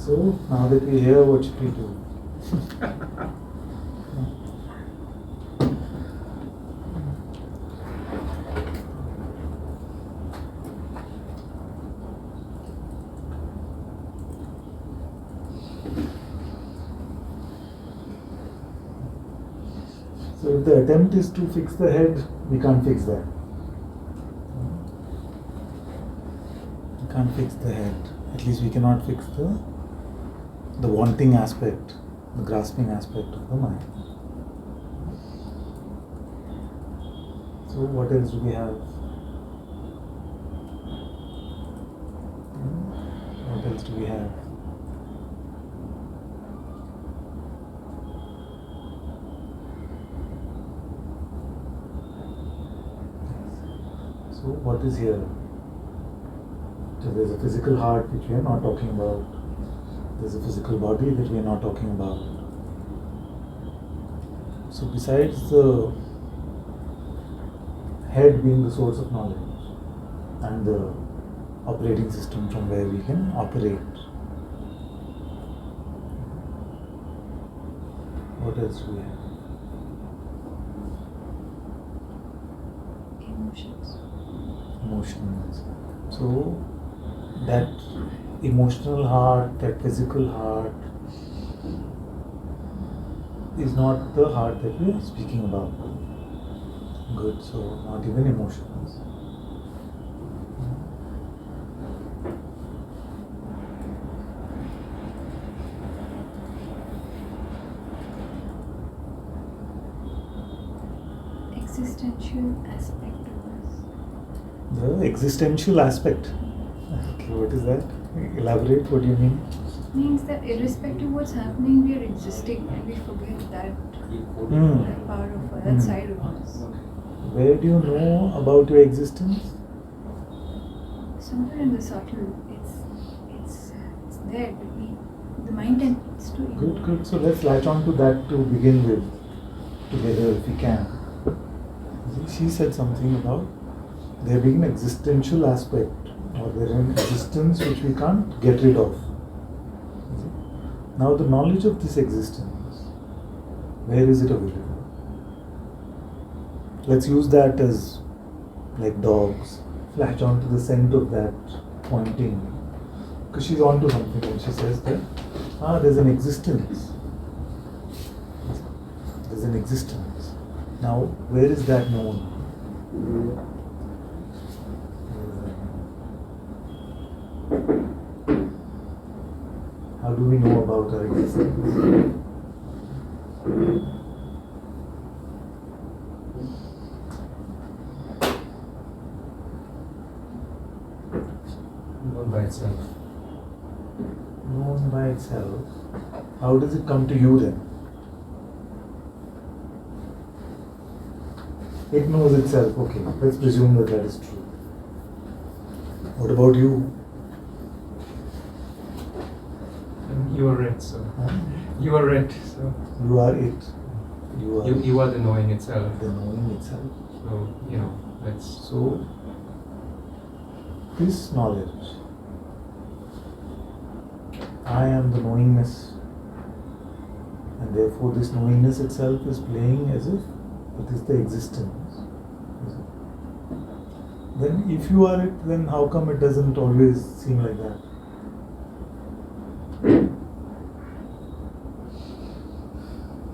So now that we're here, what should we do? So if the attempt is to fix the head, we can't fix that. We can't fix the head. At least we cannot fix the wanting aspect, the grasping aspect of the mind. So what else do we have? What else do we have? So what is here? So there's a physical heart which we are not talking about. There's a physical body that we are not talking about. So besides the head being the source of knowledge and the operating system from where we can operate, what else do we have? Emotions. So that emotional heart, that physical heart is not the heart that we are speaking about. Good, so not even emotions. Existential aspect of us. The existential aspect. Okay, what is that? Elaborate, what do you mean? Means that irrespective of what's happening, we are existing and we forget that part of us, that side of us. Where do you know about your existence? Somewhere in the subtle, it's there, but the mind tends to ignore. Good. So let's latch on to that to begin with, together if we can. She said something about there being an existential aspect, or there an existence which we can't get rid of. Now the knowledge of this existence, where is it available? Let's use that as like dogs, latch on to the scent of that pointing. Because she's on to something when she says that, there's an existence. There's an existence. Now, where is that known? How do we know about our existence? Known by itself. Known by itself. How does it come to you then? It knows itself. Okay, let's presume that that is true. What about you? You are it, so. You are it, so. You are it. You are the knowing itself. The knowing itself. So, that's. So, this knowledge, I am the knowingness, and therefore this knowingness itself is playing as if it is the existence. Then if you are it, then how come it doesn't always seem like that?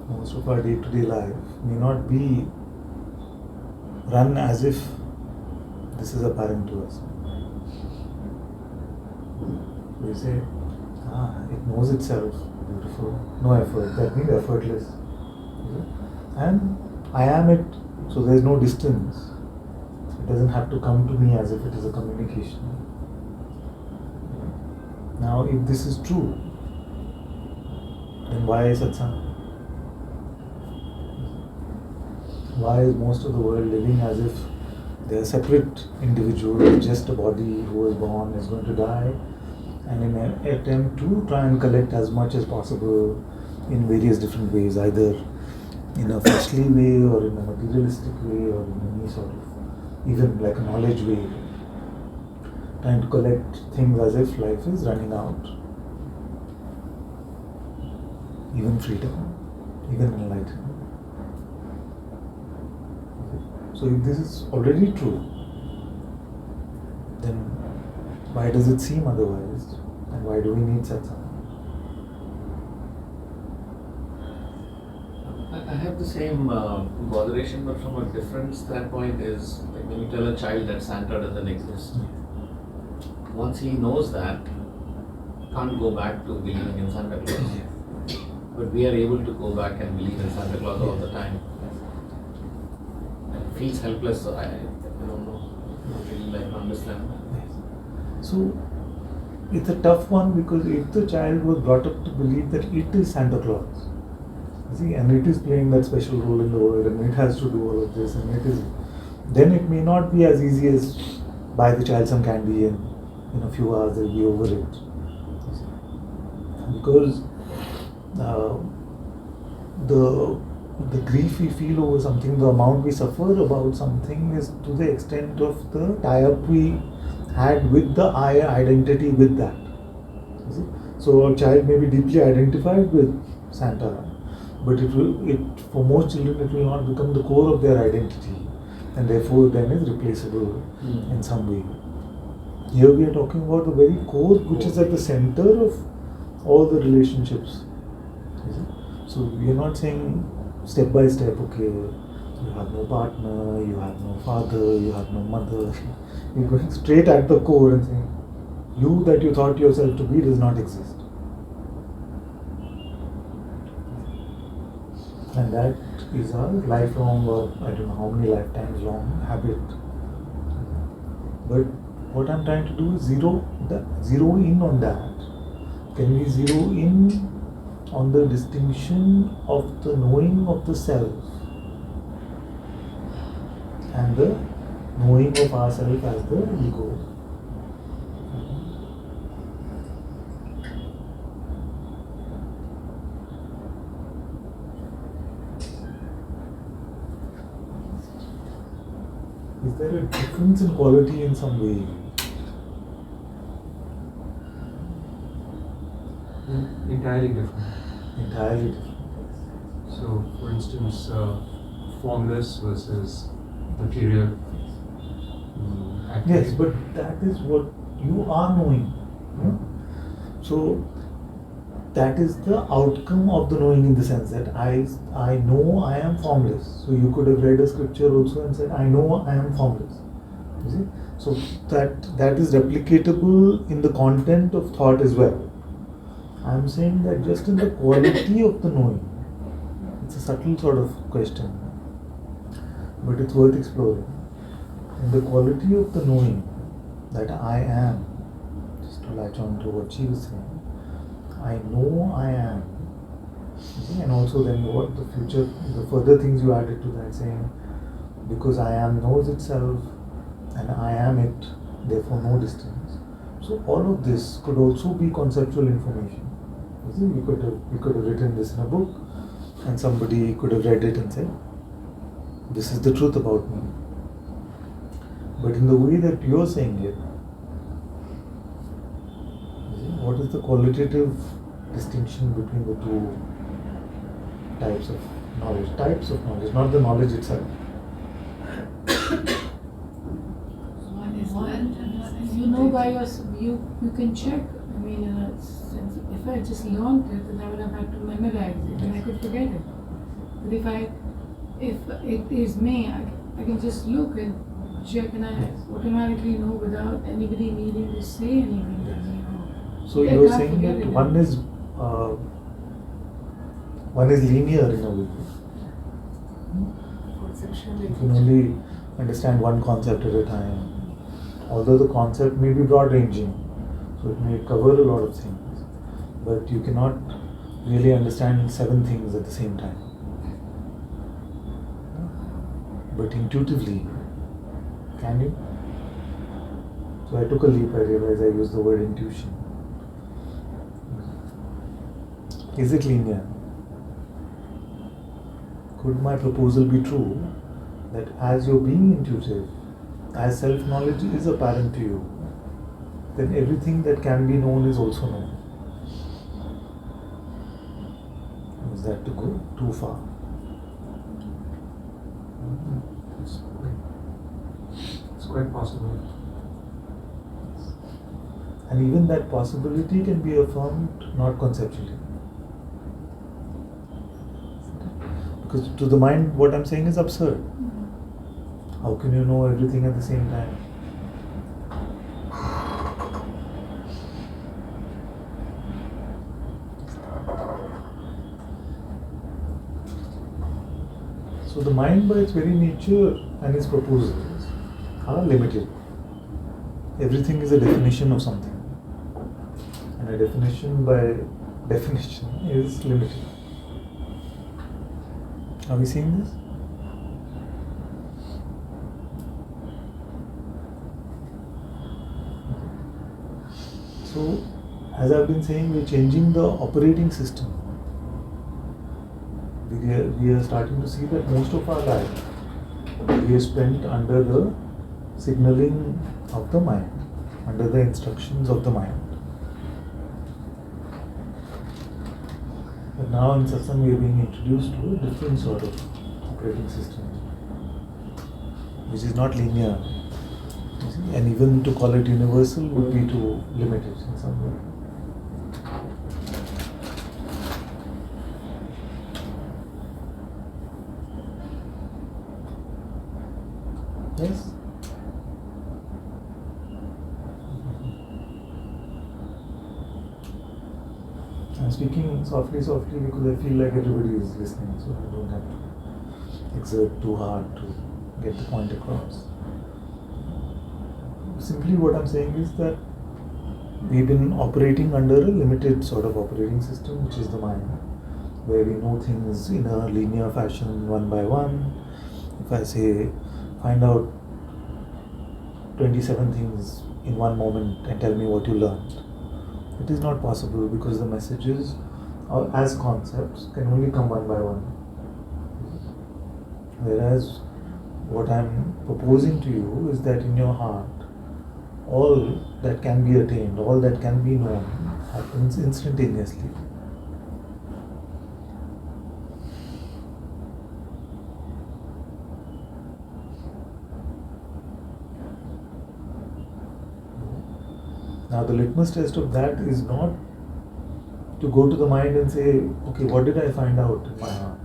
Most of our day-to-day life may not be run as if this is apparent to us. We say, it knows itself, beautiful, no effort, that means effortless. And I am it, so there is no distance. It doesn't have to come to me as if it is a communication. Now, if this is true, then why Satsang? Why is most of the world living as if they are separate individuals, just a body who was born is going to die, and in an attempt to try and collect as much as possible in various different ways, either in a fleshly way or in a materialistic way or in any sort of, even like a knowledge way, trying to collect things as if life is running out. even freedom, even enlightenment. So if this is already true, then why does it seem otherwise? And why do we need satsang? I have the same botheration, but from a different standpoint is like when you tell a child that Santa doesn't exist. Once he knows that, can't go back to believing in Santa Claus. But we are able to go back and believe in Santa Claus all the time. It feels helpless, so I don't know. I really like to understand that. So it's a tough one, because if the child was brought up to believe that it is Santa Claus, see, and it is playing that special role in the world, and it has to do all of this, and it is, then it may not be as easy as buy the child some candy and in a few hours they'll be over it. Because the grief we feel over something, the amount we suffer about something, is to the extent of the tie-up we had with the I identity with that. You see? So a child may be deeply identified with Santa, but for most children it will not become the core of their identity, and therefore then is replaceable in some way. Here we are talking about the very core, which is at the center of all the relationships. So we are not saying step by step, okay, you have no partner, you have no father, you have no mother. You're going straight at the core and saying, you that you thought yourself to be does not exist. And that is a lifelong, or I don't know how many lifetimes long habit. But what I'm trying to do is zero in on that. Can we zero in on the distinction of the knowing of the self and the knowing of ourself as the ego? Is there a difference in quality in some way? Entirely different. Entirely different. So, for instance, formless versus material activity. Yes, but that is what you are knowing. So that is the outcome of the knowing, in the sense that I know I am formless. So you could have read a scripture also and said, I know I am formless. You see? So that is replicatable in the content of thought as well. I am saying that just in the quality of the knowing, it's a subtle sort of question, but it's worth exploring. In the quality of the knowing that I am, just to latch on to what she was saying, I know I am. Okay? And also then what the further things you added to that, saying, because I am knows itself and I am it, therefore no distance. So all of this could also be conceptual information. You see, we could have written this in a book, and somebody could have read it and said, this is the truth about me. But in the way that you are saying it, what is the qualitative distinction between the two types of knowledge? Types of knowledge, not the knowledge itself. You know by yourself, you can check. I mean, in a sense, if I just learned it, then I would have had to memorize it and I could forget it. But if it is me, I can just look and check, and I automatically know without anybody needing to say anything to me. So you are saying that one is linear in a way. You can only understand one concept at a time. Although the concept may be broad ranging, so it may cover a lot of things, but you cannot really understand 7 things at the same time. But intuitively, can you? So I took a leap, I realized I used the word intuition. Is it linear? Could my proposal be true that as you're being intuitive, as self-knowledge is apparent to you, then everything that can be known is also known? is that to go too far? It's quite possible. And even that possibility can be affirmed not conceptually. Because to the mind, what I'm saying is absurd. How can you know everything at the same time? So the mind by its very nature and its proposals are limited. Everything is a definition of something. And a definition by definition is limited. Are we seeing this? So, as I've been saying, we're changing the operating system. We are starting to see that most of our life we are spent under the signaling of the mind, under the instructions of the mind. But now in Satsang we are being introduced to a different sort of operating system, which is not linear. You see? And even to call it universal would be to limit it in some way. Yes? I'm speaking softly because I feel like everybody is listening, so I don't have to exert too hard to get the point across. Simply what I'm saying is that we've been operating under a limited sort of operating system, which is the mind, where we know things in a linear fashion, one by one. If I say, find out 27 things in one moment and tell me what you learned, it is not possible because the messages as concepts can only come one by one. Whereas what I'm proposing to you is that in your heart, all that can be attained, all that can be known happens instantaneously. Now the litmus test of that is not to go to the mind and say, okay, what did I find out in my heart?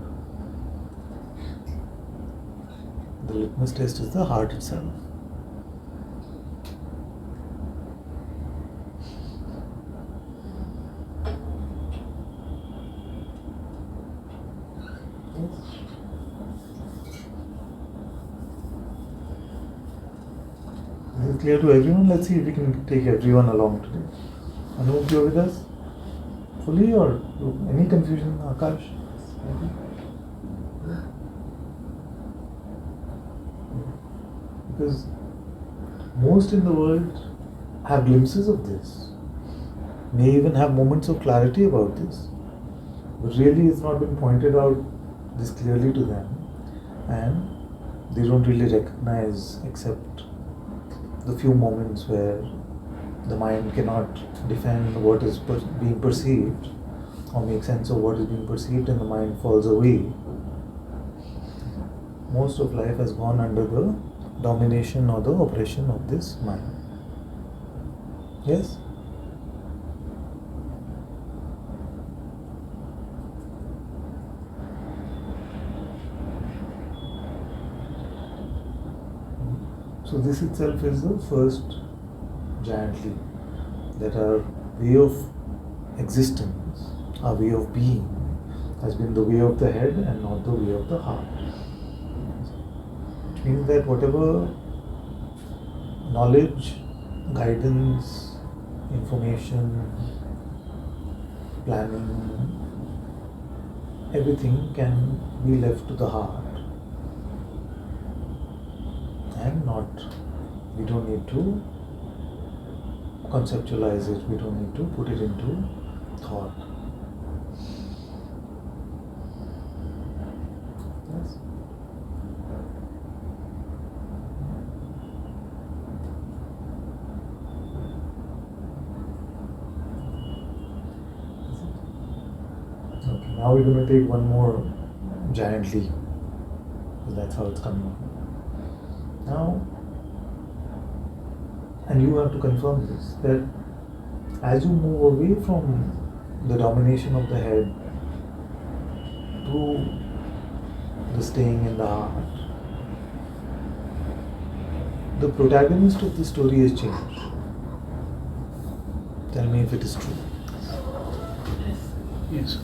The litmus test is the heart itself. Is it clear to everyone? Let's see if we can take everyone along today. Anup, you're with us? Fully or any confusion, Akash? Because most in the world have glimpses of this, may even have moments of clarity about this, but really it's not been pointed out this clearly to them, and they don't really recognize except the few moments where the mind cannot defend what is being perceived or make sense of what is being perceived, and the mind falls away. Most of life has gone under the domination or the oppression of this mind. Yes? So this itself is the first giant leap, that our way of existence, our way of being has been the way of the head and not the way of the heart. Which means that whatever knowledge, guidance, information, planning, everything can be left to the heart. And we don't need to conceptualize it, we don't need to put it into thought. Yes? Okay, now we're going to take one more giant leap. Because that's how it's coming. Now, and you have to confirm this, that as you move away from the domination of the head to the staying in the heart, the protagonist of the story has changed. Tell me if it is true. Yes.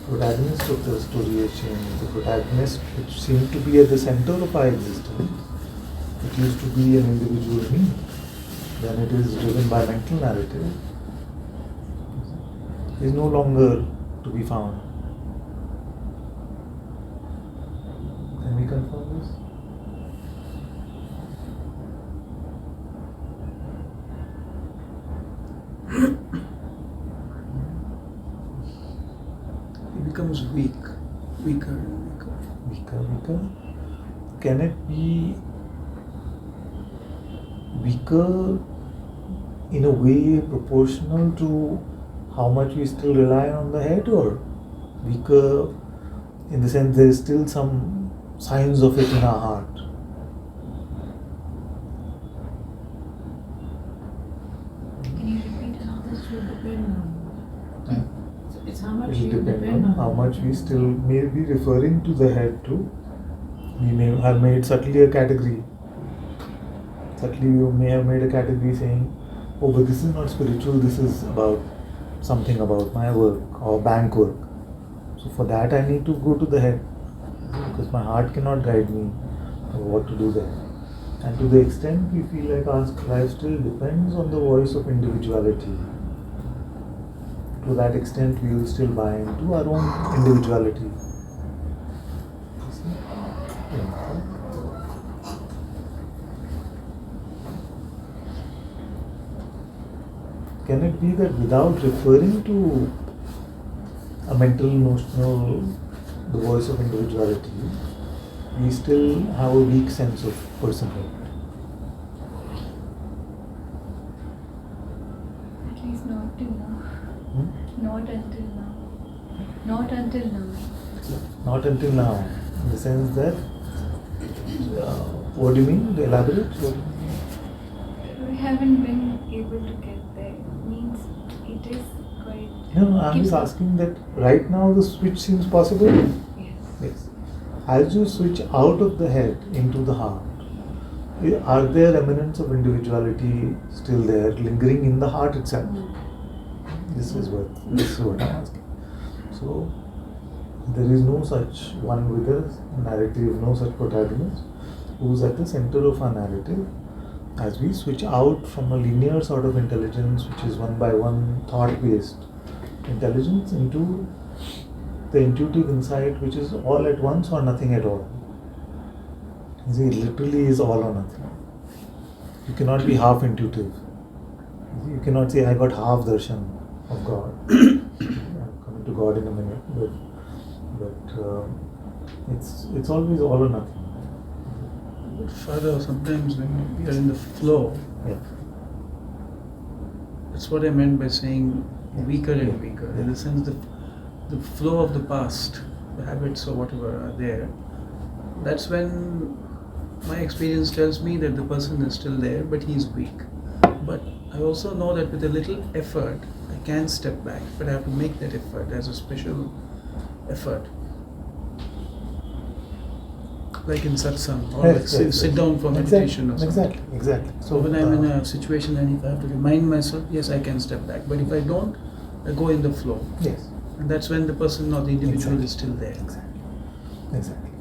Protagonist of the story has changed. The protagonist, which seemed to be at the center of our existence, it used to be an individual me. Then it is driven by mental narrative, is no longer to be found. Can we confirm this? He becomes weaker and weaker. Weaker. Can it be weaker in a way proportional to how much we still rely on the head, or weaker in the sense there is still some signs of it in our heart? Can you repeat how this It will depend on. It's how much It you will depend depend on how much we still may be referring to the head too. We may have made subtly a category. Subtly you may have made a category saying, oh, but this is not spiritual, this is about something about my work or bank work. So for that I need to go to the head, because my heart cannot guide me what to do there. And to the extent we feel like our life still depends on the voice of individuality, to that extent we will still buy into our own individuality. Can it be that without referring to a mental, notional, the voice of individuality, we still have a weak sense of personhood? At least not till now. Hmm? Not until now. Not until now. Not until now, in the sense that, what do you mean? Elaborate? What do you mean? We haven't been able to get there. Means it is quite. No, I'm just asking that right now the switch seems possible. Yes. Yes. As you switch out of the head into the heart, are there remnants of individuality still there, lingering in the heart itself? This is what I'm asking. So there is no such one with a narrative, no such protagonist who's at the center of our narrative. As we switch out from a linear sort of intelligence, which is one by one thought-based intelligence, into the intuitive insight, which is all at once or nothing at all. You see, it literally is all or nothing. You cannot be half intuitive. You cannot say, I got half darshan of God. I'm coming to God in a minute, but it's always all or nothing. But Father, sometimes when we are in the flow, Yeah. that's what I meant by saying weaker and weaker. In the sense the flow of the past, the habits or whatever are there, that's when my experience tells me that the person is still there, but he is weak. But I also know that with a little effort, I can step back, but I have to make that effort as a special effort. Like in Satsang, or Yes, like yes, sit yes. down for meditation or something. Exactly. So when I'm in a situation and if I have to remind myself, yes, I can step back. But if I don't, I go in the flow. Yes. And that's when the person or the individual Exactly. is still there. Exactly.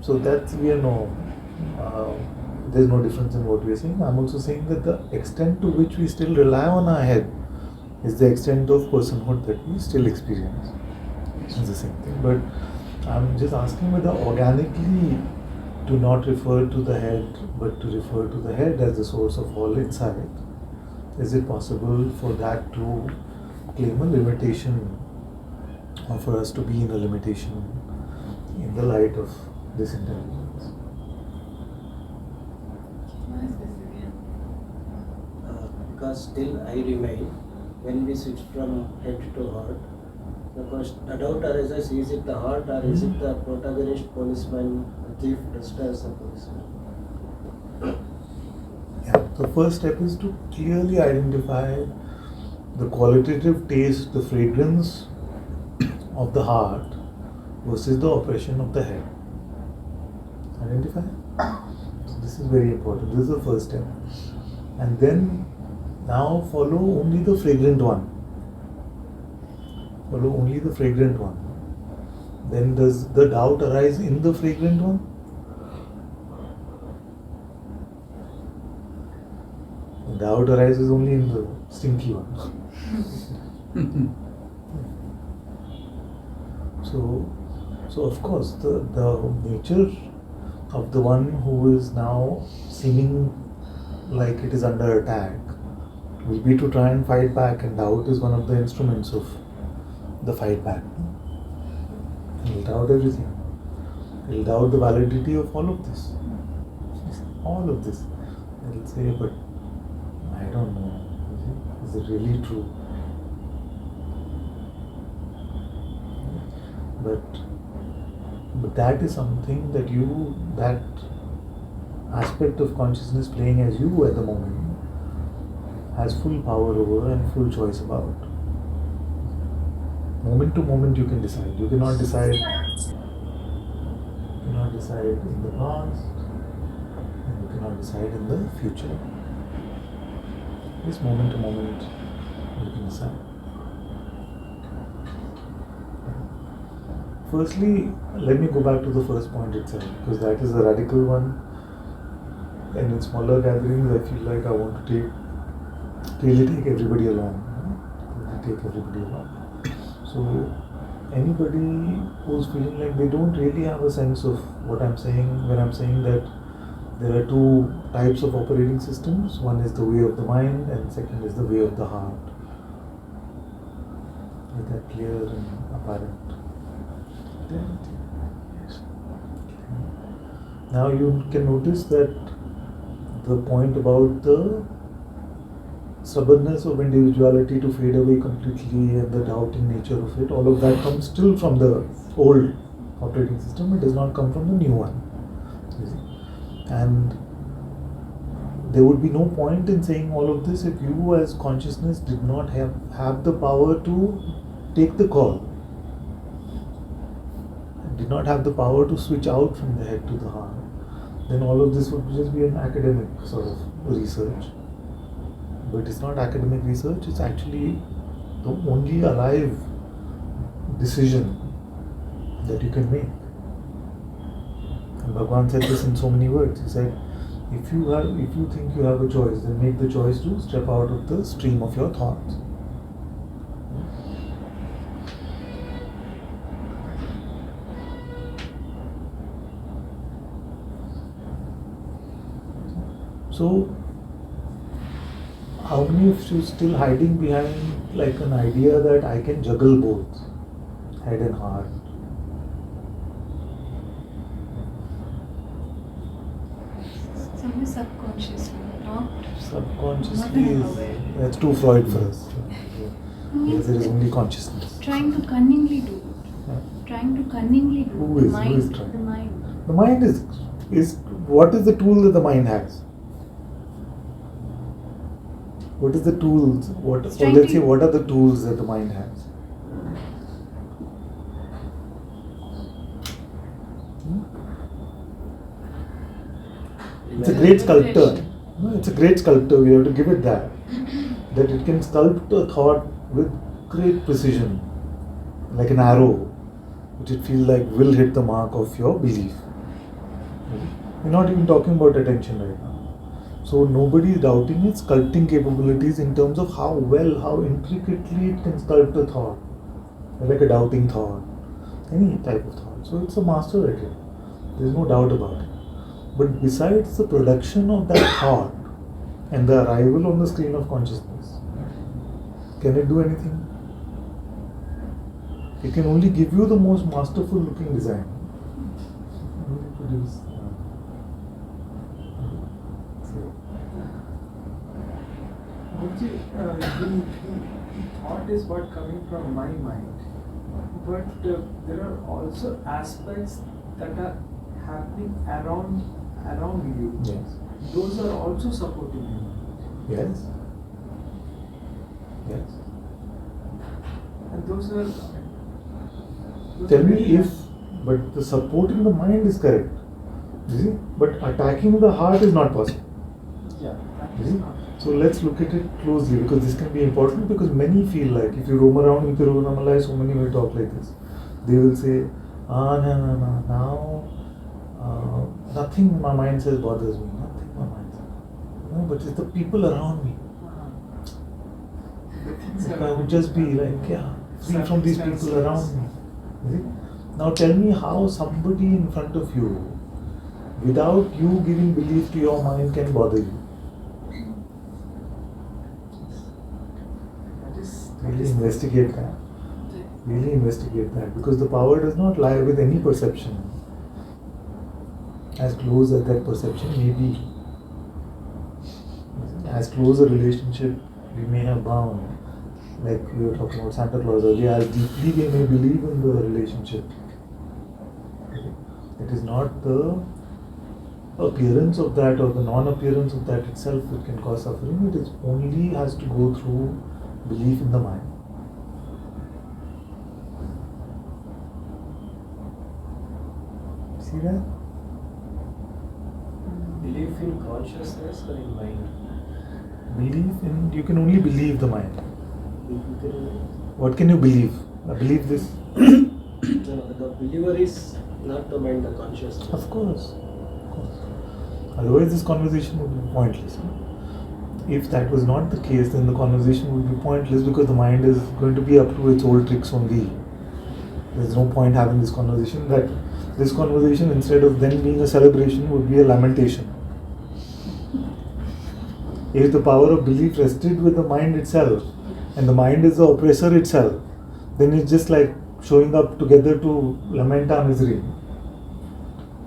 So that we are there's no difference in what we are saying. I'm also saying that the extent to which we still rely on our head is the extent of personhood that we still experience. It's the same thing. But I'm just asking whether organically to not refer to the head, but to refer to the head as the source of all insight. Is it possible for that to claim a limitation, or for us to be in a limitation in the light of this intelligence? Because still I remain when we switch from head to heart, the doubt arises, is it the heart or is it the protagonist, policeman, thief, dressed as a policeman? Yeah, the first step is to clearly identify the qualitative taste, the fragrance of the heart versus the oppression of the head. Identify? So this is very important. This is the first step. And then now follow only the fragrant one. Follow only the fragrant one. Then does the doubt arise in the fragrant one? The doubt arises only in the stinky one. So of course the nature of the one who is now seeming like it is under attack will be to try and fight back, and doubt is one of the instruments of the fight back. He'll doubt everything. He'll doubt the validity of all of this. All of this. He'll say, but I don't know. Is it really true? But that is something that aspect of consciousness playing as you at the moment has full power over and full choice about. Moment to moment you can decide. You cannot decide in the past, and you cannot decide in the future. This moment to moment you can decide. Firstly, let me go back to the first point itself, because that is a radical one. And in smaller gatherings, I feel like I want to really take everybody along. So, anybody who's feeling like they don't really have a sense of what I'm saying when I'm saying that there are two types of operating systems. One is the way of the mind, and second is the way of the heart. Is that clear and apparent? Yes. Now you can notice that the point about the stubbornness of individuality to fade away completely and the doubting nature of it, all of that comes still from the old operating system. It does not come from the new one. And there would be no point in saying all of this if you as consciousness did not have the power to take the call. Did not have the power to switch out from the head to the heart, then all of this would just be an academic sort of research. But it's not academic research, it's actually the only alive decision that you can make. And Bhagavan said this in so many words. He said, if you think you have a choice, then make the choice to step out of the stream of your thoughts. So, how many of you still hiding behind like an idea that I can juggle both, head and heart? Somewhere subconsciously, not Subconsciously aware. that's too Freud for us. Because there is only consciousness. Trying to cunningly do it. Yeah. Trying to cunningly do Who it. is The trying? mind. The mind. The mind is what is the tool that the mind has? What is the tools? Let's say what are the tools that the mind has? It's a great sculptor. No, it's a great sculptor. We have to give it that. That it can sculpt a thought with great precision, like an arrow, which it feels like will hit the mark of your belief. We're not even talking about attention right now. So nobody is doubting its sculpting capabilities in terms of how well, how intricately it can sculpt a thought, like a doubting thought, any type of thought. So it's a master at it. There's no doubt about it. But besides the production of that thought and the arrival on the screen of consciousness, can it do anything? It can only give you the most masterful looking design. Produce. thought is what coming from my mind, but there are also aspects that are happening around you. Yes. Those are also supporting you. Yes. Yes. And those are. Tell me if, but the supporting the mind is correct. You see? But attacking the heart is not possible. Yeah. That You is see? not. So let's look at it closely, because this can be important, because many feel like if you roam around in Tiruvannamalai, so many will talk like this. They will say, no, now nothing my mind says bothers me, nothing my mind says. No, but it's the people around me. The things I around would just be like, free from these people around me. You see? Now tell me how somebody in front of you, without you giving belief to your mind, can bother you. Really investigate that. Really investigate that, because the power does not lie with any perception. As close as that perception may be, as close a relationship we may have bound, like we were talking about Santa Claus earlier, as deeply we may believe in the relationship. It is not the appearance of that or the non-appearance of that itself which can cause suffering. It is only has to go through belief in the mind. See that? Belief in consciousness or in mind? Belief in, you can only believe the mind. You can, What can you believe? I believe this. the believer is not the mind, the consciousness. Of course. Otherwise this conversation would be pointless. If that was not the case, then the conversation would be pointless, because the mind is going to be up to its old tricks only. There's no point having this conversation. That this conversation, instead of then being a celebration, would be a lamentation. If the power of belief rested with the mind itself, and the mind is the oppressor itself, then it's just like showing up together to lament our misery.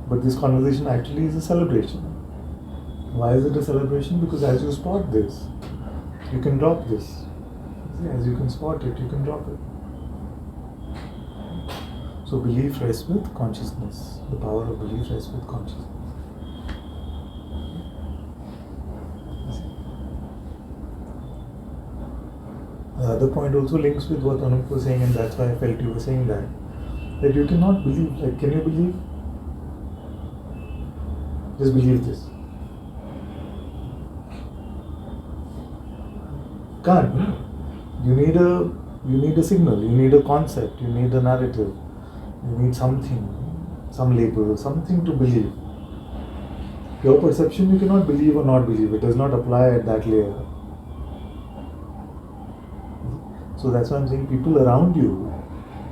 But this conversation actually is a celebration. Why is it a celebration? Because as you spot this, you can drop this. As you can spot it, you can drop it. So belief rests with consciousness. The power of belief rests with consciousness. The other point also links with what Anup was saying, and that's why I felt you were saying that you cannot believe. Like, can you believe? Just believe this. Can't. You need a signal, you need a concept, you need a narrative, you need something, some label, something to believe. Your perception you cannot believe or not believe, it does not apply at that layer. So that's why I'm saying people around you,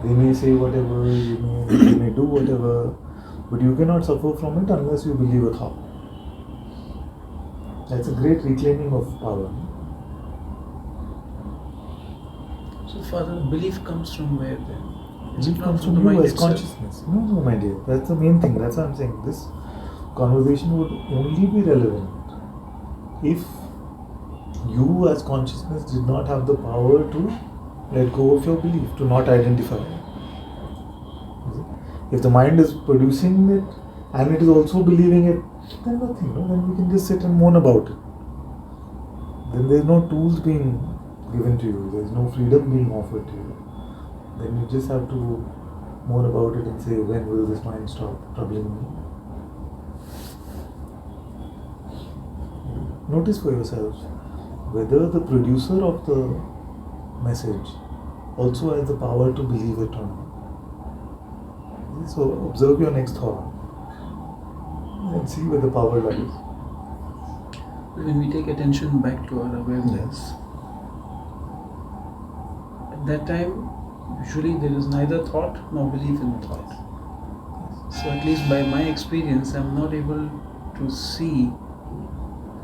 they may say whatever, they may do whatever, but you cannot suffer from it unless you believe a thought. That's a great reclaiming of power. So, Father, belief comes from where then? It comes from the you mind as itself? consciousness. No, my dear. That's the main thing. That's what I'm saying. This conversation would only be relevant if you as consciousness did not have the power to let go of your belief, to not identify. If the mind is producing it and it is also believing it, then nothing. No? Then we can just sit and moan about it. Then there is no tools being given to you. There is no freedom being offered to you. Then you just have to moan about it and say, when will this mind stop troubling me? Notice for yourself whether the producer of the message also has the power to believe it or not. So observe your next thought and see where the power lies. When we take attention back to our awareness, at that time, usually there is neither thought nor belief in the thought. So at least by my experience, I'm not able to see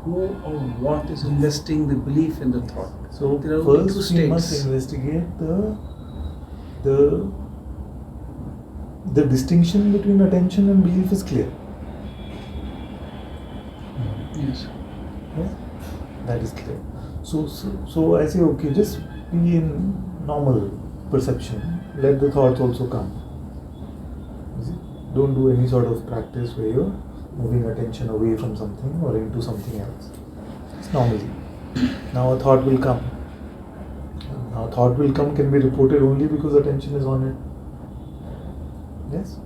who or what is investing the belief in the thought. So there are only two first we must states. investigate the distinction between attention and belief is clear. Yes. Yeah? That is clear. So I say, okay, just be in normal perception. Let the thoughts also come. You see? Don't do any sort of practice where you're moving attention away from something or into something else. It's normally. Now a thought will come. Now thought will come can be reported only because attention is on it. Yes?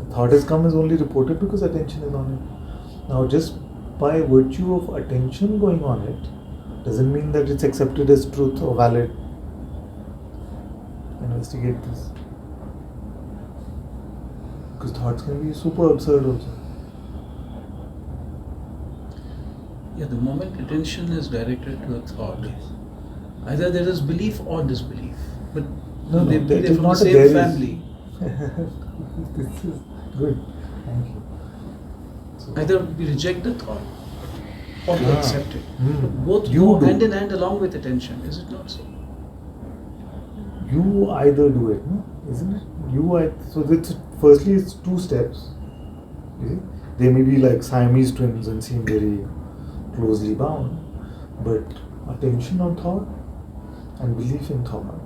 The thought has come is only reported because attention is on it. Now just by virtue of attention going on it, doesn't mean that it's accepted as truth or valid. Investigate this. Because thoughts can be super absurd also. Yeah, the moment attention is directed to a thought, either there is belief or disbelief. But they're that is from the not a same there is. family. This is good. Thank you. So, Either we reject the thought or we accept it. But both You go do. hand in hand along with attention, is it not so? you either do it, no? Isn't it? So that's firstly it's two steps. You see? They may be like Siamese twins and seem very closely bound, but attention on thought and belief in thought.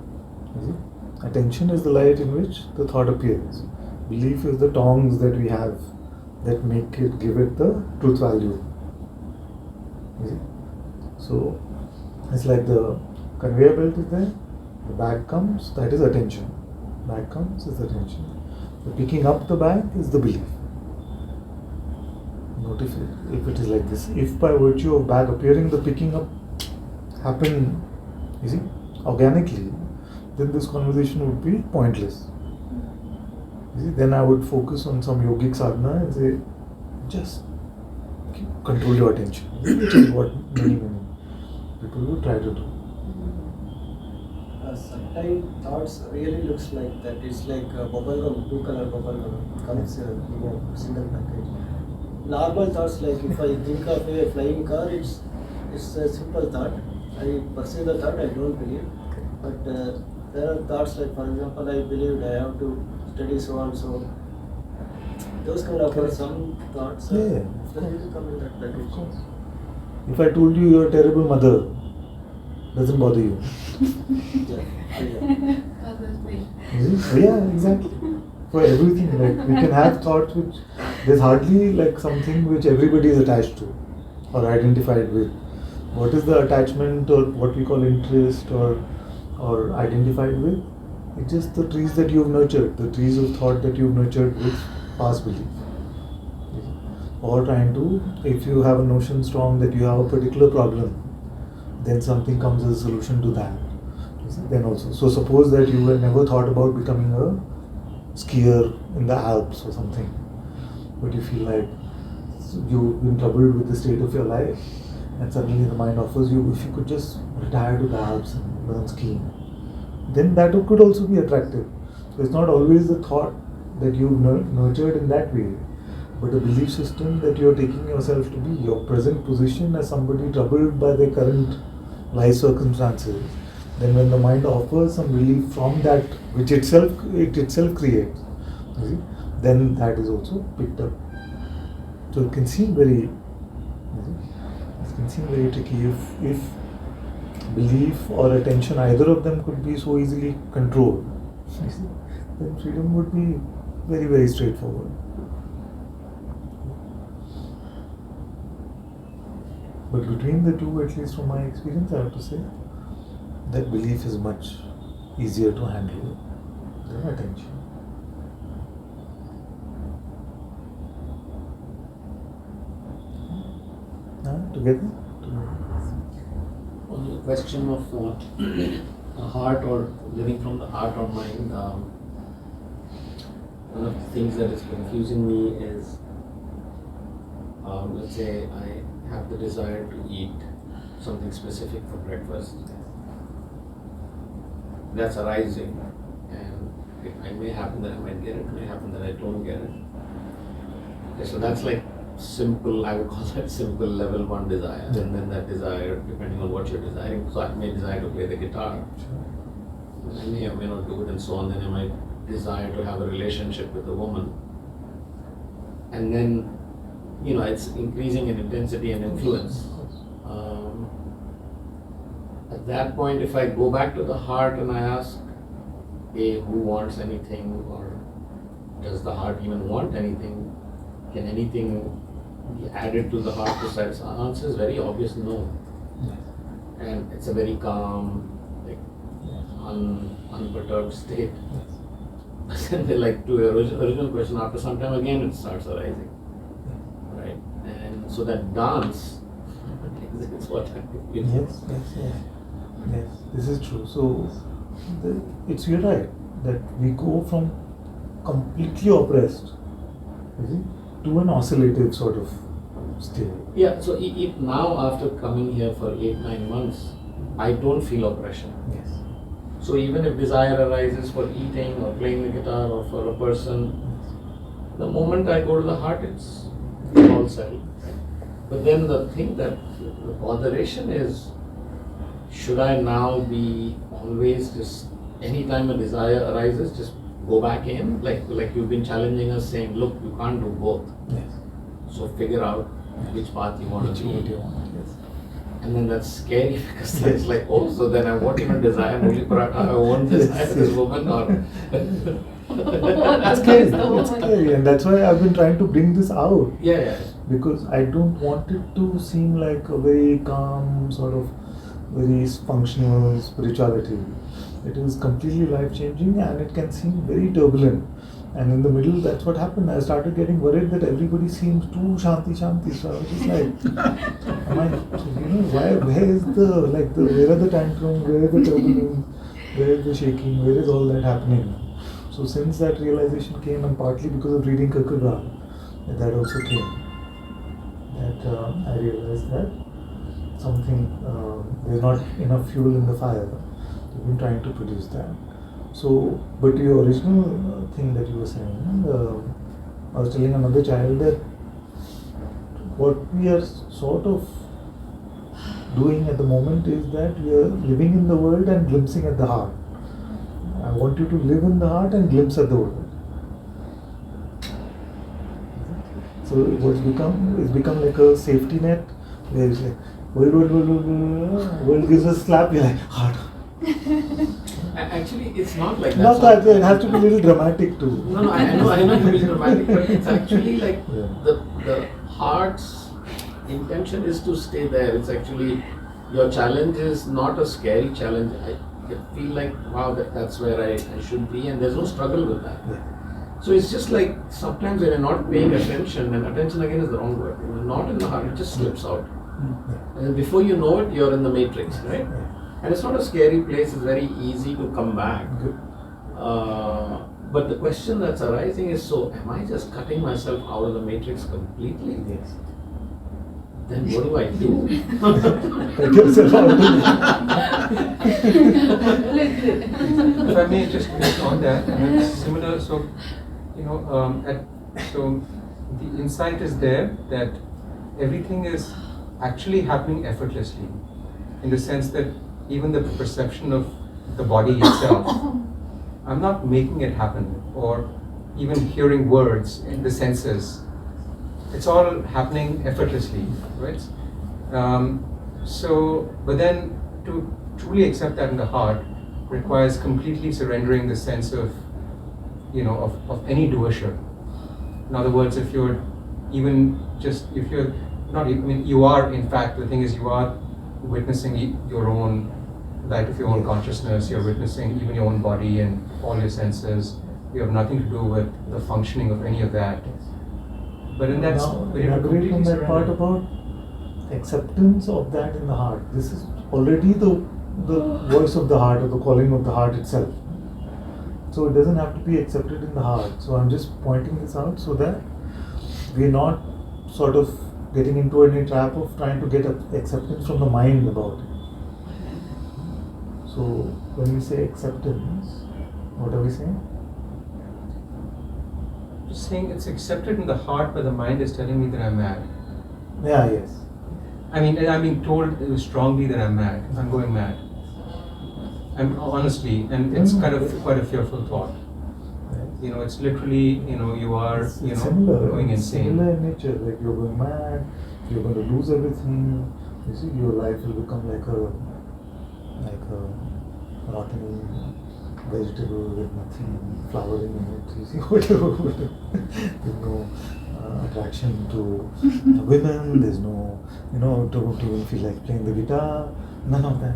You see? Attention is the light in which the thought appears. Belief is the tongs that we have that give it the truth value. You see? So it's like the conveyor belt is there, the bag comes, that is attention. Bag comes is attention. The picking up the bag is the belief. Notice if it is like this. If by virtue of bag appearing, the picking up happen, you see, organically, then this conversation would be pointless. You see, then I would focus on some yogic sadhana and say, just control your attention, which is what many people would try to do. Sometimes thoughts really looks like that. It's like a bubble gum, blue color bubble gum. Comes single package. Normal thoughts, like if I think of a flying car, it's a simple thought. I perceive the thought, I don't believe. But there are thoughts like, for example, I believed I have to study so and so. Those kind of some thoughts. Yeah, They of course. really come in that package. Of course. If I told you you're a terrible mother, doesn't bother you. Yeah. Others may. Yeah, exactly. For everything, like we can have thoughts which there's hardly like something which everybody is attached to or identified with. What is the attachment or what we call interest or identified with? It's just the trees that you've nurtured, the trees of thought that you've nurtured with past belief. Or trying to, if you have a notion strong that you have a particular problem, then something comes as a solution to that. Then also, so suppose that you had never thought about becoming a skier in the Alps or something, but you feel like you've been troubled with the state of your life, and suddenly the mind offers you, if you could just retire to the Alps and learn skiing, then that could also be attractive. So it's not always the thought that you've nurtured in that way, but a belief system that you're taking yourself to be, your present position as somebody troubled by their current life circumstances. Then when the mind offers some relief from that which it itself creates, you see, then that is also picked up. So it can seem very tricky if belief or attention, either of them could be so easily controlled. You see, then freedom would be very, very straightforward. But between the two, at least from my experience, I have to say that belief is much easier to handle than attention. Together? On the question of a heart or living from the heart or mind, one of the things that is confusing me is, let's say I have the desire to eat something specific for breakfast. That's arising, and it may happen that I might get it, it may happen that I don't get it. Okay, so that's like simple, I would call that simple level 1 desire. Yeah. And then that desire, depending on what you're desiring, so I may desire to play the guitar, I may or may not do it, and so on. Then I might desire to have a relationship with a woman, and then it's increasing in intensity and influence. At that point, if I go back to the heart and I ask, A, who wants anything, or does the heart even want anything? Can anything be added to the heart to satisfy? The answer is very obvious, no. And it's a very calm, like unperturbed state. But then, like to your original question, after some time again it starts arising, right? And so that dance is what I feel. Yes. This is true. So, you're right that we go from completely oppressed, you see, to an oscillative sort of state. Yeah, so if now after coming here for 8-9 months, I don't feel oppression. Yes. So even if desire arises for eating or playing the guitar or for a person, the moment I go to the heart, it's all settled. But then the thing that the botheration is, should I now be always just, anytime a desire arises, just go back in? Like you've been challenging us saying, look, you can't do both. Yes. So figure out which path you want to be. Yes. And then that's scary because it's like, oh, so then I won't even desire Muli Paratha, I won't desire this woman or... It's scary. It's scary. And that's why I've been trying to bring this out. Yeah. Because I don't want it to seem like a very calm, sort of very functional spirituality. It is completely life-changing and it can seem very turbulent. And in the middle, that's what happened. I started getting worried that everybody seems too shanti. So I was just like, where is where are the tantrums, where is the turbulence, where is the shaking, where is all that happening? So since that realization came, and partly because of reading Kierkegaard, that also came. That I realized that there's not enough fuel in the fire. We've been trying to produce that. So, but your original thing that you were saying, I was telling another child that what we are sort of doing at the moment is that we are living in the world and glimpsing at the heart. I want you to live in the heart and glimpse at the world. So it's become like a safety net where it's like world gives us a slap, you're like heart. Actually, it's not like that. Not that way, it has to be a little dramatic too. No, I know it is dramatic, but it's actually like the heart's intention is to stay there. It's actually, your challenge is not a scary challenge. I feel like, wow, that's where I should be, and there's no struggle with that. Yeah. So it's just like sometimes when you're not paying attention, and attention again is the wrong word, when you're not in the heart, it just slips out. And before you know it, you're in the matrix, right? And it's not a scary place, it's very easy to come back. But the question that's arising is, so am I just cutting myself out of the matrix completely? Yes. Then what do I do? Cut yourself out. If I may just comment on that, and it's similar. So, so the insight is there that everything is actually happening effortlessly, in the sense that even the perception of the body itself, I'm not making it happen, or even hearing words in the senses. It's all happening effortlessly, right? But then to truly accept that in the heart requires completely surrendering the sense of, of any doership. In other words, if you're you are, in fact, the thing is, you are witnessing your own light of your own consciousness, you're witnessing even your own body and all your senses. You have nothing to do with the functioning of any of that. But in that, elaborate on that part about acceptance of that in the heart. This is already the voice of the heart, or the calling of the heart itself. So it doesn't have to be accepted in the heart. So I'm just pointing this out so that we're not sort of getting into any trap of trying to get acceptance from the mind about it. So when we say acceptance, what are we saying? Just saying it's accepted in the heart, but the mind is telling me that I'm mad. Yeah, yes. I'm being told strongly that I'm mad. I'm going mad. I'm honestly, and it's kind of quite a fearful thought. It's literally, you are, similar, going insane. Similar in nature, like you're going mad, you're going to lose everything. You see, your life will become like a like a rotten vegetable with nothing flowering in it. You see, whatever. There's no attraction to women. There's no, don't even feel like playing the guitar. None of that.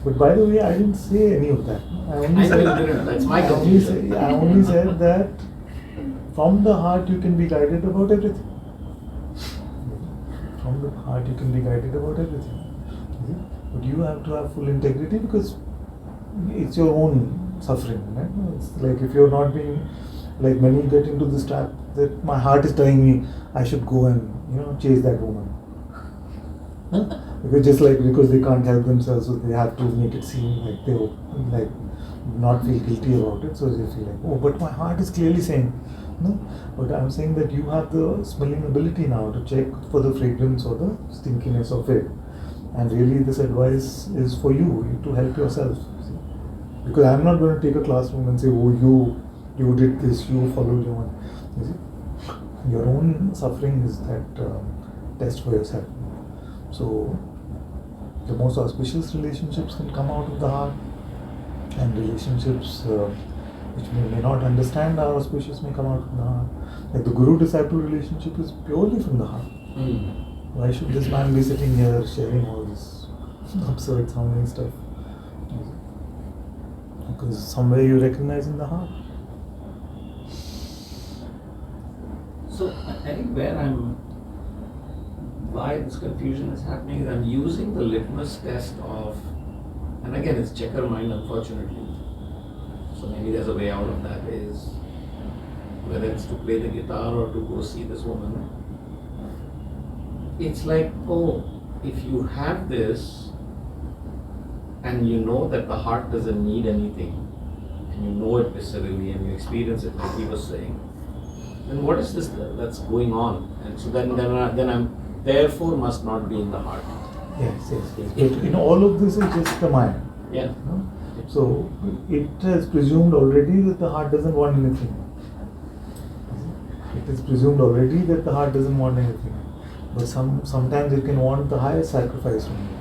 But by the way, I didn't say any of that. That's my conclusion. I only said that from the heart you can be guided about everything. From the heart you can be guided about everything. But you have to have full integrity because it's your own suffering. Right? It's like if you're not being, like many get into this trap that my heart is telling me I should go and chase that woman. Because they can't help themselves, so they have to make it seem like they like not feel guilty about it. So they feel like, oh, but my heart is clearly saying no. But I'm saying that you have the smelling ability now to check for the fragrance or the stinkiness of it. And really, this advice is for you to help yourself. See? Because I'm not going to take a classroom and say, oh, you did this, you followed your own. You see, your own suffering is that test for yourself. So, the most auspicious relationships can come out of the heart, and relationships which may not understand are auspicious may come out of the heart. Like the guru-disciple relationship is purely from the heart. Why should this man be sitting here sharing all this absurd sounding stuff? Because somewhere you recognize in the heart. So I think why this confusion is happening is I'm using the litmus test of, and again it's checker mind unfortunately. So maybe there's a way out of that, is whether it's to play the guitar or to go see this woman. It's like, oh, if you have this and you know that the heart doesn't need anything, and you know it viscerally and you experience it like he was saying, then what is this that's going on? And so then I'm therefore must not be in the heart. Yes. But all of this is just the mind. Yeah. So it has presumed already that the heart doesn't want anything. It is presumed already that the heart doesn't want anything. But sometimes it can want the highest sacrifice from you.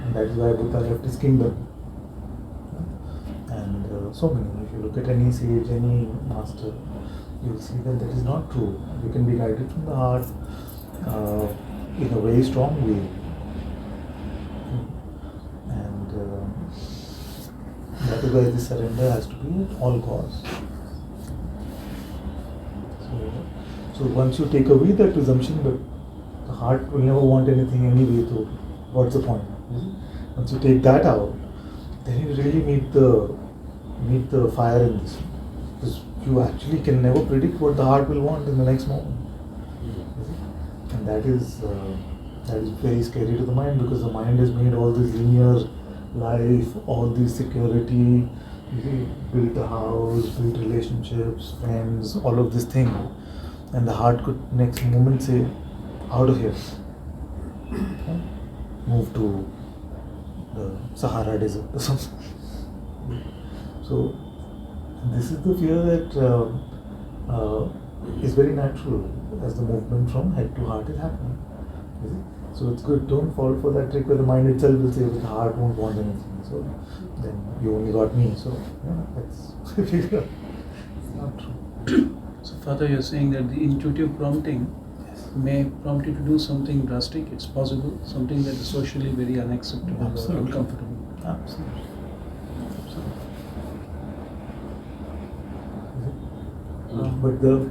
And that is why Buddha left his kingdom. And so many. If you look at any sage, any master, you will see that is not true. You can be guided from the heart in a very strong way. And that is why this surrender has to be at all costs. So once you take away that presumption that the heart will never want anything anyway, so what's the point? Once you take that out, then you really meet the fire in this. Because you actually can never predict what the heart will want in the next moment. And that is very scary to the mind, because the mind has made all this linear life, all this security, built a house, built relationships, friends, all of this thing. And the heart could next moment say, out of here. Move to the Sahara Desert or something. So this is the fear that is very natural as the movement from head to heart is happening. So it's good, don't fall for that trick where the mind itself will say, but the heart won't want anything. So then you only got me. So let's figure out. It's not true. So Father, you're saying that the intuitive prompting may prompt you to do something drastic. It's possible, something that is socially very unacceptable or uncomfortable. Absolutely.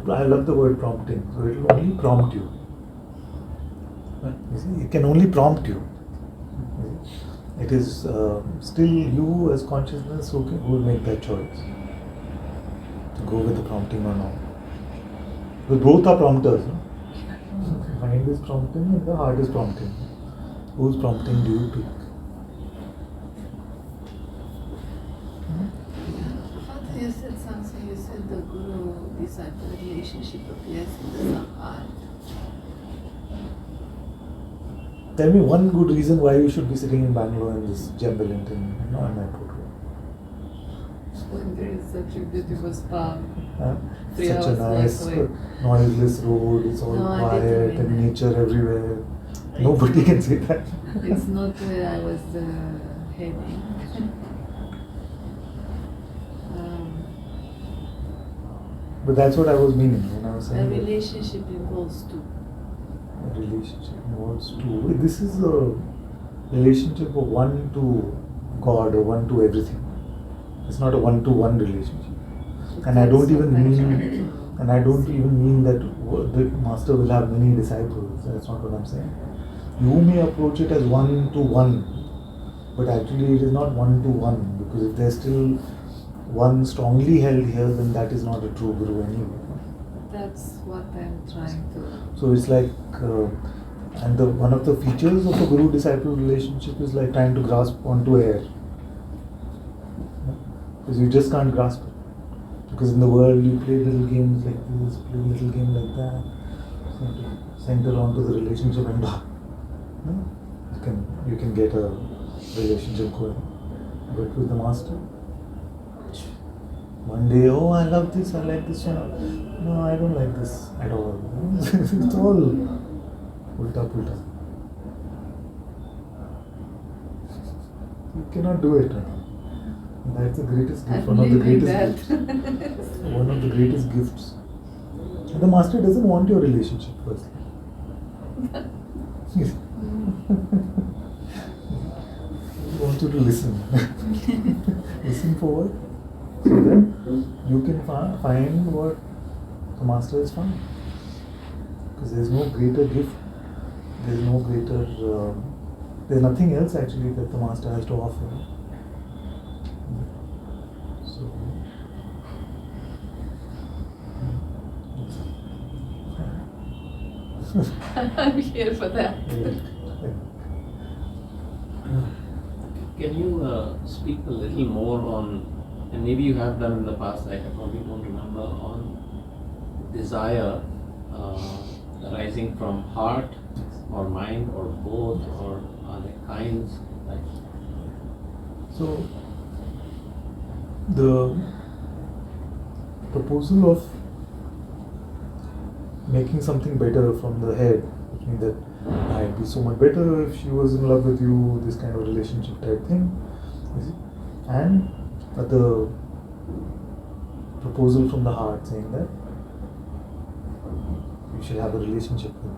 But I love the word prompting. So it will only prompt you. You see, it can only prompt you. It is still you as consciousness who will make that choice to go with the prompting or not. But both are prompters. No? The mind is prompting and the heart is prompting. Whose prompting do you pick? Father, you said something. You said the guru-disciple relationship appears in the heart. Tell me one good reason why you should be sitting in Bangalore in this Jambilant in Ananta-Part. When there is such a beautiful spa. Such a nice, noiseless road, it's all quiet and nature everywhere. Nobody can say that. It's not where I was heading. But that's what I was meaning when I was A saying that relationship involves two. a relationship involves two. This is a relationship of one to God or one to everything. It's not a one-to-one relationship. And I don't even mean, that the master will have many disciples. That's not what I'm saying. You may approach it as one-to-one, but actually it is not one-to-one, because if there's still one strongly held here, then that is not a true guru anyway. That's what I'm trying to. So it's like, and one of the features of a guru-disciple relationship is like trying to grasp onto air. Because you just can't grasp it. Because in the world you play little games like this, play little game like that, center onto the relationship and you can get a relationship going. But with the master, one day, oh, I love this, I like this one. No, I don't like this at all. It's all ulta pulta. You cannot do it. That's the greatest gift, one of the greatest gifts. One of the greatest gifts. And the master doesn't want your relationship first. He wants you to listen. Listen for what? So that you can find what the master has found. Because there's no greater gift, there's no greater, there's nothing else actually that the master has to offer. So, I'm here for that. Can you speak a little more on, and maybe you have done in the past, I probably don't remember, on desire arising from heart or mind or both, or are there kinds? Like, so, the proposal of making something better from the head, which means that I'd be so much better if she was in love with you, this kind of relationship type thing, and the proposal from the heart saying that you should have a relationship with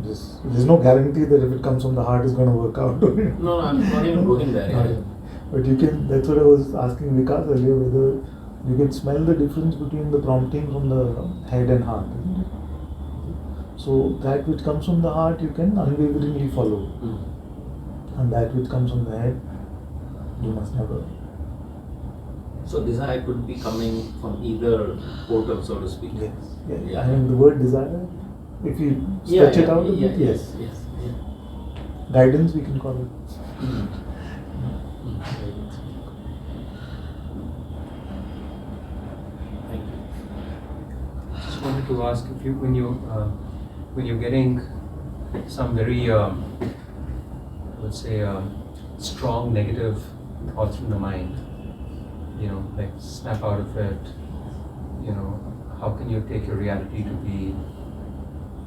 this. There's no guarantee that if it comes from the heart it's going to work out. no, I'm not even going there. Yeah. But you can, that's what I was asking Vikas earlier, whether you can smell the difference between the prompting from the head and heart, isn't it? So that which comes from the heart you can unwaveringly follow, and that which comes from the head you must never. So desire could be coming from either portal, so to speak. Yes. Yeah. I mean the word desire, if you stretch it out a bit, yes. Guidance we can call it. Just wanted to ask if you, when you're getting some very, I would say, strong negative thoughts from the mind, like snap out of it, how can you take your reality to be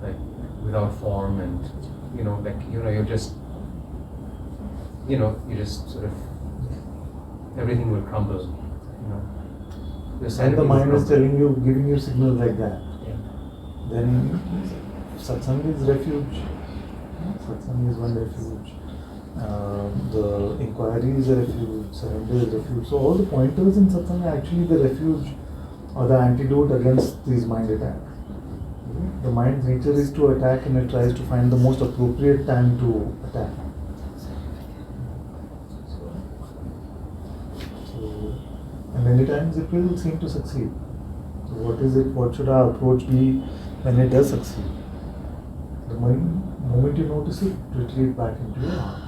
like without form and, you're just, you just sort of, everything will crumble, And the mind is telling you, giving you signals like that. Yeah. Then Satsang is refuge. Satsang is one refuge. The inquiry is a refuge. Surrender is refuge. So all the pointers in Satsang are actually the refuge or the antidote against these mind attacks. The mind's nature is to attack, and it tries to find the most appropriate time to attack. And many times it will seem to succeed. So what is it? What should our approach be when it does succeed? The moment you notice it, retreat back into your heart.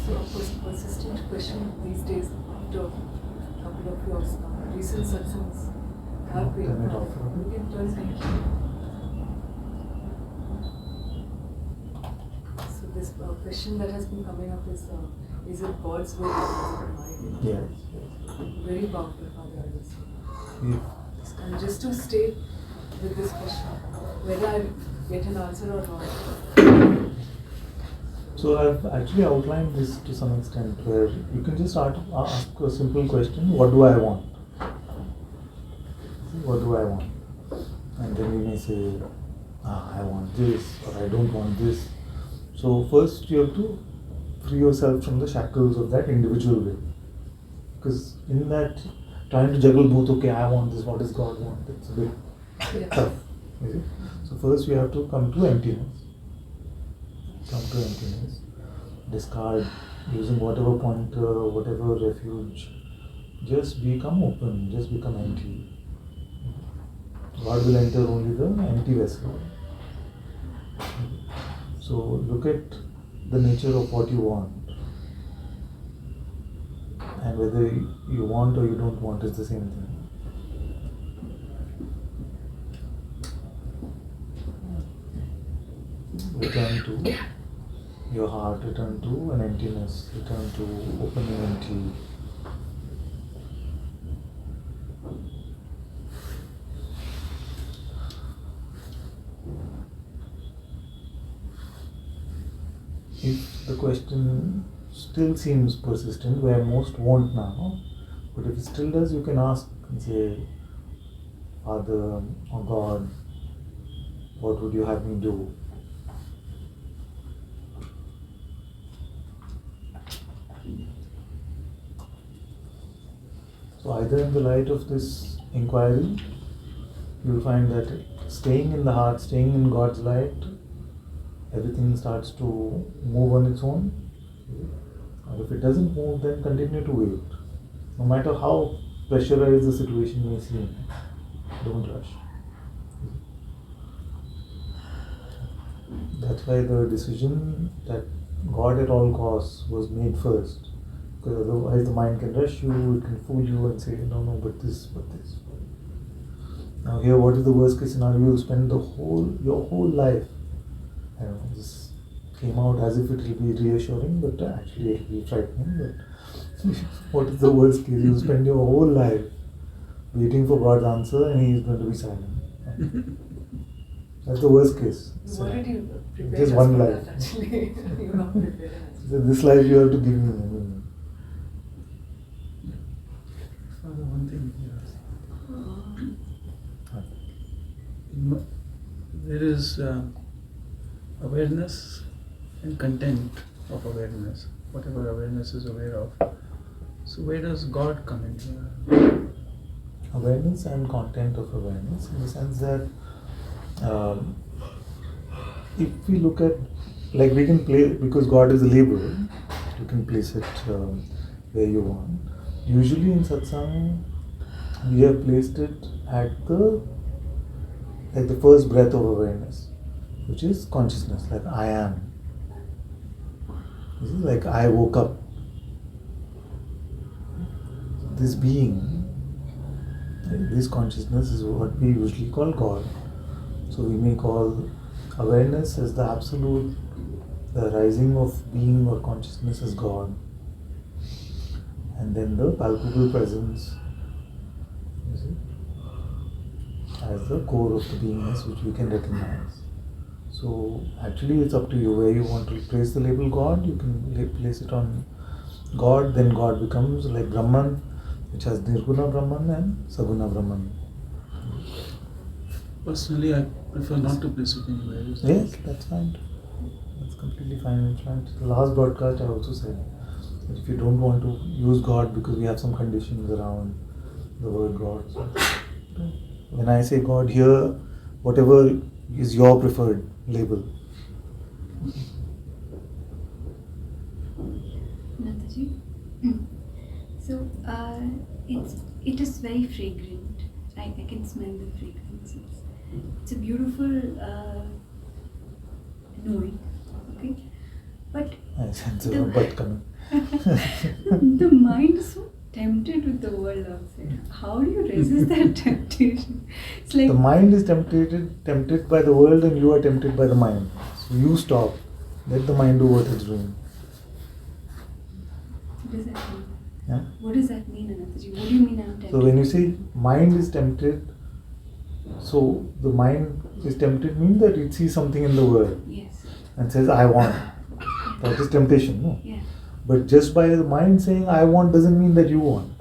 So a persistent question these days after a couple of years now. Recent satsangs have been. Turn it off. We can turn it. So this question that has been coming up is it God's will or is it my will? Yes. Very powerful, Father. Yeah. And just to stay with this question, whether I get an answer or not. So I've actually outlined this to some extent, where you can just ask a simple question: what do I want? What do I want? And then you may say, I want this, or I don't want this. So first you have to free yourself from the shackles of that individual will. Because in that, trying to juggle both, okay, I want this, what does God want? It's a bit tough. Is it? So first you have to come to emptiness. Discard using whatever pointer, whatever refuge. Just become open, just become empty. God will enter only the empty vessel. So look at the nature of what you want. And whether you want or you don't want is the same thing. Return to your heart, return to an emptiness, return to opening empty. If the question still seems persistent, where most won't now, but if it still does, you can ask and say, Father or God, what would you have me do? So either in the light of this inquiry, you will find that staying in the heart, staying in God's light, everything starts to move on its own. Or if it doesn't move, then continue to wait. No matter how pressurized the situation may seem, don't rush. That's why the decision that God at all costs was made first. Because otherwise the mind can rush you, it can fool you and say, no, but this. Now here, what is the worst case scenario? You'll spend your whole life. I don't know, this came out as if it will be reassuring, but actually it will be frightening. But what is the worst case? You'll spend your whole life waiting for God's answer and He is going to be silent. That's the worst case. What did you prepare just us one for life. that actually? You not prepared us. So this life you have to give me. Father, one thing here. There is awareness and content of awareness, whatever awareness is aware of. So where does God come in here? Awareness and content of awareness, in the sense that if we look at, like we can play, because God is a label, you can place it where you want. Usually in satsang, we have placed it at the first breath of awareness, which is consciousness, like I am. This is like I woke up. This being, this consciousness is what we usually call God. So we may call awareness as the absolute, the rising of being or consciousness as God. And then the palpable presence as the core of the beingness which we can recognize. So actually it's up to you where you want to place the label God. You can place it on God, then God becomes like Brahman, which has Nirguna Brahman and Saguna Brahman. Personally, I prefer not to place it anywhere. Yes, that's fine. That's completely fine. In fact, the last broadcast I also said that if you don't want to use God because we have some conditions around the word God. So when I say God here, whatever is your preferred label. Nataji? So it is very fragrant. I can smell the fragrances. It's a beautiful knowing. Okay, but I sense a butt coming. the mind is so tempted with the world outside. How do you resist that temptation? It's like The mind is tempted by the world and you are tempted by the mind. So you stop. Let the mind do what it's doing. What does that mean? Yeah? What does that mean, Anantaji? What do you mean I'm tempted? So when you say mind is tempted, so the mind is tempted means that it sees something in the world Yes. and says, I want. That is temptation, no? Yeah. But just by the mind saying I want doesn't mean that you want.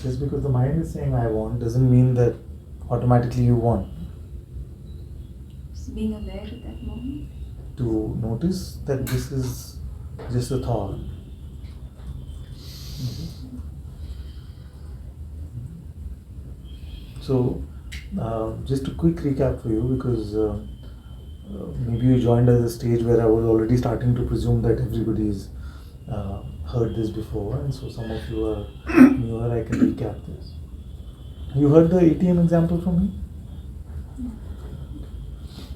Just because the mind is saying I want doesn't mean that automatically you want. Just being aware at that moment. To notice that this is just a thought. So, just a quick recap for you, because maybe you joined at a stage where I was already starting to presume that everybody's heard this before, and so some of you are newer. I can recap this. You heard the ATM example from me?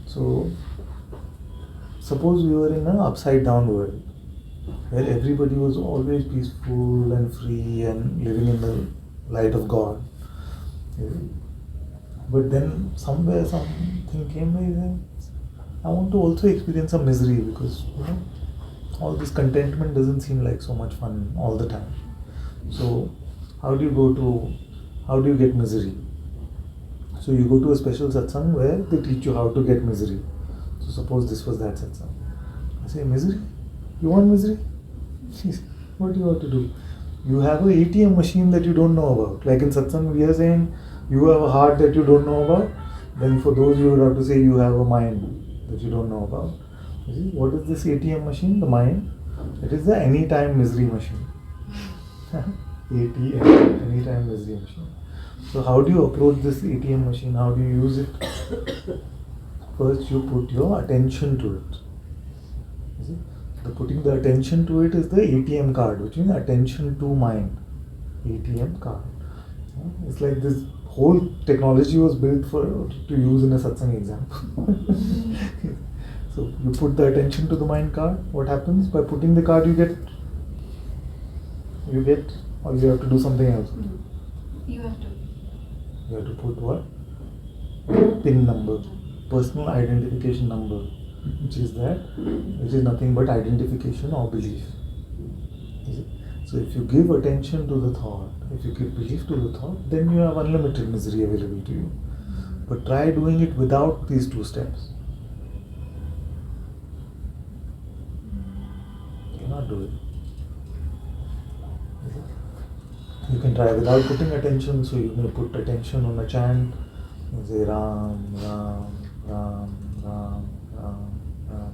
So, suppose we were in an upside down world where everybody was always peaceful and free and living in the light of God. But then somewhere something came where you said, I want to also experience some misery, because all this contentment doesn't seem like so much fun all the time. So how do you get misery? So you go to a special satsang where they teach you how to get misery. So suppose this was that satsang. I say, misery? You want misery? What do you have to do? You have an ATM machine that you don't know about. Like in satsang we are saying, you have a heart that you don't know about. Then for those you would have to say you have a mind that you don't know about. You see, what is this ATM machine? The mind. It is the anytime misery machine. ATM, anytime misery machine. So how do you approach this ATM machine? How do you use it? First you put your attention to it. You see? Putting the attention to it is the ATM card, which means attention to mind. ATM card. It's like this whole technology was built to use in a satsang example. So you put the attention to the mind card. What happens? By putting the card you get, or you have to do something else. You have to. You have to put what? PIN number, personal identification number, which is nothing but identification or belief. So if you give attention to the thought, if you give belief to the thought, then you have unlimited misery available to you. But try doing it without these two steps. You cannot do it. You can try without putting attention, so you may put attention on a chant. You say Ram, Ram, Ram, Ram, Ram, Ram.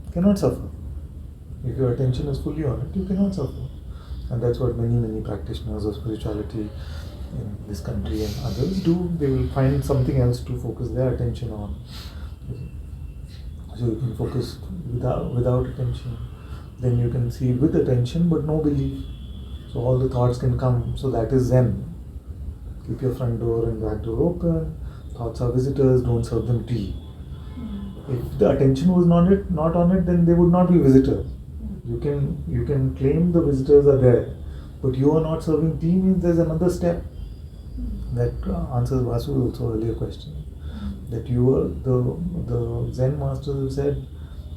You cannot suffer. If your attention is fully on it, you cannot suffer. And that's what many practitioners of spirituality in this country and others do. They will find something else to focus their attention on. So you can focus without attention. Then you can see it with attention but no belief. So all the thoughts can come. So that is Zen. Keep your front door and back door open. Thoughts are visitors, don't serve them tea. If the attention was not on it, then they would not be visitors. You can claim the visitors are there, but you are not serving tea means there's another step. That answers Vasu's also earlier question. That you are the Zen masters have said,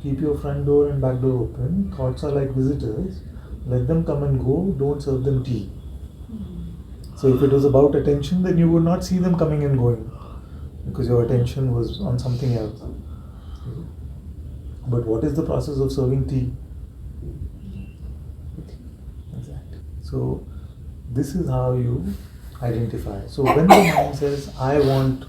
keep your front door and back door open. Thoughts are like visitors. Let them come and go. Don't serve them tea. So if it was about attention, then you would not see them coming and going, because your attention was on something else. But what is the process of serving tea? Exactly. So this is how you identify. So when the mind says, I want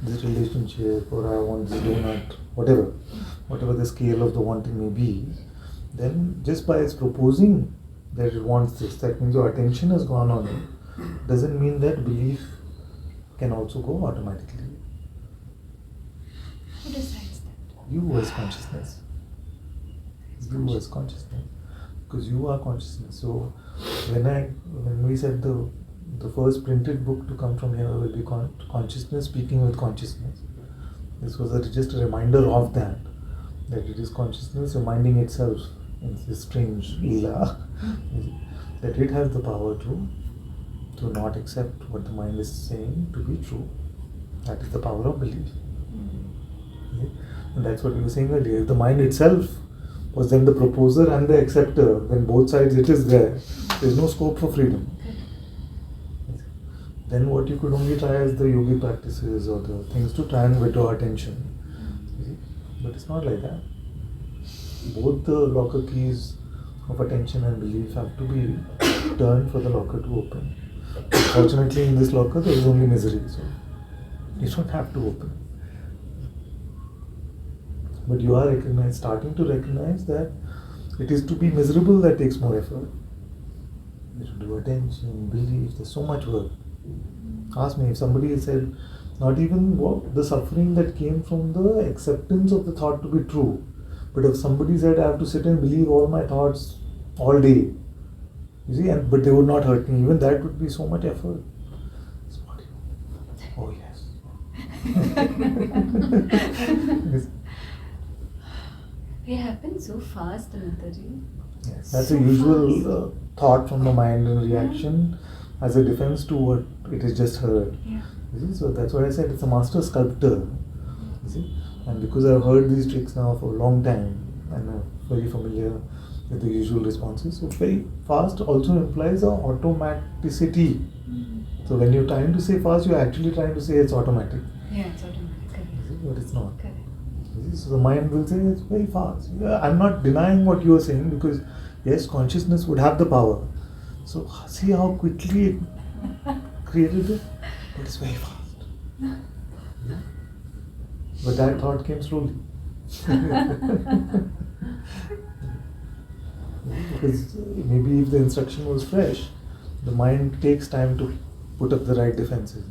this relationship, or I want this donut, whatever the scale of the wanting may be, then just by its proposing that it wants this, that means your attention has gone on it, doesn't mean that belief can also go automatically. Who decides that? You as consciousness. You as consciousness. Because you are consciousness. So when we said the first printed book to come from here will be Consciousness Speaking with Consciousness. This was just a reminder of that it is consciousness reminding itself in this strange leela that it has the power to not accept what the mind is saying to be true. That is the power of belief. Okay? And that's what we were saying earlier. If the mind itself was then the proposer and the acceptor, then both sides it is there. There's no scope for freedom. Then what you could only try is the yogi practices or the things to try and withdraw attention. You see? But it's not like that. Both the locker keys of attention and belief have to be turned for the locker to open. Fortunately, in this locker there is only misery, so you don't have to open. But you are starting to recognize that it is to be miserable that takes more effort. You should do attention, belief, there's so much work. Ask me if somebody said, not even the suffering that came from the acceptance of the thought to be true, but if somebody said, I have to sit and believe all my thoughts all day, you see, but they would not hurt me, even that would be so much effort. Oh yes. They happen so fast, Ananta-ji. Yes, that's So a usual thought from the mind and reaction as a defense to what it is just heard. Yeah. You see? So that's what I said, it's a master sculptor. You see? And because I've heard these tricks now for a long time and I'm very familiar with the usual responses, so very fast also implies a automaticity. So when you're trying to say fast, you're actually trying to say it's automatic. Yeah, it's automatic. Correct. You see? But it's not. Correct. So the mind will say it's very fast. Yeah, I'm not denying what you are saying because yes, consciousness would have the power. So see how quickly it created it, but it's very fast. Yeah. But that thought came slowly. Because maybe if the instruction was fresh, the mind takes time to put up the right defenses.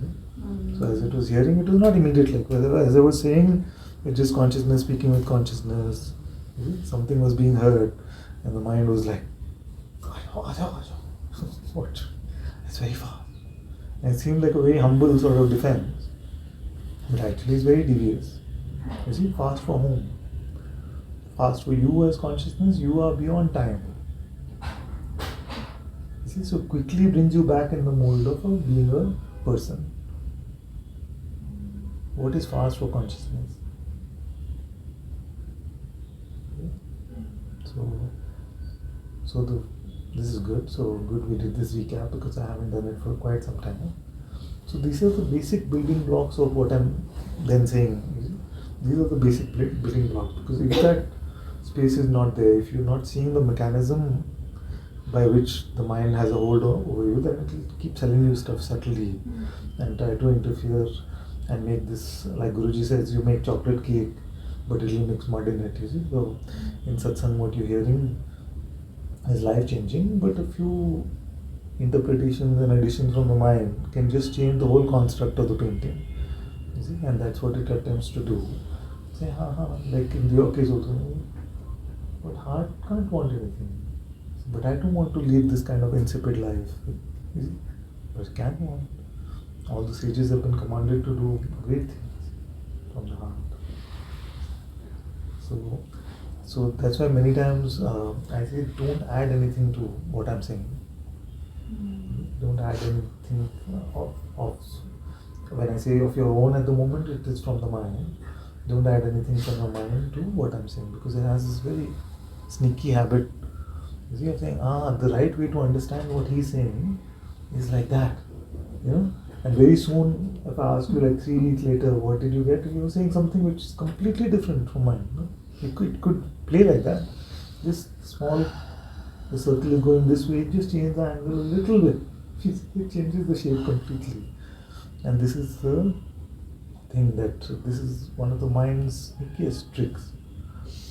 So as it was hearing, it was not immediate. Like as I was saying, it's just consciousness speaking with consciousness. Something was being heard, and the mind was like, what? It's very fast. And it seemed like a very humble sort of defense, but actually it's very devious. You see, fast for whom? Fast for you as consciousness, you are beyond time. You see, so quickly brings you back in the mold of being a person. What is fast for consciousness? This is good. So good we did this recap because I haven't done it for quite some time. So these are the basic building blocks of what I'm then saying. These are the basic building blocks, because if that space is not there, if you're not seeing the mechanism by which the mind has a hold over you, then it will keep telling you stuff subtly and try to interfere and make this, like Guruji says, you make chocolate cake but it will mix mud in it, you see. So in satsang what you're hearing is life changing, but a few interpretations and additions from the mind can just change the whole construct of the painting, you see. And that's what it attempts to do. Say like in your case also, but heart can't want anything, but I don't want to lead this kind of insipid life, you see. But it can want. All the sages have been commanded to do great things from the heart. So that's why many times I say don't add anything to what I'm saying. Don't add anything of when I say of your own at the moment, it is from the mind. Don't add anything from the mind to what I'm saying, because it has this very sneaky habit. You see, I'm saying, the right way to understand what he's saying is like that, you know. And very soon, if I ask you like 3 weeks later, what did you get? You were saying something which is completely different from mine. No? It could play like that. Just small, the circle is going this way, just change the angle a little bit. It changes the shape completely. And this is the thing, that this is one of the mind's sneakiest tricks.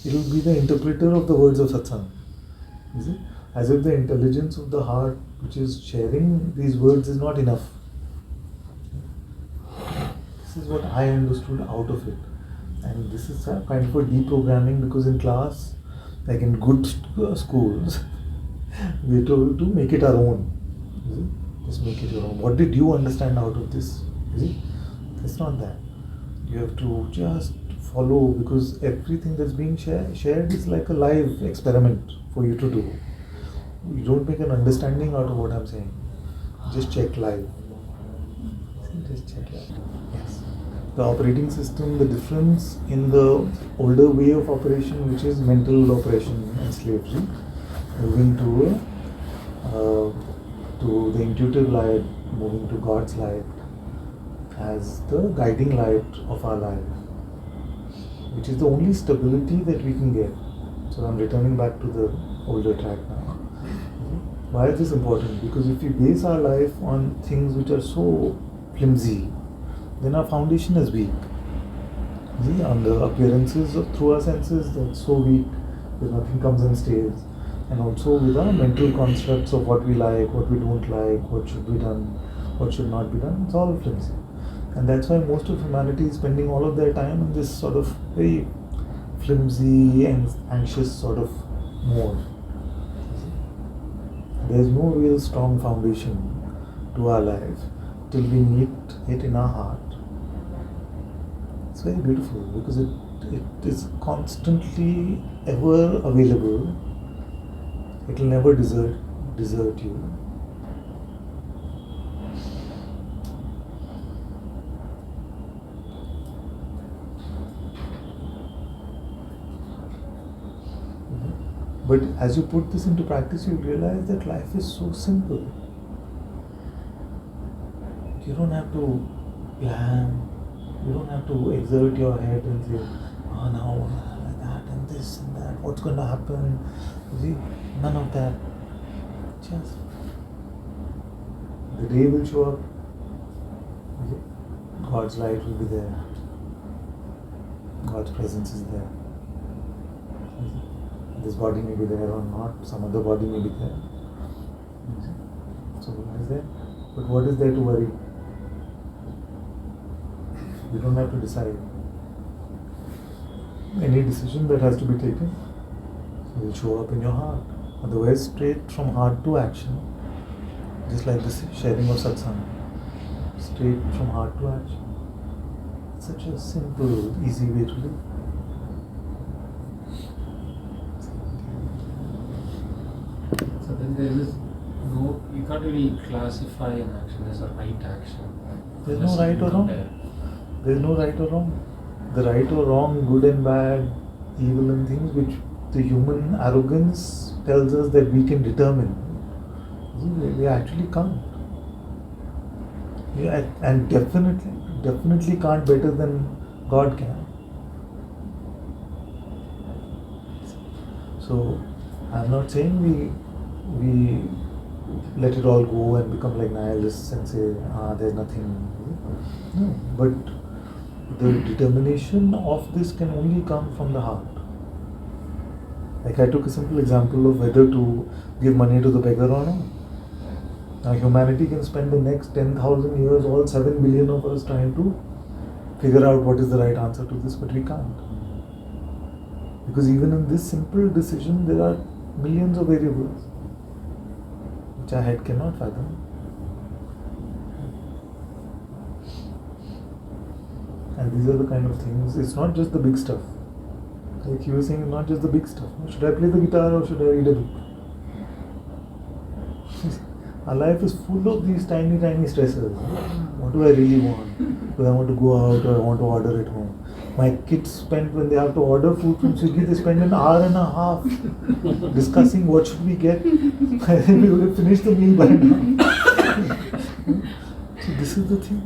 It will be the interpreter of the words of satsang. You see? As if the intelligence of the heart, which is sharing these words, is not enough. This is what I understood out of it. And this is a kind of a deprogramming, because in class, like in good schools, we're told to make it our own. You see? Just make it your own. What did you understand out of this? You see? It's not that. You have to just follow, because everything that's being shared is like a live experiment for you to do. You don't make an understanding out of what I'm saying. Just check live. Just check live. Yes. the operating system, the difference in the older way of operation, which is mental operation and slavery, moving to the intuitive light, moving to God's light as the guiding light of our life, which is the only stability that we can get. So I'm returning back to the older track now. Why is this important? Because if we base our life on things which are so flimsy, then our foundation is weak. See, on the appearances through our senses, that's so weak that nothing comes and stays. And also with our mental constructs of what we like, what we don't like, what should be done, what should not be done, it's all flimsy. And that's why most of humanity is spending all of their time in this sort of very flimsy and anxious sort of mode. There's no real strong foundation to our life till we meet it in our heart. It's very beautiful because it is constantly ever available. It will never desert you. But as you put this into practice, you realize that life is so simple. You don't have to plan. You don't have to exert your head and say, oh, now like that and this and that. What's going to happen? You see, none of that. Just the day will show up. God's light will be there. God's presence is there. This body may be there or not, some other body may be there. So what is there? But what is there to worry? You don't have to decide. Any decision that has to be taken will show up in your heart. Otherwise, straight from heart to action, just like this sharing of Satsang, straight from heart to action. It's such a simple, easy way to live. So then there is no, you can't really classify an action as a right action. There's no right or wrong. There's no right or wrong. The right or wrong, good and bad, evil and things which the human arrogance tells us that we can determine. We actually can't. Yeah, and definitely can't better than God can. So I'm not saying we let it all go and become like nihilists and say, there's nothing. No, but the determination of this can only come from the heart. Like I took a simple example of whether to give money to the beggar or not. Now humanity can spend the next 10,000 years, all 7 billion of us trying to figure out what is the right answer to this, but we can't. Because even in this simple decision, there are millions of variables which our head cannot fathom. And these are the kind of things, it's not just the big stuff. Like you were saying, not just the big stuff. Should I play the guitar or should I read a book? Our life is full of these tiny stresses. What do I really want? Do I want to go out or I want to order at home? My kids spend, when they have to order food from Swiggy, they spend an hour and a half discussing what should we get. I think we would have finished the meal by now. So this is the thing.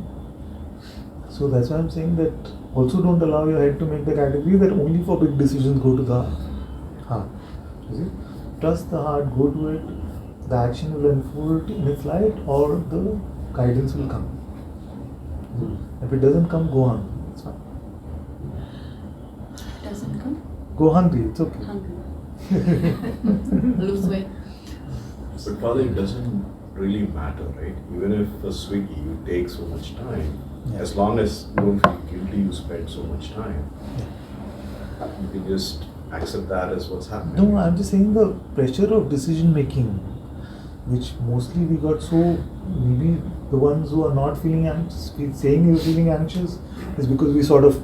So that's why I'm saying that also don't allow your head to make the category that only for big decisions go to the heart. You see? Trust the heart, go to it. The action will unfold in its light or the guidance will come. If it doesn't come, go on. It's fine. Doesn't come? Go hungry, it's okay. Hungry. Lose weight. But Father, it doesn't really matter, right? Even if for Swiggy you take so much time, as long as you don't feel guilty, you spend so much time. You can just accept that as what's happening. No, I'm just saying the pressure of decision making, which mostly we got so, maybe the ones who are not feeling anxious, saying you're feeling anxious, is because we sort of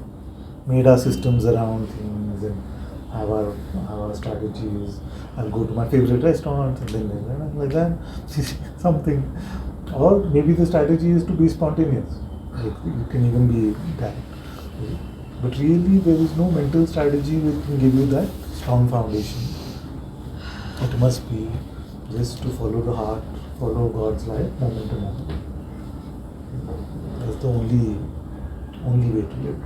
made our systems around things and have our strategies. I'll go to my favorite restaurant and then like that, something. Or maybe the strategy is to be spontaneous. Like you can even be that. But really, there is no mental strategy which can give you that strong foundation. It must be just to follow the heart, follow God's light, moment to moment. That's the only way to live.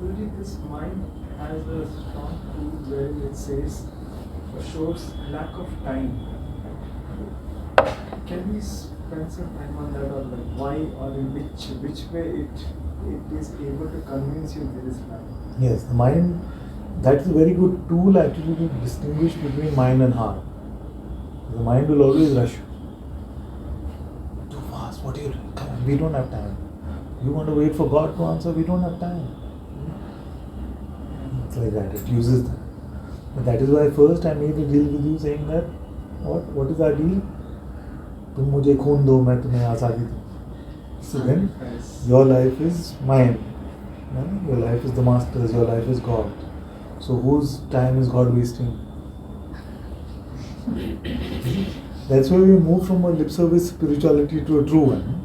Really, this mind has a strong tool where it says, shows lack of time. Can we spend some time on that, or like why, or in which way it is able to convince you there is lack? Yes, the mind, that's a very good tool actually to distinguish between mind and heart. The mind will always rush you. Too fast, what are you doing? Come on, we don't have time. You want to wait for God to answer, we don't have time. It's like that, it uses that. But that is why first I made a deal with you saying that, what is our deal? तुम मुझे खून दो, मैं तुम्हें आज़ादी दूँ. So then, your life is mine. Your life is the master's, your life is God. So whose time is God wasting? That's why we move from a lip service spirituality to a true one.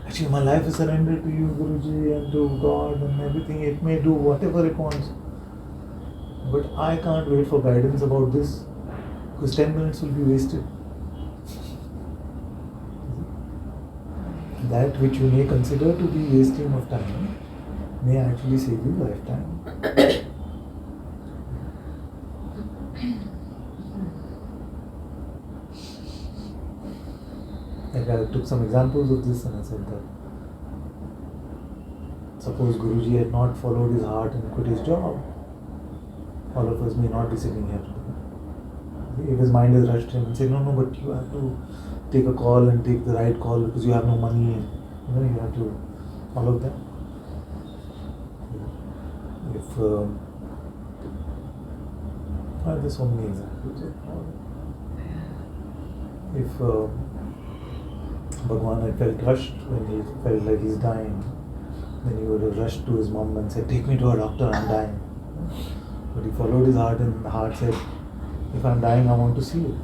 Actually, my life is surrendered to you, Guruji, and to God and everything. It may do whatever it wants. But I can't wait for guidance about this, because 10 minutes will be wasted. That which you may consider to be wasting of time may actually save you lifetime. Like I took some examples of this and I said that suppose Guruji had not followed his heart and quit his job, all of us may not be sitting here today. If his mind has rushed him and said, no, but you have to take a call and take the right call because you have no money and you have to follow that. If there's so many examples of if Bhagwan had felt rushed when he felt like he's dying, then he would have rushed to his mom and said, take me to a doctor, I'm dying. But he followed his heart and the heart said, if I'm dying, I want to see you.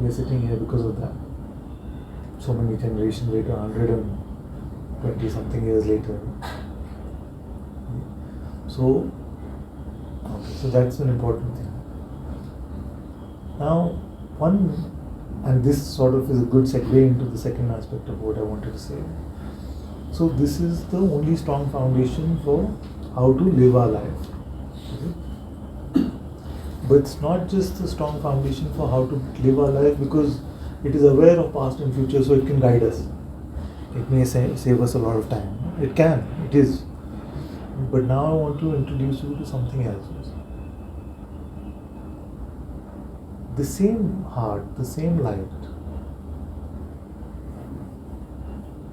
We are sitting here because of that. So many generations later, 120 something years later. So that's an important thing. Now, and this sort of is a good segue into the second aspect of what I wanted to say. So this is the only strong foundation for how to live our life. But it's not just a strong foundation for how to live our life, because it is aware of past and future, so it can guide us. It may save us a lot of time. It can, it is. But now I want to introduce you to something else. The same heart, the same light.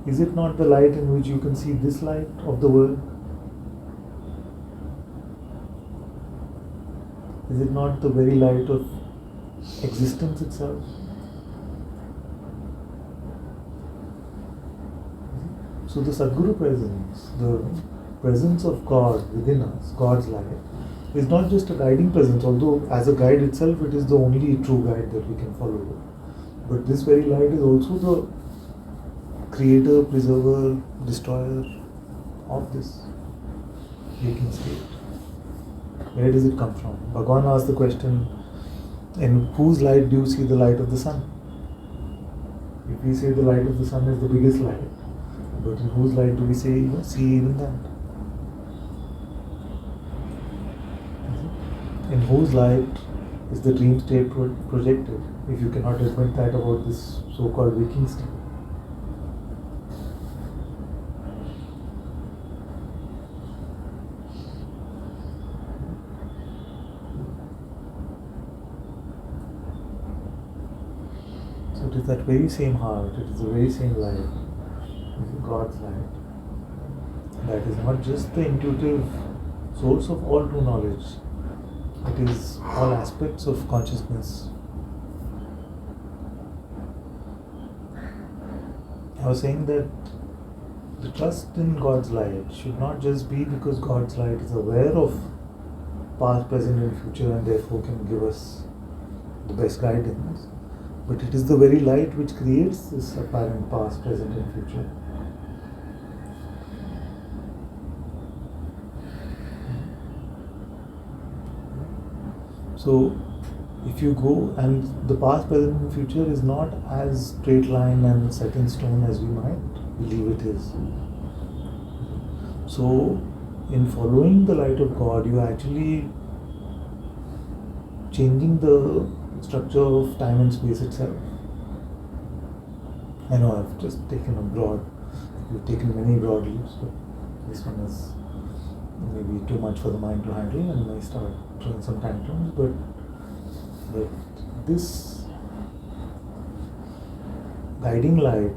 Is it not the light in which you can see this light of the world? Is it not the very light of existence itself? So the Sadguru presence, the presence of God within us, God's light, is not just a guiding presence, although as a guide itself it is the only true guide that we can follow. But this very light is also the creator, preserver, destroyer of this waking state. Where does it come from? Bhagavan asked the question, in whose light do you see the light of the sun? If we say the light of the sun is the biggest light, but in whose light do we see even that? In whose light is the dream state projected, if you cannot admit that about this so-called waking state? So it is that very same heart, it is the very same light, it is God's light. That is not just the intuitive source of all true knowledge. It is all aspects of consciousness. I was saying that the trust in God's light should not just be because God's light is aware of past, present and future and therefore can give us the best guidance, But it is the very light which creates this apparent past, present, and future. So, if you go, and the past, present, and future is not as straight line and set in stone as we might believe it is. So, in following the light of God, you are actually changing the structure of time and space itself. I know I've just taken a broad, you've taken many broad leaps, but this one is maybe too much for the mind to handle and may start throwing some tantrums, but this guiding light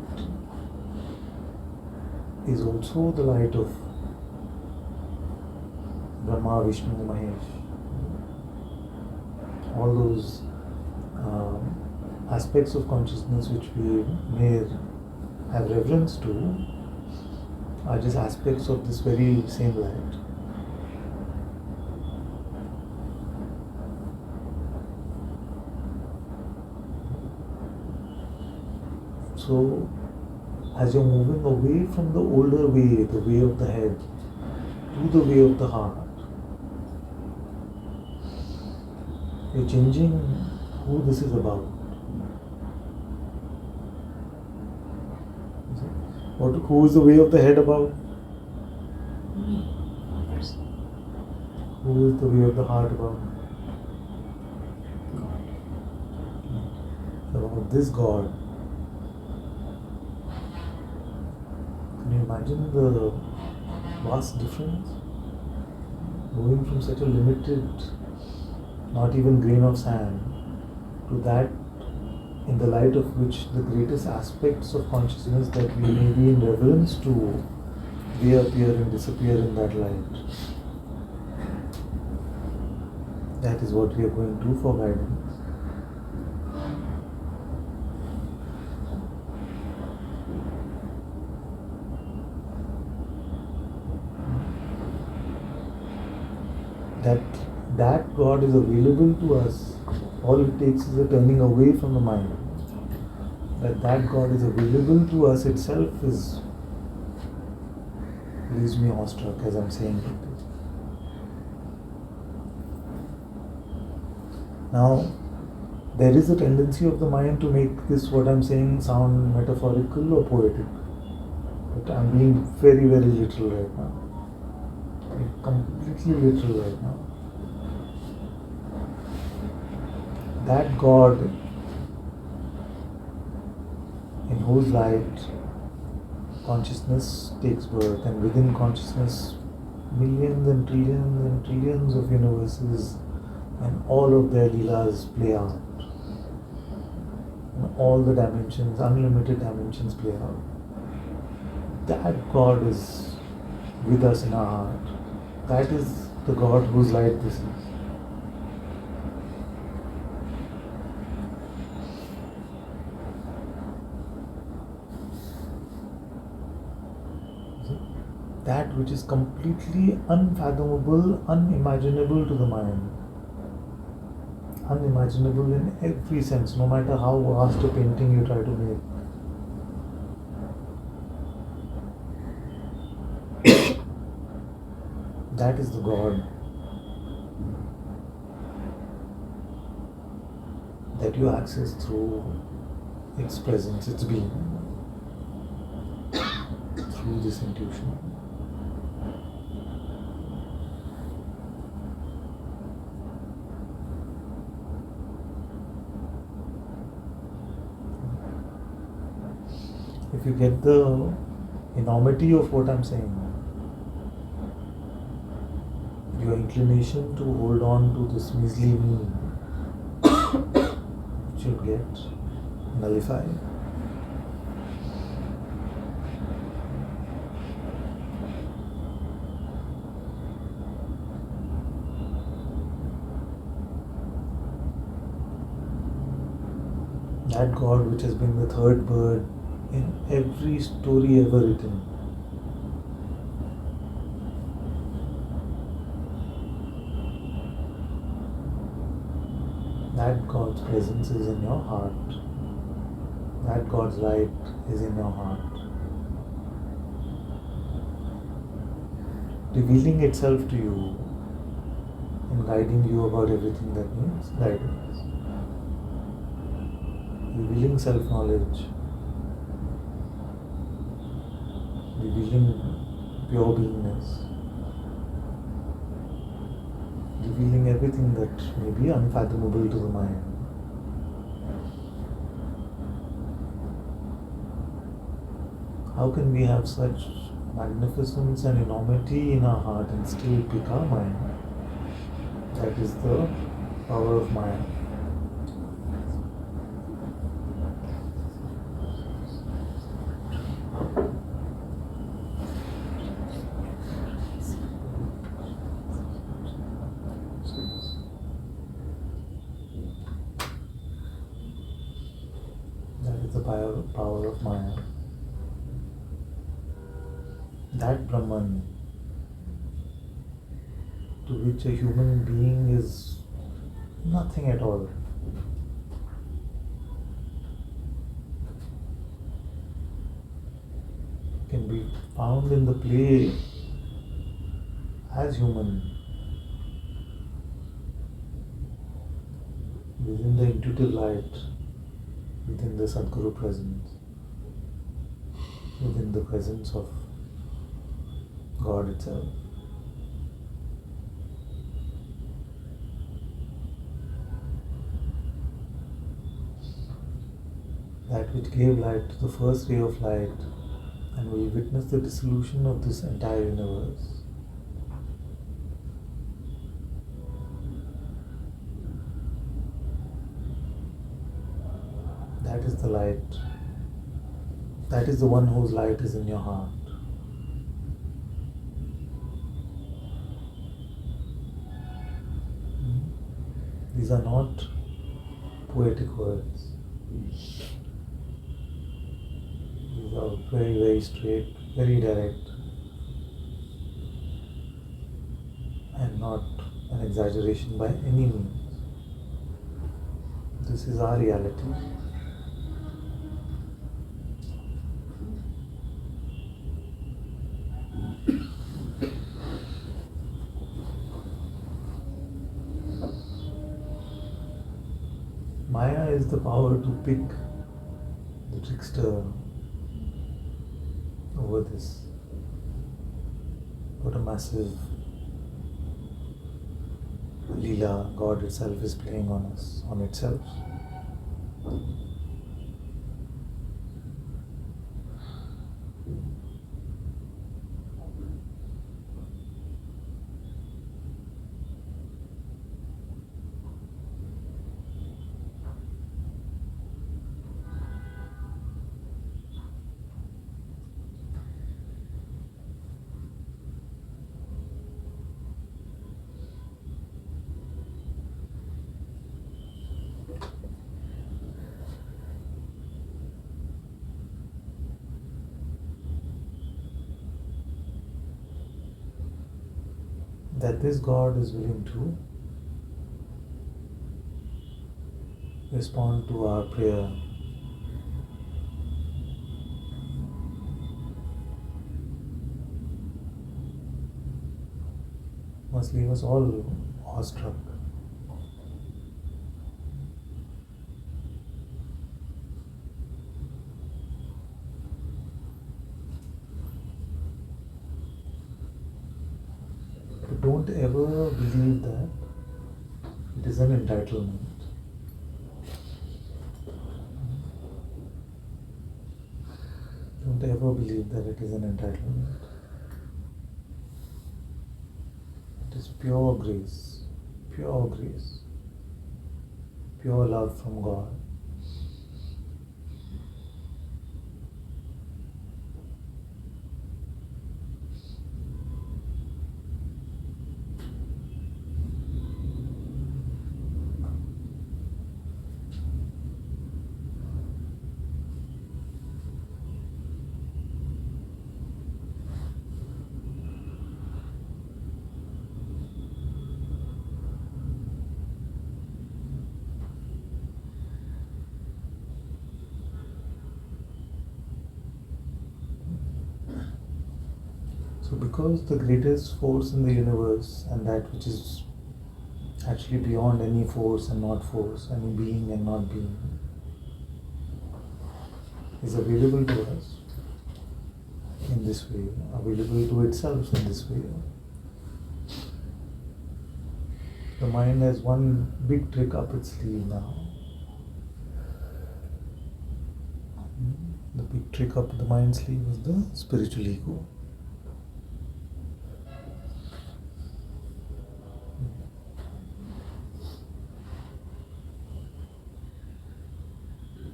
is also the light of Brahma, Vishnu, Mahesh. All those aspects of consciousness which we may have reverence to are just aspects of this very same light. So, as you're moving away from the older way, the way of the head, to the way of the heart, you're changing who this is about. Who is the way of the head about? Who is the way of the heart about? About this God. Can you imagine the vast difference? Moving from such a limited, not even grain of sand, to that in the light of which the greatest aspects of consciousness that we may be in reverence to, they appear and disappear in that light. That is what we are going to for guidance. That God is available to us. All it takes is a turning away from the mind. That God is available to us itself leaves me awestruck as I'm saying it. Now, there is a tendency of the mind to make this, what I'm saying, sound metaphorical or poetic. But I'm being very, very literal right now. Completely literal right now. That God in whose light consciousness takes birth, and within consciousness millions and trillions of universes and all of their leelas play out. And all the dimensions, unlimited dimensions play out. That God is with us in our heart. That is the God whose light this is. That which is completely unfathomable, unimaginable to the mind. Unimaginable in every sense, no matter how vast a painting you try to make. That is the God that you access through its presence, its being, through this intuition. If you get the enormity of what I'm saying, your inclination to hold on to this measly me should get nullified. That God which has been the third bird in every story ever written. That God's presence is in your heart. that God's light is in your heart, revealing itself to you and guiding you about everything that needs guidance, revealing self-knowledge, revealing pure beingness, revealing everything that may be unfathomable to the mind. How can we have such magnificence and enormity in our heart and still pick our mind? That is the power of Maya. That is the power of Maya. That Brahman, to which a human being is nothing at all, can be found in the play as human, within the intuitive light, within the Sadguru presence, within the presence of God itself. That which gave light to the first ray of light and will witness the dissolution of this entire universe. That is the light. That is the one whose light is in your heart. These are not poetic words. These are very, very straight, very direct, and not an exaggeration by any means. This is our reality. Maya is the power to pick the trickster over this. What a massive Leela God itself is playing on us, on itself. That this God is willing to respond to our prayer. Must leave us all awestruck. But don't ever believe that it is an entitlement. Don't ever believe that it is an entitlement. It is pure grace, pure grace, pure love from God. So because the greatest force in the universe, and that which is actually beyond any force and not force, any being and not being, is available to us in this way, available to itself in this way. The mind has one big trick up its sleeve now. The big trick up the mind's sleeve is the spiritual ego.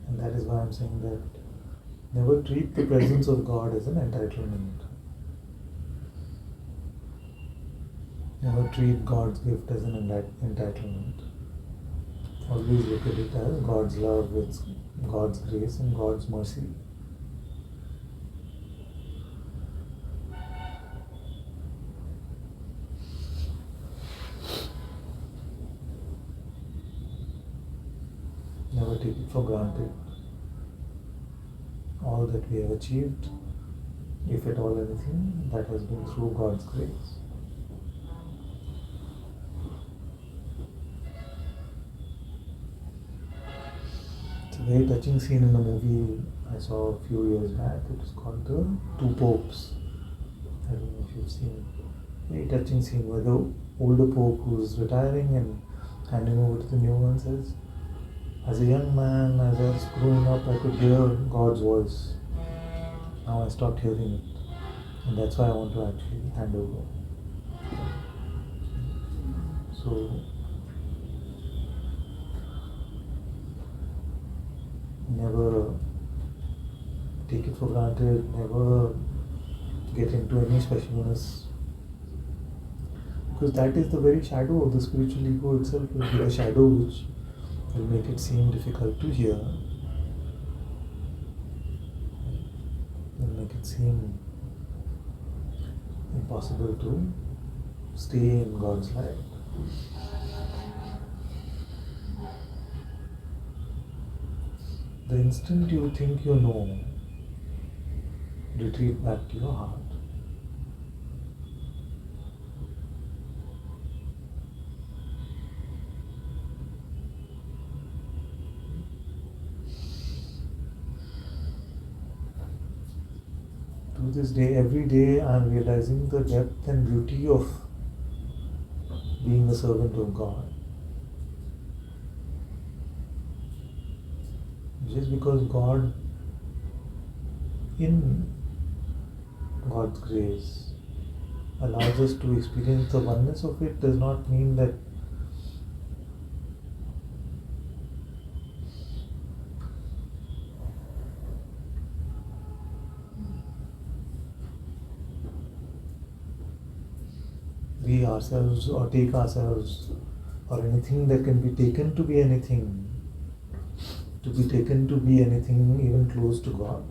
And that is why I'm saying that never treat the presence of God as an entitlement. Never treat God's gift as an entitlement. Always look at it as God's love, it's God's grace and God's mercy. Never take it for granted. All that we have achieved, if at all anything, that has been through God's grace. It's a very touching scene in the movie I saw a few years back. It was called The Two Popes. I don't know if you've seen it. Very touching scene where the older Pope who's retiring and handing over to the new one says, as a young man, as I was growing up, I could hear God's voice. Now I stopped hearing it. And that's why I want to actually hand over. So, never take it for granted, never get into any specialness. Because that is the very shadow of the spiritual ego itself, will be the shadow which will make it seem difficult to hear. Will make it seem impossible to stay in God's light. The instant you think you know, retreat back to your heart. To this day, every day I am realizing the depth and beauty of being a servant of God. Just because God, in God's grace, allows us to experience the oneness of it does not mean that we ourselves or take ourselves or anything that can be taken to be anything, to be taken to be anything even close to God.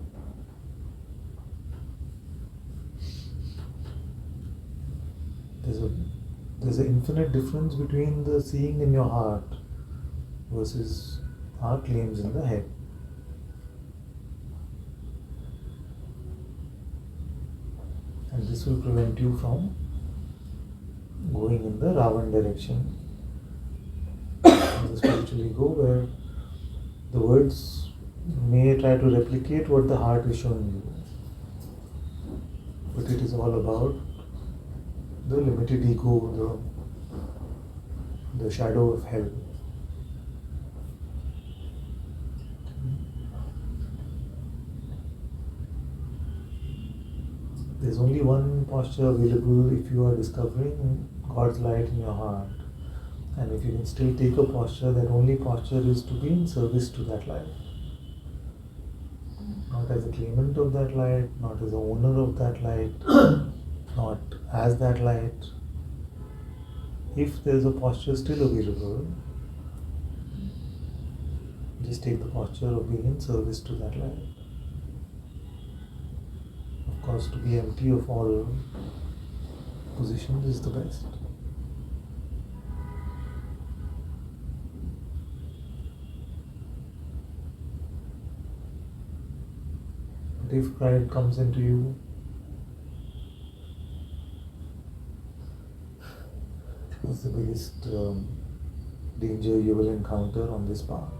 There's an infinite difference between the seeing in your heart versus our claims in the head. And this will prevent you from going in the Ravan direction, the spiritual ego, where the words may try to replicate what the heart is showing you, but it is all about the limited ego, the shadow of hell. There's only one posture available if you are discovering God's light in your heart. And if you can still take a posture, that only posture is to be in service to that light. Not as a claimant of that light, not as the owner of that light, not as that light. If there's a posture still available, just take the posture of being in service to that light. Of course, to be empty of all positions is the best. But if pride comes into you, is the biggest danger you will encounter on this path?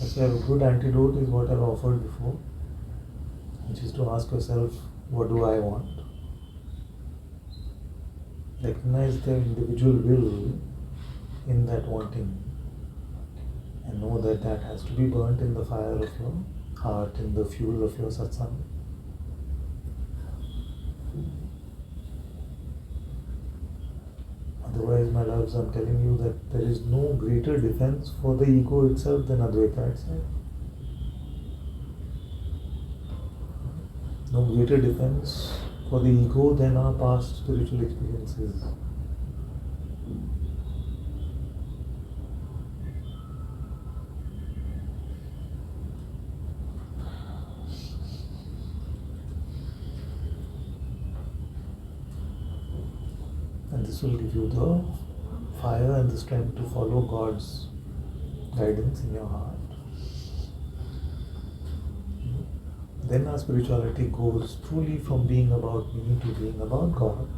So a good antidote is what I've offered before, which is to ask yourself, what do I want? Recognize the individual will in that wanting, and know that that has to be burnt in the fire of your heart, in the fuel of your satsang. Otherwise, my loves, I'm telling you that there is no greater defense for the ego itself than Advaita itself. No greater defense for the ego than our past spiritual experiences. And this will give you the fire and the strength to follow God's guidance in your heart. Then our spirituality goes truly from being about me to being about God.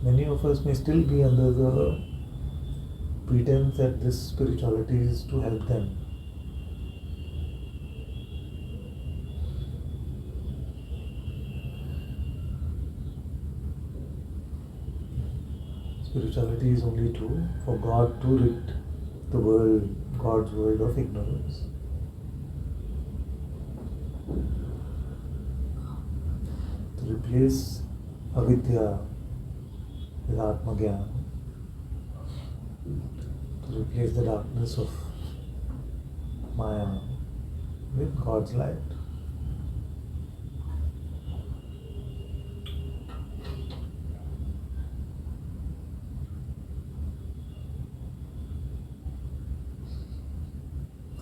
Many of us may still be under the pretense that this spirituality is to help them. Spirituality is only for God to rid the world, God's world, of ignorance. To replace avidya with atma-gyan. To replace the darkness of Maya with God's light.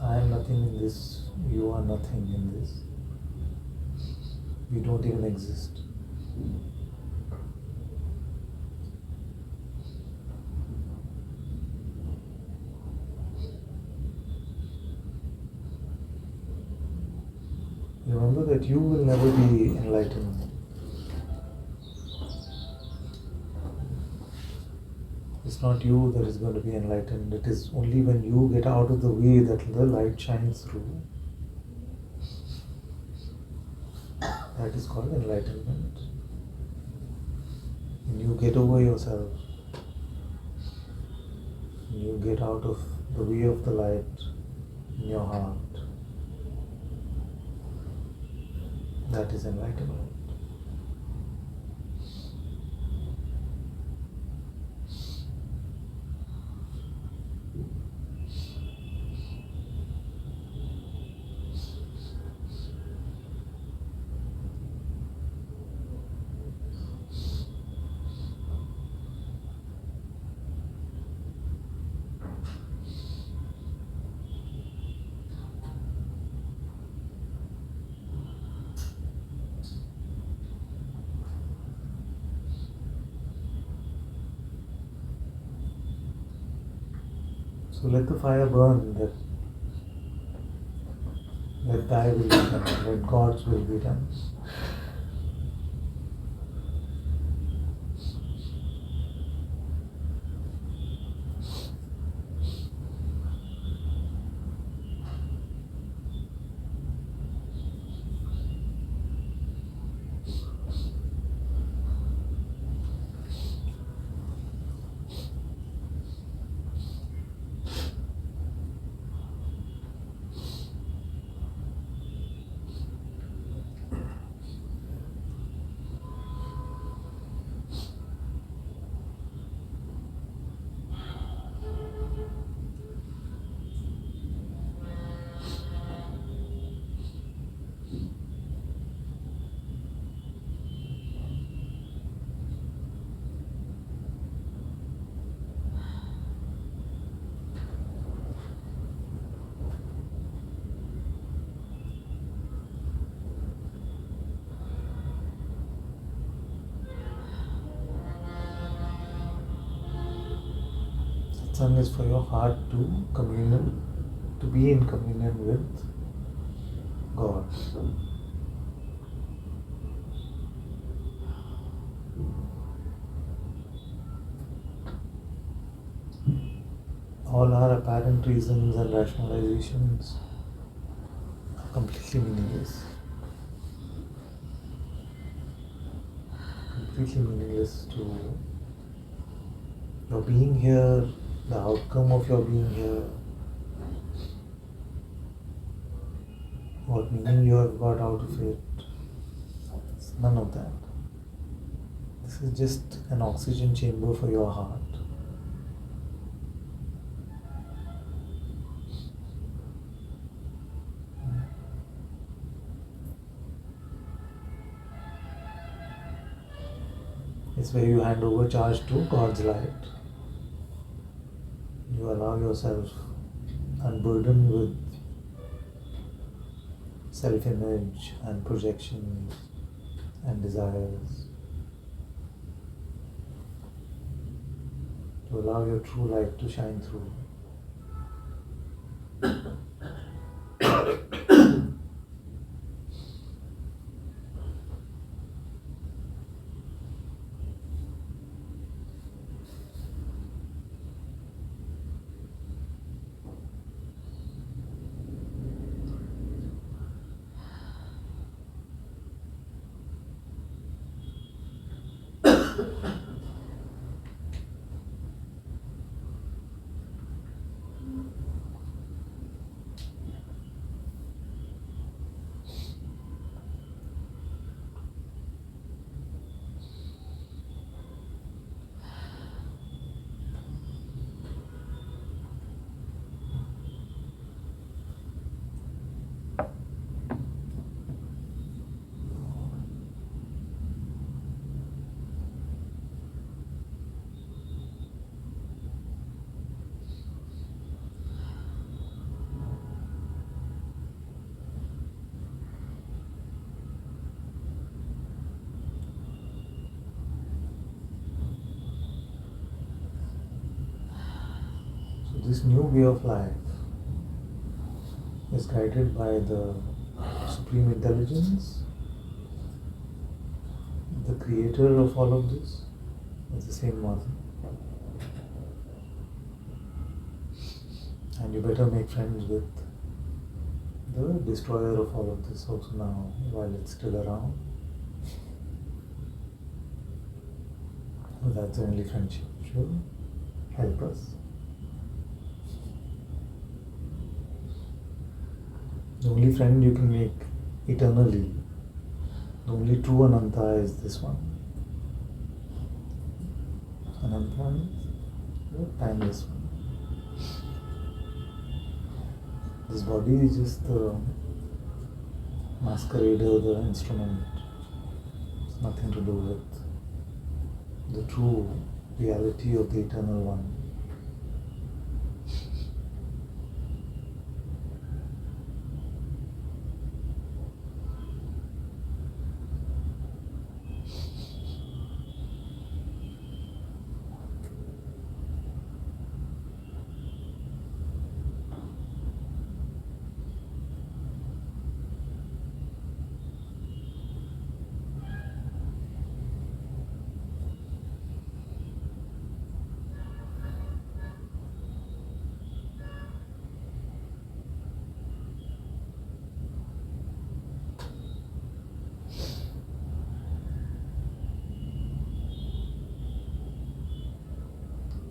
I am nothing in this, you are nothing in this. We don't even exist. Remember that you will never be enlightened. It's not you that is going to be enlightened. It is only when you get out of the way that the light shines through. That is called enlightenment. When you get over yourself, when you get out of the way of the light in your heart, that is enlightenment. So let the fire burn, let thy will be done, let God's will be done. satsang is for your heart to to be in communion with God. All our apparent reasons and rationalizations are completely meaningless. Completely meaningless to your being here, the outcome of your being here, what meaning you have got out of it. It's none of that. This is just an oxygen chamber for your heart. It's where you hand over charge to God's light. You allow yourself unburdened with self-image and projections and desires, to allow your true light to shine through. This new way of life is guided by the Supreme Intelligence, the creator of all of this, is the same Mother. And you better make friends with the destroyer of all of this also now, while it's still around. That's the only friendship which will help us. The only friend you can make eternally, the only true Ananta is this one. Ananta is the timeless one. This body is just the masquerader, the instrument. It's nothing to do with the true reality of the Eternal One.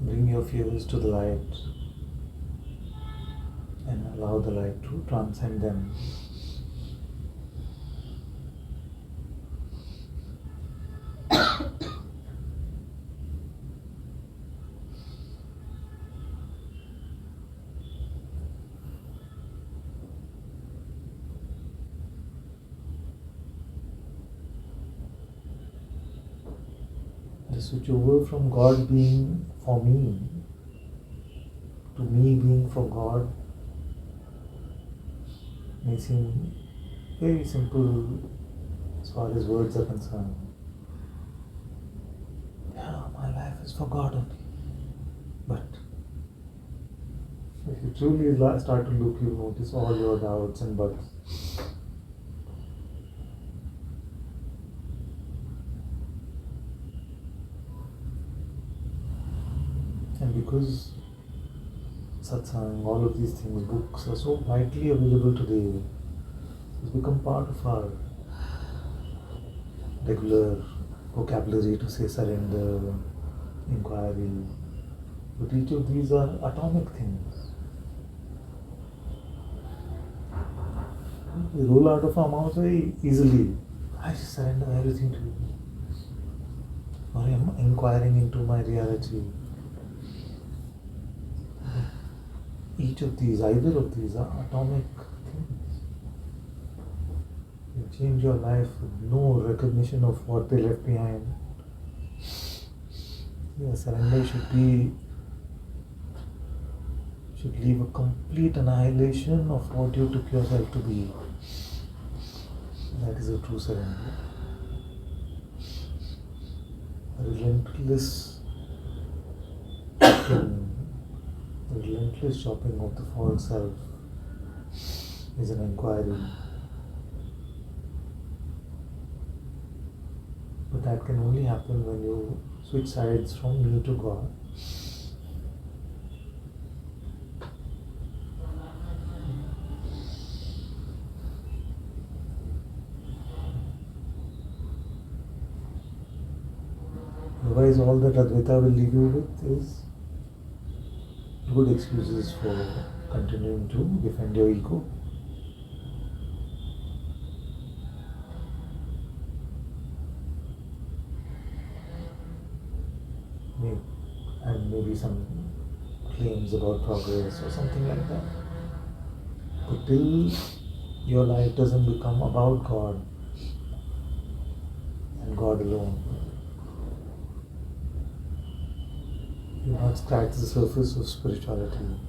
Bring your fears to the light and allow the light to transcend them. The switch over from God being for me to me being for God may seem very simple as far as words are concerned. Yeah, my life is for God only. But If you truly start to look, you notice all your doubts and buts. And because Satsang, all of these things, books are so widely available today, it's become part of our regular vocabulary to say surrender, inquiry. But each of these are atomic things. They roll out of our mouths very easily. I just surrender everything to you. Or I am inquiring into my reality. Each of these, either of these, are atomic things. You change your life with no recognition of what they left behind. Yeah, surrender should leave a complete annihilation of what you took yourself to be. That is a true surrender. A relentless chopping of the false self is an inquiry. But that can only happen when you switch sides from me to God. Otherwise, all that Advaita will leave you with is good excuses for continuing to defend your ego. And maybe some claims about progress or something like that. But till your life doesn't become about God and God alone, you not scratch the surface of spirituality.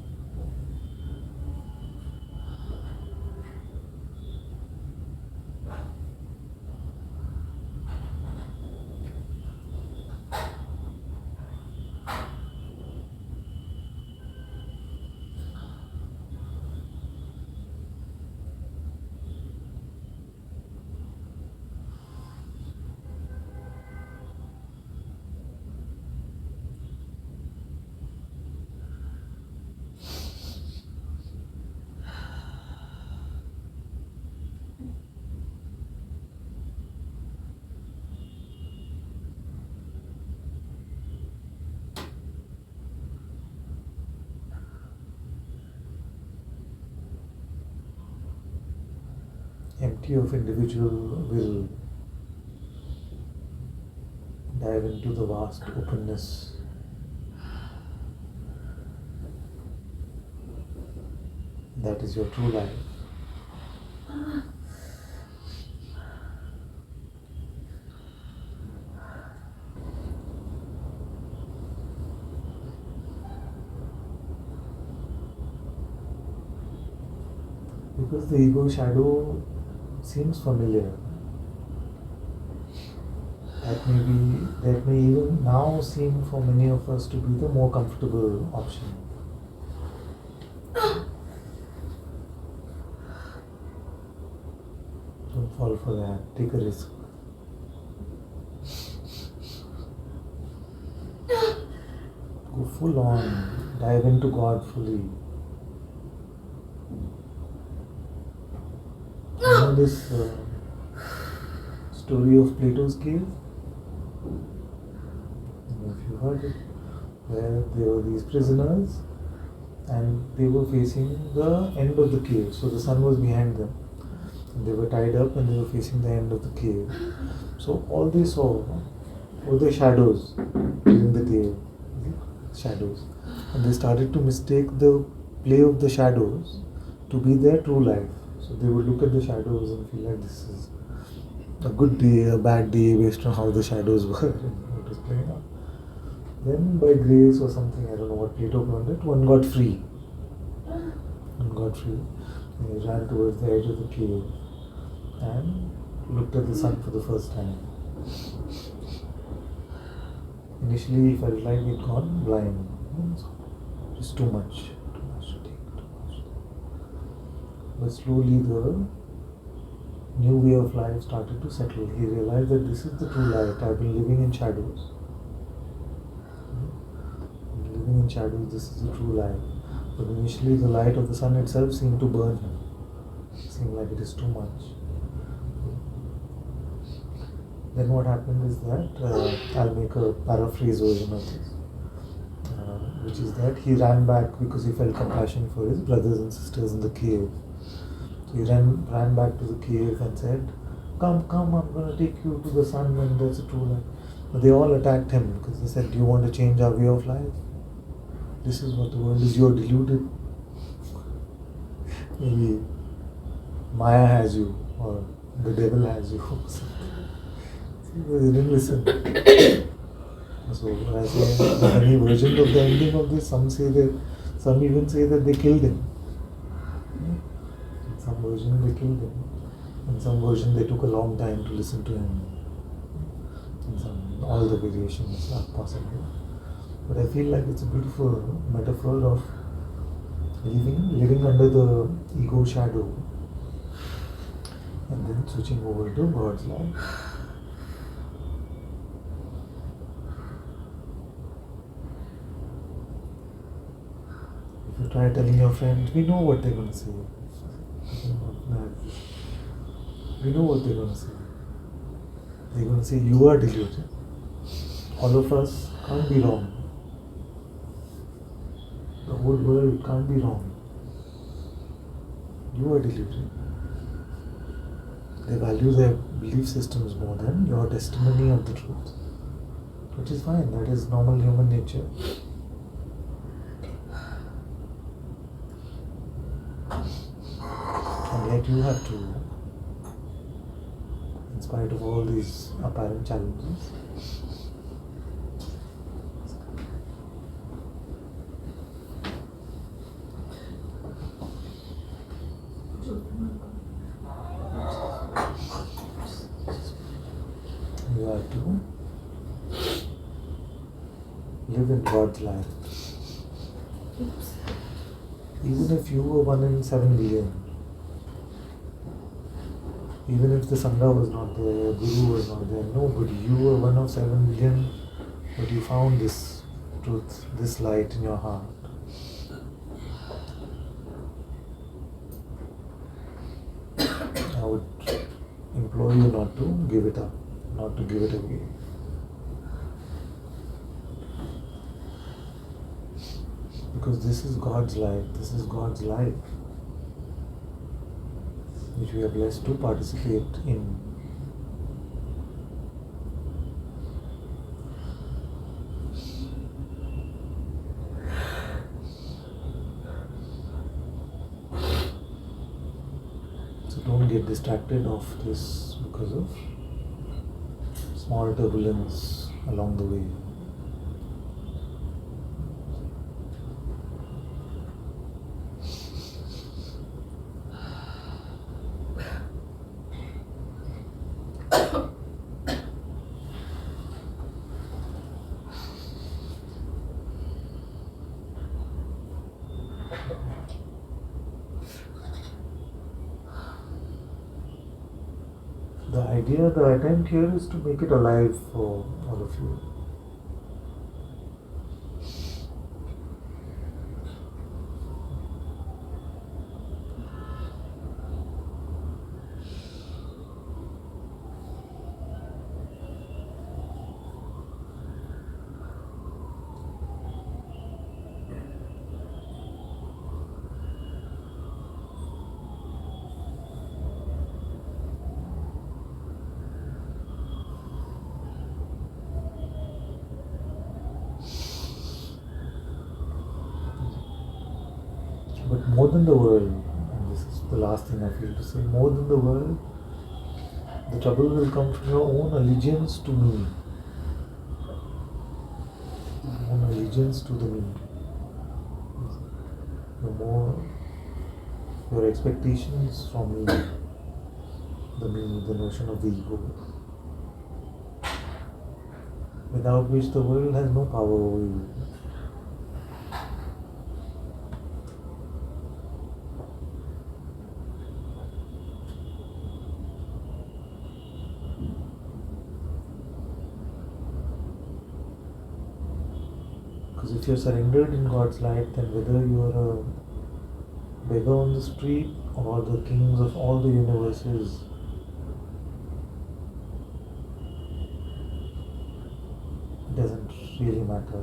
Empty of individual will, dive into the vast openness. That is your true life. Because the ego shadow seems familiar. That may even now seem for many of us to be the more comfortable option. Don't fall for that. Take a risk. Go full on. Dive into God fully. You know this story of Plato's cave? I don't know if you heard it. Where there were these prisoners and they were facing the end of the cave. So the sun was behind them. And they were tied up and they were facing the end of the cave. So all they saw were the shadows during the day. Shadows. And they started to mistake the play of the shadows to be their true life. So they would look at the shadows and feel like this is a good day, a bad day based on how the shadows were and what was playing out. Then by grace or something, I don't know what Plato called it, one got free. One got free. And he ran towards the edge of the cave and looked at the sun for the first time. Initially he felt like he'd gone blind. Just too much to take. But slowly the new way of life started to settle. He realized that this is the true light. I've been living in shadows. Living in shadows, this is the true light. But initially the light of the sun itself seemed to burn him. It seemed like it is too much. Then what happened is that, I'll make a paraphrase version of this, which is that he ran back because he felt compassion for his brothers and sisters in the cave. So he ran back to the cave and said, come, I'm going to take you to the sun and that's a true light. But they all attacked him because they said, do you want to change our way of life? This is what the world is, you're deluded. Maybe Maya has you or the devil has you. They didn't listen. So I say, many versions of the ending of this, some even say that they killed him. In some version they killed him. In some version they took a long time to listen to him. All the variations are possible. But I feel like it's a beautiful metaphor of living under the ego shadow and then switching over to God's light. If you try telling your friends, we know what they're going to say. We know what they're going to say. They're going to say, you are deluded. All of us can't be wrong. The whole world can't be wrong. You are deluded. They value their belief systems more than your testimony of the truth. Which is fine, that is normal human nature. And yet you have to, in spite of all these apparent challenges, you have to live in God's light. Even if you were 1 in 7 billion, even if the Sangha was not there, Guru was not there, nobody, you were 1 of 7 billion, but you found this truth, this light in your heart. I would implore you not to give it up, not to give it away. Because this is God's light, this is God's life, which we are blessed to participate in. So don't get distracted off this because of small turbulence along the way. The attempt here is to make it alive for all of you. But more than the world, and this is the last thing I feel to say, more than the world, the trouble will come from your own allegiance to me. Your own allegiance to the me. Your expectations from me, the notion of the ego, without which the world has no power over you. if you're surrendered in God's light, then whether you're a beggar on the street or the kings of all the universes, it doesn't really matter.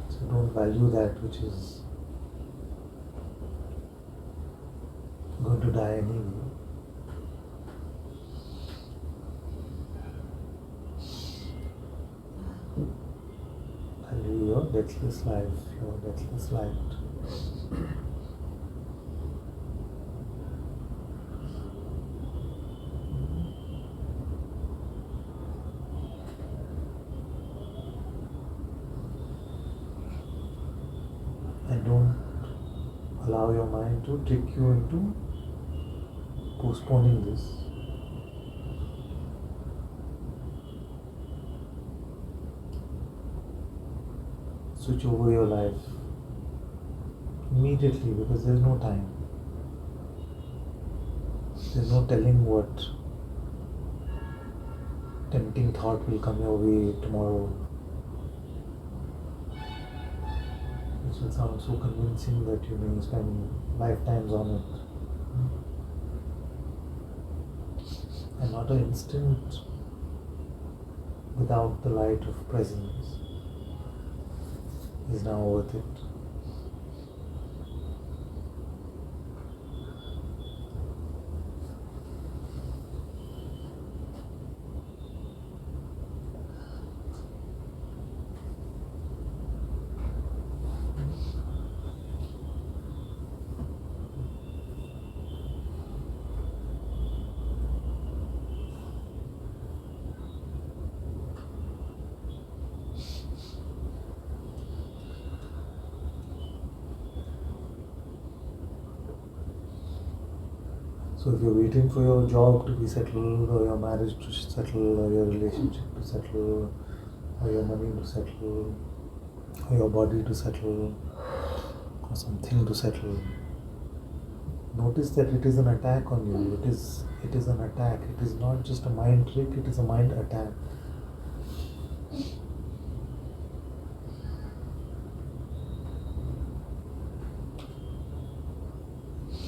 So don't value that which is going to die anyway. Value your deathless life, your deathless light. And don't allow your mind to trick you into postponing this. Switch over your life immediately, because there is no time. There is no telling what tempting thought will come your way tomorrow, which will sound so convincing that you may spend lifetimes on it. And not an instant without the light of presence is now worth it. So if you're waiting for your job to be settled, or your marriage to settle, or your relationship to settle, or your money to settle, or your body to settle, or something to settle, notice that it is an attack on you. It is an attack. It is not just a mind trick, it is a mind attack.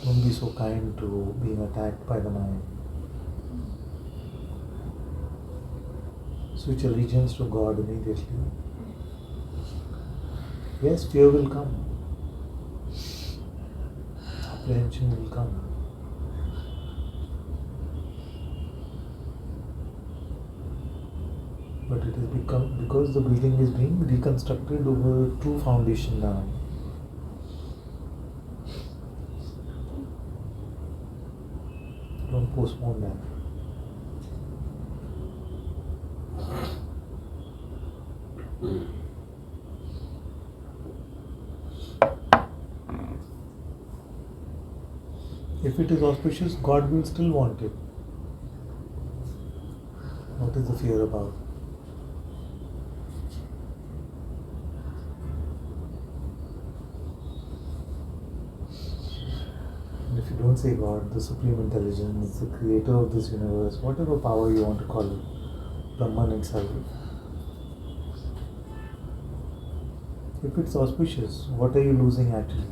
Don't be so kind to being attacked by the mind. Switch allegiance to God immediately. Yes, fear will come. Apprehension will come. But it has become, because the building is being reconstructed over true foundation now. Don't postpone that. If it is auspicious, God will still want it. What is the fear about? And if you don't say God, the Supreme Intelligence, the creator of this universe, whatever power you want to call it, Brahman itself, if it's auspicious, what are you losing actually?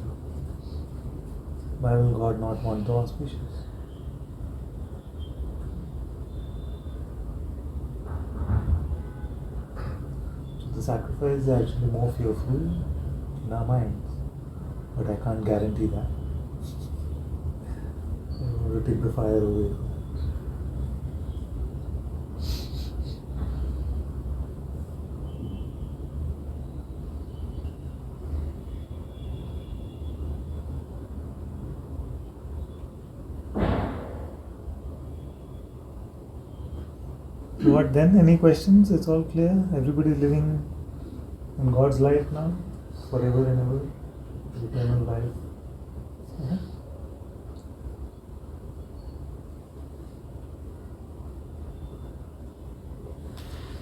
Why will God not want the auspicious? So the sacrifice is actually more fearful in our minds, but I can't guarantee that. I want to take the fire away. So what then? Any questions? It's all clear? Everybody is living in God's light now? Forever and ever? Eternal life? Yeah?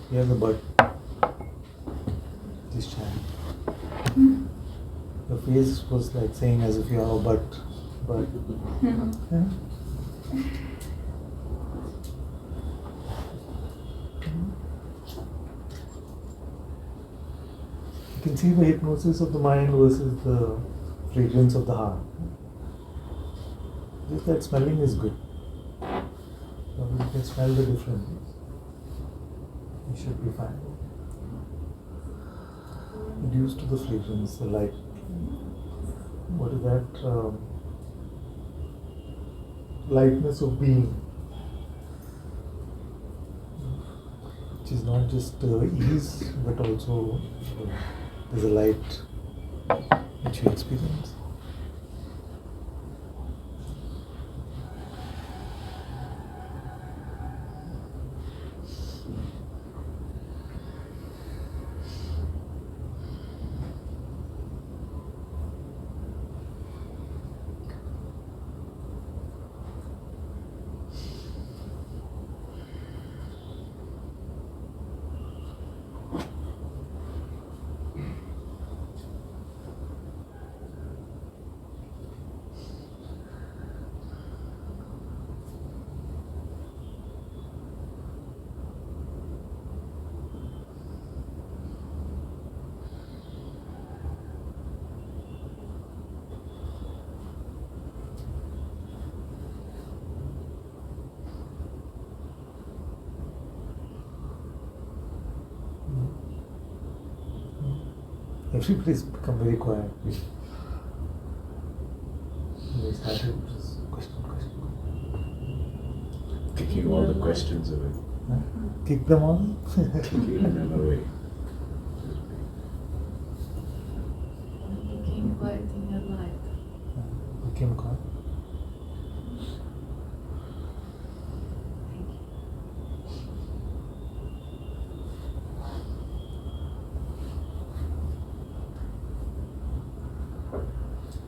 Here's the bird. This child. Your face was like saying as if you have a butt. but yeah. You can see the hypnosis of the mind versus the fragrance of the heart. Just that smelling is good. You can smell the difference. You should be fine. Reduced to the fragrance, the light. What is that? Lightness of being. Which is not just ease, but also there's a light which you experience. Everybody's become very quiet. They started just question. Kicking all the questions away. Huh? Kick them all? Kicking them away. Became quiet in your life. Became quiet.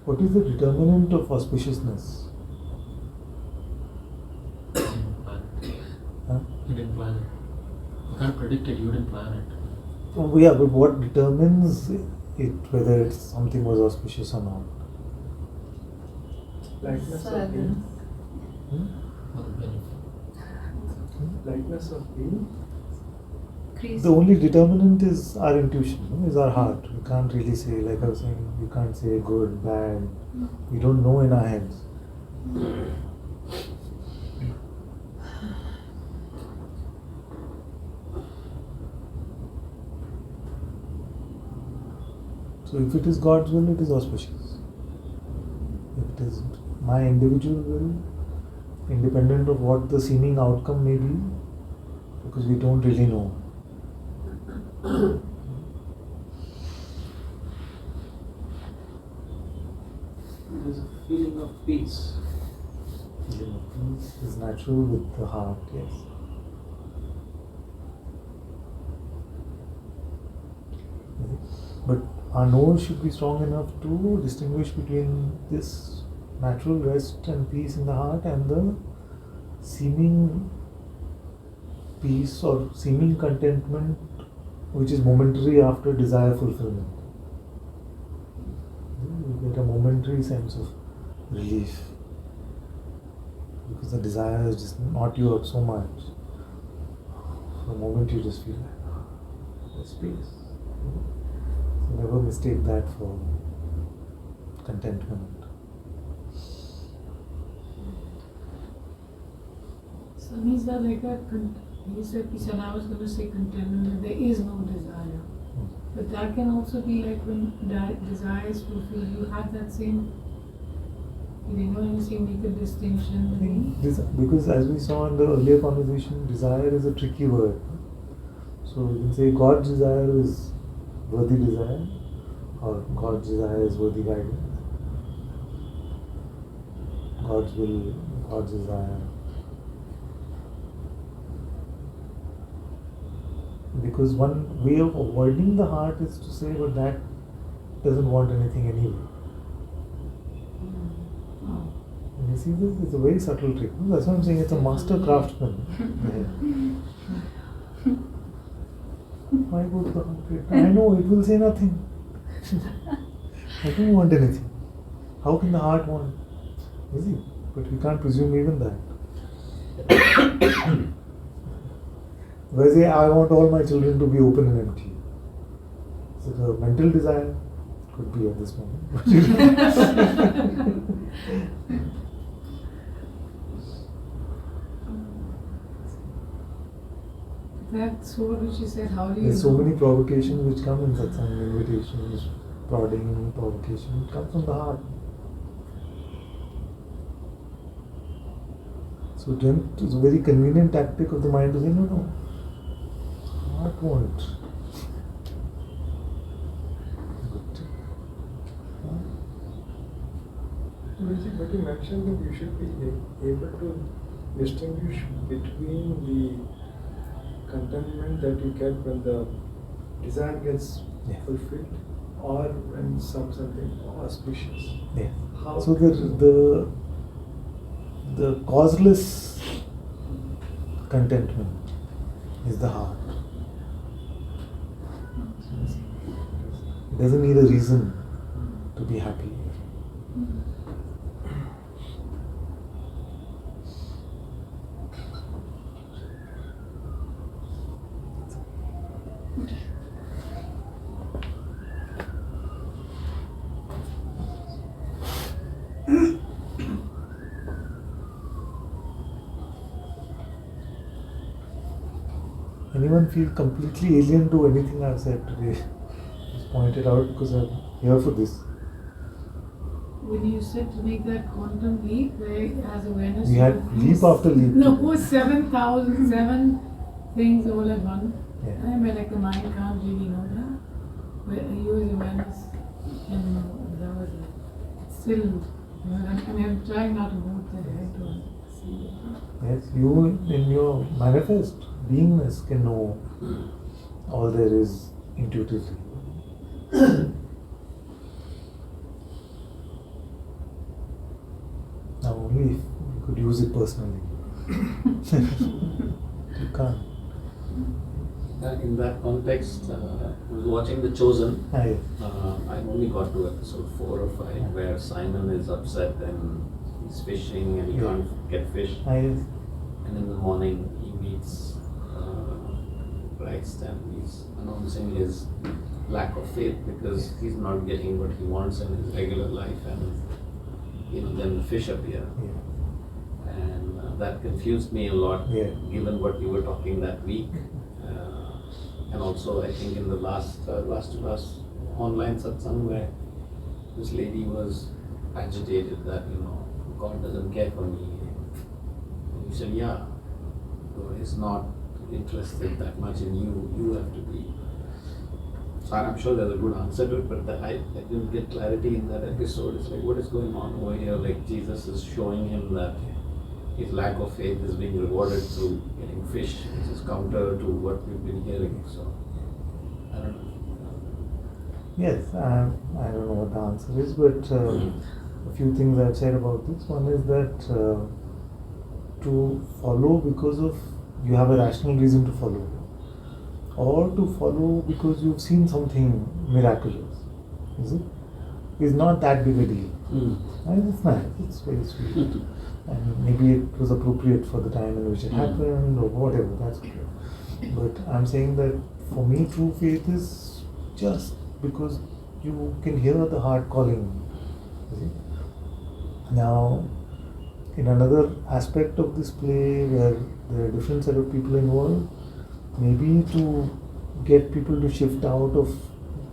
What is the determinant of auspiciousness? Huh? You didn't plan it. You can't predict it, you didn't plan it. Oh, yeah, but what determines it, whether it's something was auspicious or not? Lightness of Silence. being. For the benefit. Lightness of being. The only determinant is our intuition, is our heart. We can't really say, like I was saying, we can't say good, bad. We don't know in our heads. So if it is God's will, it is auspicious. If it is my individual will, independent of what the seeming outcome may be, because we don't really know. There's a feeling of peace. Feeling of peace is natural with the heart, yes. But our nose should be strong enough to distinguish between this natural rest and peace in the heart and the seeming peace or seeming contentment which is momentary after desire fulfillment. You get a momentary sense of relief because the desire has just knot you up so much. For a moment you just feel like there's peace. So never mistake that for contentment. So means that like a you said peace, and I was going to say contentment. There is no desire, but that can also be like when desire is fulfilled. You have that same. You know, when you say make a distinction. Because as we saw in the earlier conversation, desire is a tricky word. So you can say God's desire is worthy desire, or God's desire is worthy guidance. God's will, God's desire. Because one way of avoiding the heart is to say, but that doesn't want anything anyway. And you see this? It's a very subtle trick. That's why I'm saying it's a master craftsman. Why go to the heart? I know it will say nothing. I don't want anything. How can the heart want? Is he? But we can't presume even that. Whereas I want all my children to be open and empty. So the mental desire could be at this moment. That sword which you said, how do you There's so know? many provocations which come in satsang, invitations, prodding, provocation, it comes from the heart. So then it's a very convenient tactic of the mind to say, no, heart won't. But you mentioned that you should be able to distinguish between the contentment that you get when the desire gets fulfilled or when something auspicious. Yeah. How So the causeless contentment is the heart. It doesn't need a reason to be happy. Anyone feel completely alien to anything I've said today? Just point it out because I'm here for this. When you said to make that quantum leap, where as awareness, We had leap after leap. no, 7,007 things all at once. Yeah. I mean, like the mind can't really know that. But you as awareness can know. That was it. Still, I'm trying not to move the head to see it. Yes, you in your manifest beingness can know all there is intuitively. Now only if you could use it personally. You can't. In that context, I was watching The Chosen. Yes. I only got to episode 4 or 5 where Simon is upset and he's fishing and he can't get fish. Yes. And in the morning he meets Christ and he's announcing his lack of faith because he's not getting what he wants in his regular life, and then the fish appear. Yeah. And that confused me a lot, given what you were talking that week. And also, I think in the last online satsang where this lady was agitated that God doesn't care for me. And you said, yeah, God is not interested that much in you. You have to be. So I'm sure there's a good answer to it, but I didn't get clarity in that episode. It's like, what is going on over here? Like Jesus is showing him that his lack of faith is being rewarded through getting fish, which is counter to what we've been hearing. So, I don't know. Yes, I don't know what the answer is, but a few things I've said about this. One is that to follow because of you have a rational reason to follow, or to follow because you've seen something miraculous, is not that big a deal. And it's nice, it's very sweet. And maybe it was appropriate for the time in which it happened or whatever, that's okay. But I'm saying that for me true faith is just because you can hear the heart calling. Now, in another aspect of this play where there are different set of people involved, maybe to get people to shift out of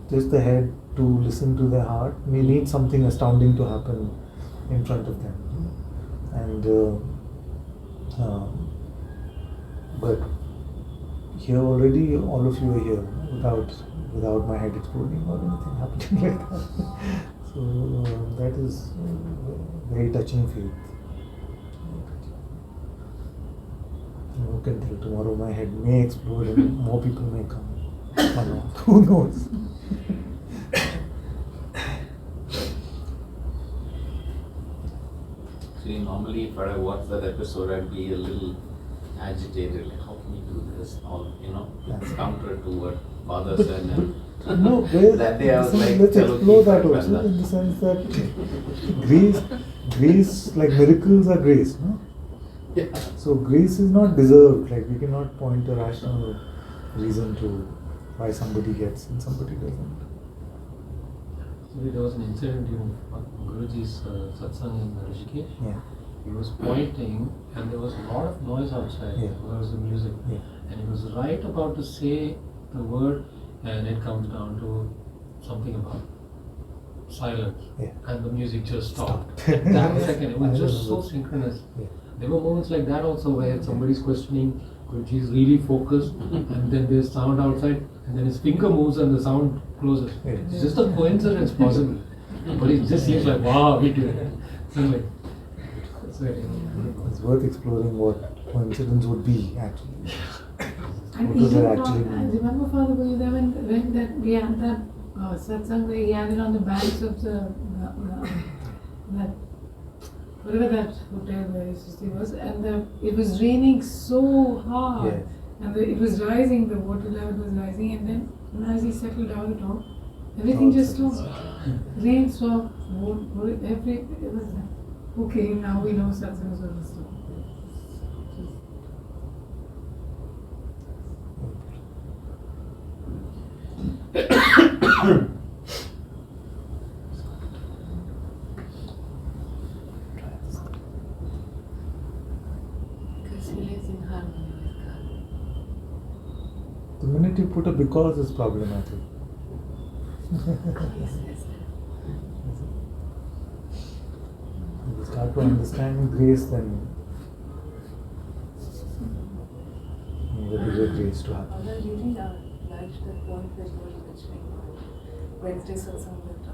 just the head to listen to their heart, may need something astounding to happen in front of them. And but here already all of you are here without my head exploding or anything happening like that. So that is very touching faith. Who can tell, tomorrow my head may explode and more people may come or not. Who knows? See, normally if I watch that episode, I'd be a little agitated. Like, how can you do this? Or, it's counter to what father But, said. And no, where, that day I was like, let's "Chalo, explore keep that it, also Brenda." in the sense that grace, like miracles are grace, no? Yeah. So grace is not deserved. Like we cannot point a rational reason to why somebody gets and somebody doesn't. There was an incident in Guruji's Satsang in Rishikesh. Yeah. He was pointing and there was a lot of noise outside. Yeah. There was the music. Yeah. And he was right about to say the word and it comes down to something about silence. Yeah. And the music just stopped. Stopped. That second, it was I just so remember. synchronous. Yeah. There were moments like that also where somebody's questioning, Guruji is really focused and then there's sound outside and then his finger moves and the sound closes. Yeah. It's just a coincidence possible. But it just seems like, wow, we did it. So like, it's very It's worth exploring what coincidence would be actually. And What does even that actually I mean? remember, Father, were you there when that we had that satsang where he had it on the banks of that whatever that hotel where his sister was, and it was raining so hard, Yes. and it was rising, the water level was rising, and then as he settled down at all, everything just stopped. Rain stopped, it was like, okay, now we know satsang is going to stop. Because he lives in harmony with God. The minute you put a because is problematic. Yes, yes. If you start to understand grace, then you get bigger grace to happen. I really liked that point that you were mentioning Wednesday satsang that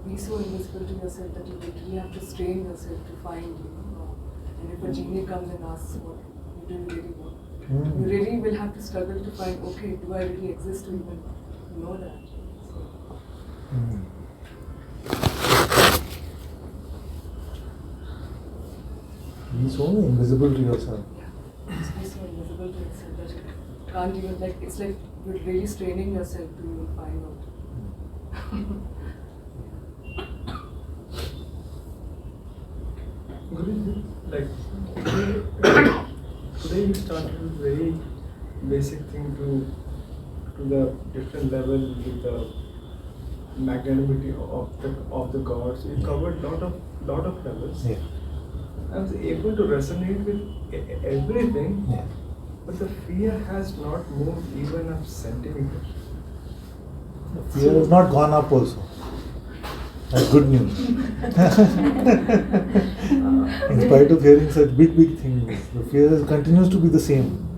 be so invisible to yourself that you literally have to strain yourself to find, and if a genie comes and asks what you do really want, you really will have to struggle to find, okay, do I really exist to even know that? So, Be so invisible to yourself. yeah, just be so invisible to yourself that you can't even, like, it's like you're really straining yourself to even find out. Guruji, like today you started with very basic thing to the different level with the magnanimity of the gods. You covered lot of levels. Yeah. I was able to resonate with everything, Yeah. but the fear has not moved even a centimeter. Fear has not gone up also. That's good news. In spite of hearing such big things, the fear continues to be the same.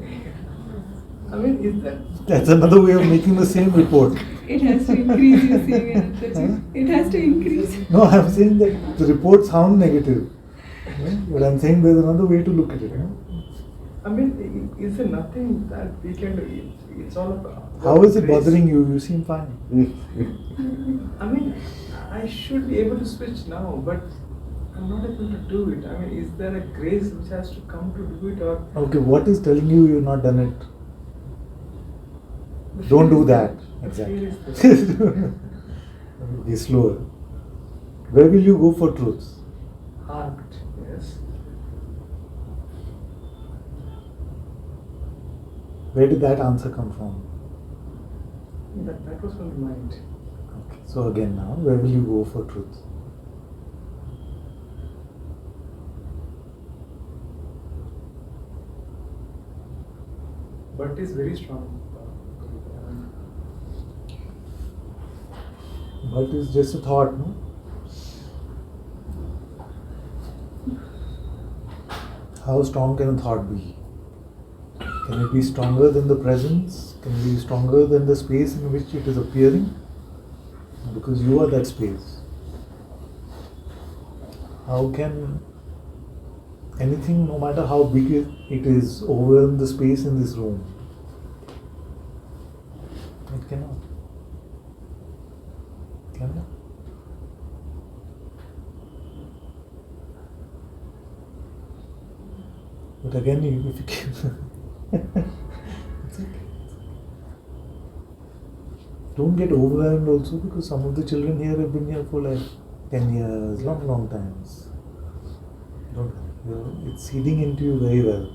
I mean, is that That's another way of making the same report. It has to increase, you're saying, Ananta-ji. It has to increase. No, I'm saying that the reports sound negative. But I'm saying there's another way to look at it. I mean, is there nothing that we can do? It's all about. How is it grace. bothering you? You seem fine. I mean, I should be able to switch now, but I'm not able to do it. I mean, is there a grace which has to come to do it, or Okay, what is telling you you've not done it? the Don't fear do is that. there. The Exactly. fear is there. Be slower. Where will you go for truths? Heart, yes. Where did that answer come from? That was from the mind. Okay. So again now, where will you go for truth? But is very strong. But it's just a thought, no? How strong can a thought be? Can it be stronger than the presence? Can it be stronger than the space in which it is appearing? Because you are that space. How can anything, no matter how big it is, overwhelm the space in this room? It cannot. Can it? But again, if you can, it's okay. don't get overwhelmed also, because some of the children here have been here for like 10 years, long times. Don't, it's seeding into you very well.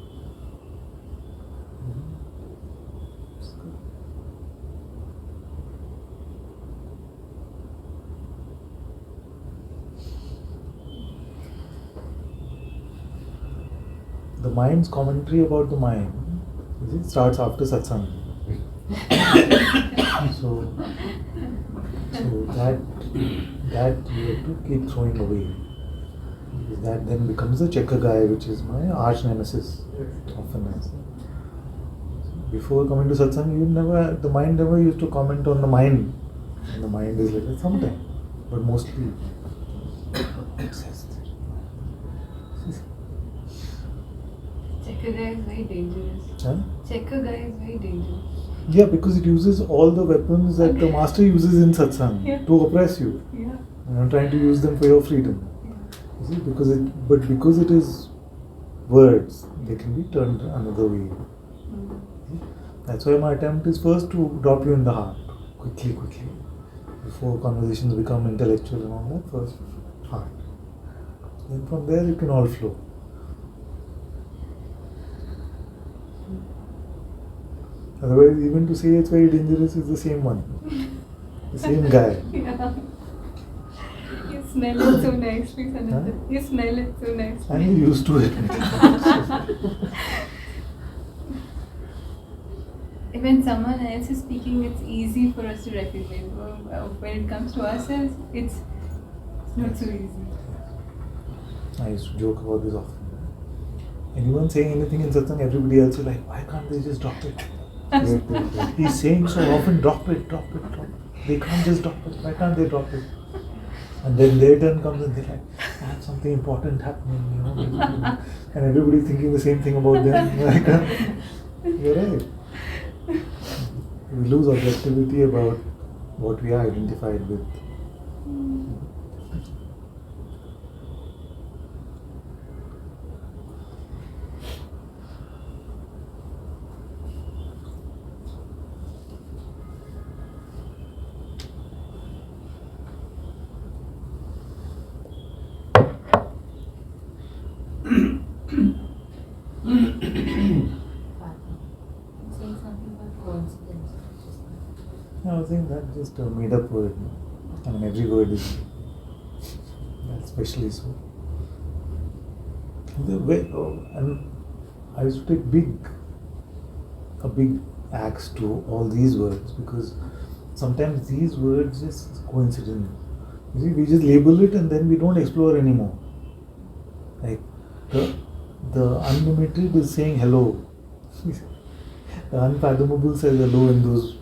It's good. The mind's commentary about the mind, it starts after satsang. so that you have to keep throwing away. Because that then becomes the checker guy, which is my arch nemesis. Often I say. Before coming to satsang, the mind never used to comment on the mind. And the mind is like that sometimes, but mostly obsessed. Checker guy is very dangerous. Huh? Checker guy is very dangerous. Yeah, because it uses all the weapons that the master uses in satsang to oppress you. Yeah. And I'm trying to use them for your freedom. You see, because it is words, they can be turned another way. That's why my attempt is first to drop you in the heart, quickly, before conversations become intellectual and all that. First, heart. Then from there it can all flow. Otherwise, even to say it's very dangerous is the same one, the same guy. Yeah. You smell it so nicely, Ananta. You smell it so nicely. And you're used to it. When someone else is speaking, it's easy for us to recognize. When it comes to ourselves, it's not so easy. I used to joke about this often. Anyone saying anything in satsang, everybody else is like, why can't they just drop it? He's saying so often, drop it. They can't just drop it. Why can't they drop it? And then their turn comes and they're like, I have something important happening, and everybody's thinking the same thing about them. You're right. We lose objectivity about what we are identified with. Saying something about coincidence. I was saying that just a made up word. I mean, every word is especially so. And I used to take a big axe to all these words, because sometimes these words just coincidence. You see, we just label it and then we don't explore anymore. Like the unlimited is saying hello. The unfathomable says hello in those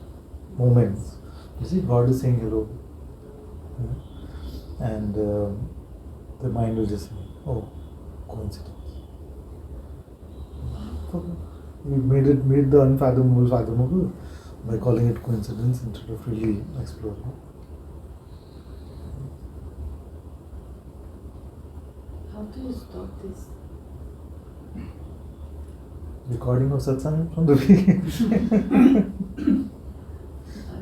moments. You see, God is saying hello. And the mind will just say, oh, coincidence. We made the unfathomable fathomable by calling it coincidence instead of really exploring. How do you stop this? Recording of satsang from the beginning.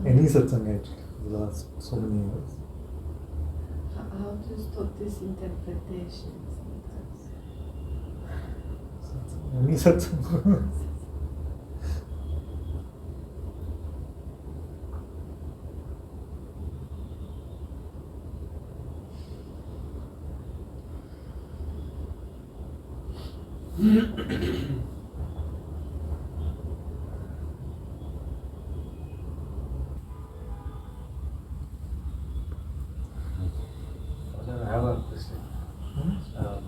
Any satsang actually, the last so many years. How do you stop this interpretation sometimes? Any satsang. I have a question.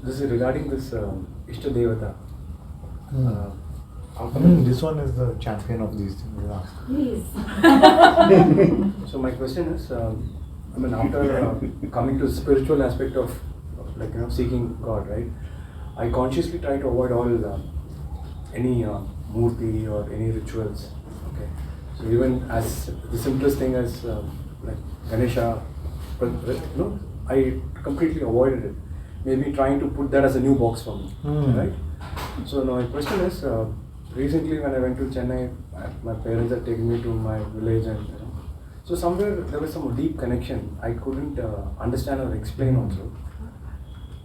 This is regarding this Ishta Devata. This one is the champion of these things. Yes. So my question is, after coming to the spiritual aspect of seeking God, right? I consciously try to avoid all any murti or any rituals. Okay. So even as the simplest thing as like Ganesha, I completely avoided it. Maybe trying to put that as a new box for me, right? So now my question is, recently when I went to Chennai, my parents had taken me to my village and So somewhere there was some deep connection. I couldn't understand or explain also.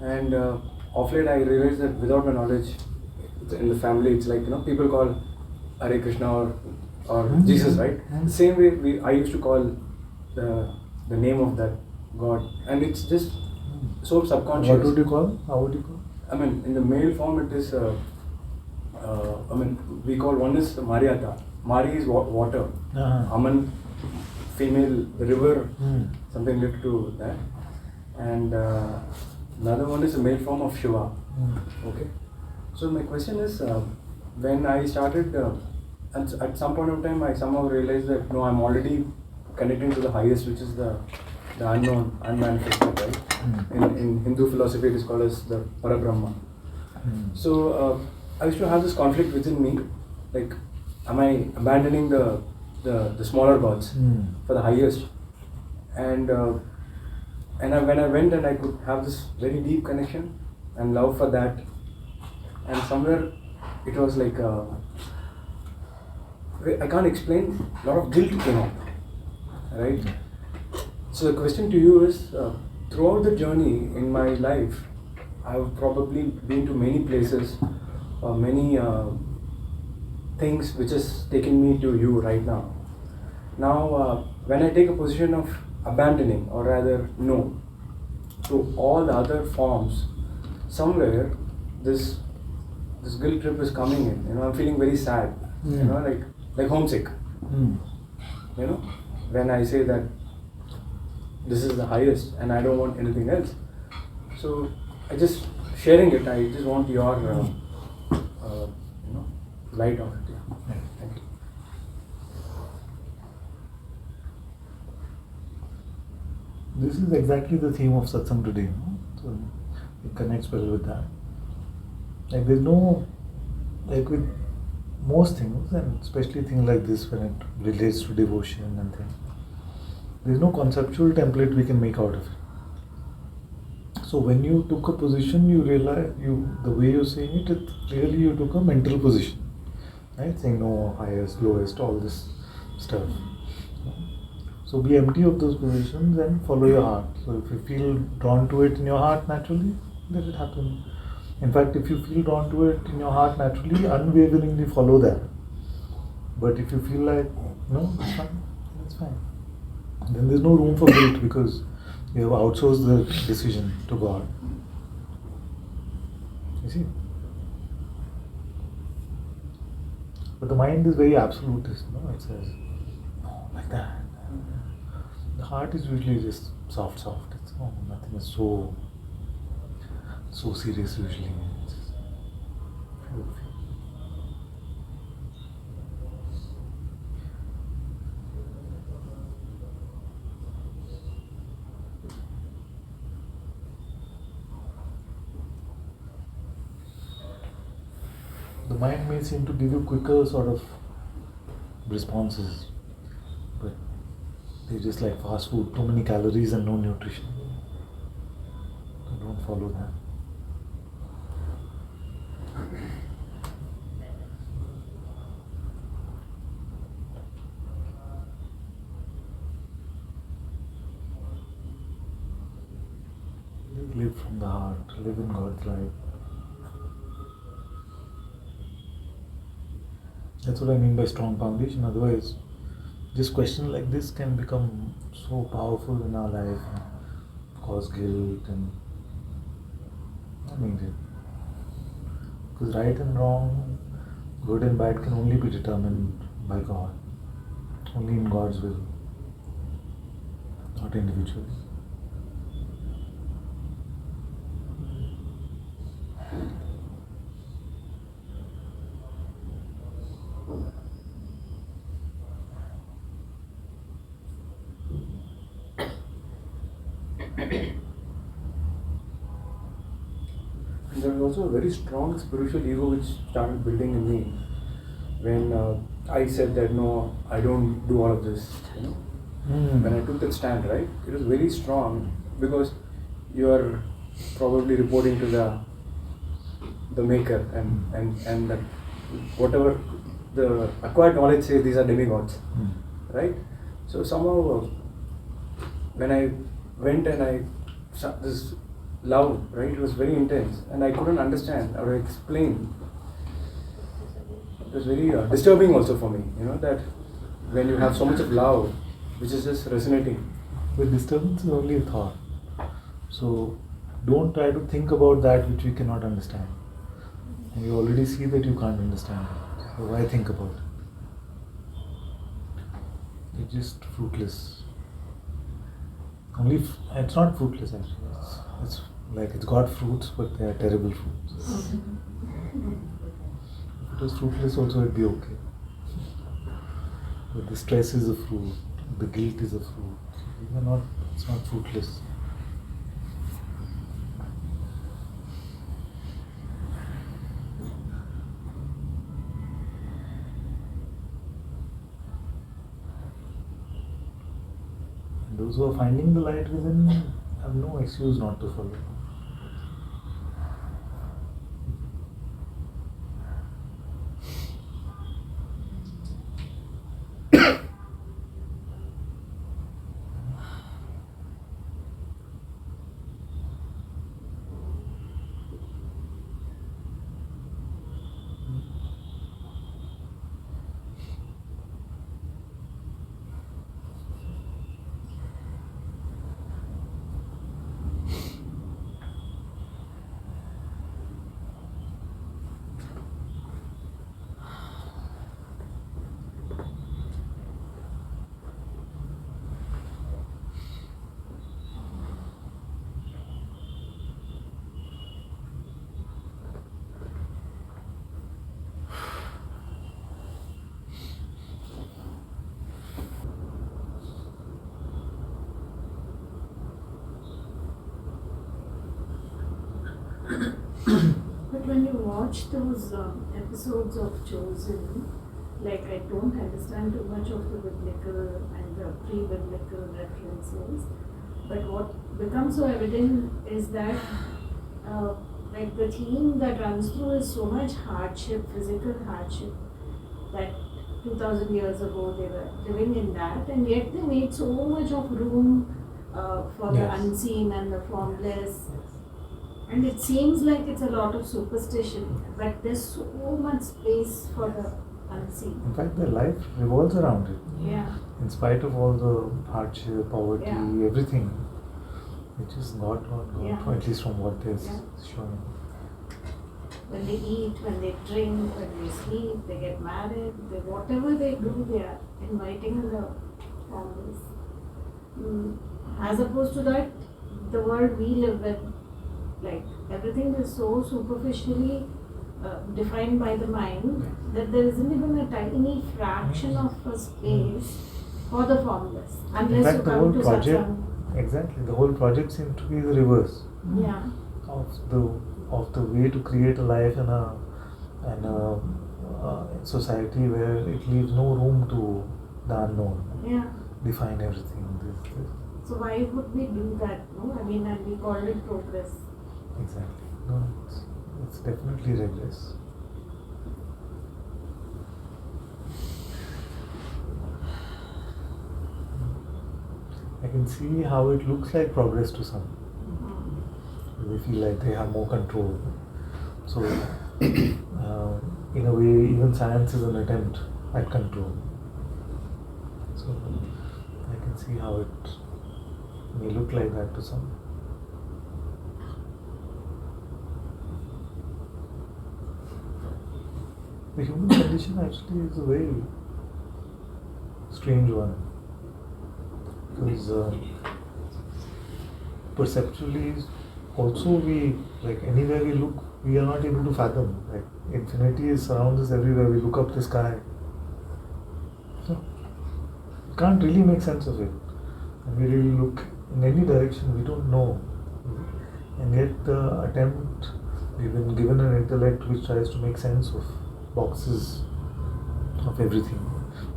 And of late I realized that without my knowledge, in the family, it's like, people call Hare Krishna or Jesus, right? The same way I used to call the name of that God, and it's just so subconscious. What would you call? How would you call? I mean, in the male form, it is. We call one is Mariata. Mari is water. Aman, female, the river, something related to that. And another one is the male form of Shiva. Okay. So my question is, when I started, at some point of time, I somehow realized that no, I'm already connecting to the highest, which is the unknown, unmanifested, right? In Hindu philosophy, it is called as the Parabrahma. So I used to have this conflict within me, like, am I abandoning the smaller gods for the highest? And when I went and I could have this very deep connection and love for that, and somewhere it was like I can't explain. A lot of guilt came up, right? So the question to you is, throughout the journey in my life, I've probably been to many places, many things which has taken me to you right now. Now, when I take a position of abandoning, or rather no, to all the other forms, somewhere this guilt trip is coming in. I'm feeling very sad. Like homesick. When I say that this is the highest and I don't want anything else. So I just sharing it. I just want your light on it. Yeah. Thank you. This is exactly the theme of Satsang today. So it connects well with that. Like there's no, like with most things, and especially things like this when it relates to devotion and things, there's no conceptual template we can make out of it. So when you took a position, you realize, the way you're saying it, clearly you took a mental position, right? Saying no, highest, lowest, all this stuff. So be empty of those positions and follow your heart. So if you feel drawn to it in your heart naturally, let it happen. In fact, if you feel drawn to it in your heart naturally, unwaveringly follow that. But if you feel like, no, it's fine, it's fine. Then there's no room for guilt because you have outsourced the decision to God. You see? But the mind is very absolutist, no? It says, no, like that. The heart is usually just soft. It's, nothing is so serious usually. It's just beautiful. The mind may seem to give you quicker sort of responses, but they're just like fast food, too many calories and no nutrition. So don't follow that. Live from the heart, live in God's light. That's what I mean by strong foundation. Otherwise, just questions like this can become so powerful in our life and cause guilt and not needed. Because right and wrong, good and bad can only be determined by God. Only in God's will, not individually. And there was also a very strong spiritual ego which started building in me when I said that no, I don't do all of this. When I took that stand, right, it was very strong because you are probably reporting to the maker and that whatever the acquired knowledge says, these are demigods, right? So somehow, when I went and this love, right, it was very intense, and I couldn't understand or explain. It was very disturbing also for me, that when you have so much of love, which is just resonating. The disturbance is only a thought. So don't try to think about that which we cannot understand. And you already see that you can't understand it. So why think about it? It's just fruitless. It's not fruitless actually. It's like it's got fruits, but they are terrible fruits. If it was fruitless also it'd be okay. But the stress is a fruit, the guilt is a fruit. It's not fruitless. And those who are finding the light within have no excuse not to follow. But when you watch those episodes of Chosen, like I don't understand too much of the biblical and the pre-biblical references, but what becomes so evident is that like the theme that runs through is so much hardship, physical hardship, that 2000 years ago they were living in that, and yet they made so much of room for the unseen and the formless. And it seems like it's a lot of superstition, but there's so much space for the unseen. In fact, their life revolves around it. Yeah. In spite of all the hardship, poverty, everything, it is not, at least from what they're showing. When they eat, when they drink, when they sleep, they get married, whatever they do, they are inviting the formless. As opposed to that, the world we live in, like everything is so superficially defined by the mind that there isn't even a tiny fraction of a space for the formless, unless you come to Satsang. Exactly, the whole project seems to be the reverse of the way to create a life in a society where it leaves no room to the unknown. Define everything. So why would we do that? No, I mean, and we call it progress. Exactly. No, it's definitely regress. I can see how it looks like progress to some. They feel like they have more control. So, in a way, even science is an attempt at control. So, I can see how it may look like that to some. The human condition actually is a very strange one, because perceptually also we, like anywhere we look, we are not able to fathom. Like infinity surrounds us everywhere. We look up the sky. So, we can't really make sense of it. And we really look in any direction, we don't know. And yet the attempt, we've been given an intellect which tries to make sense of boxes of everything,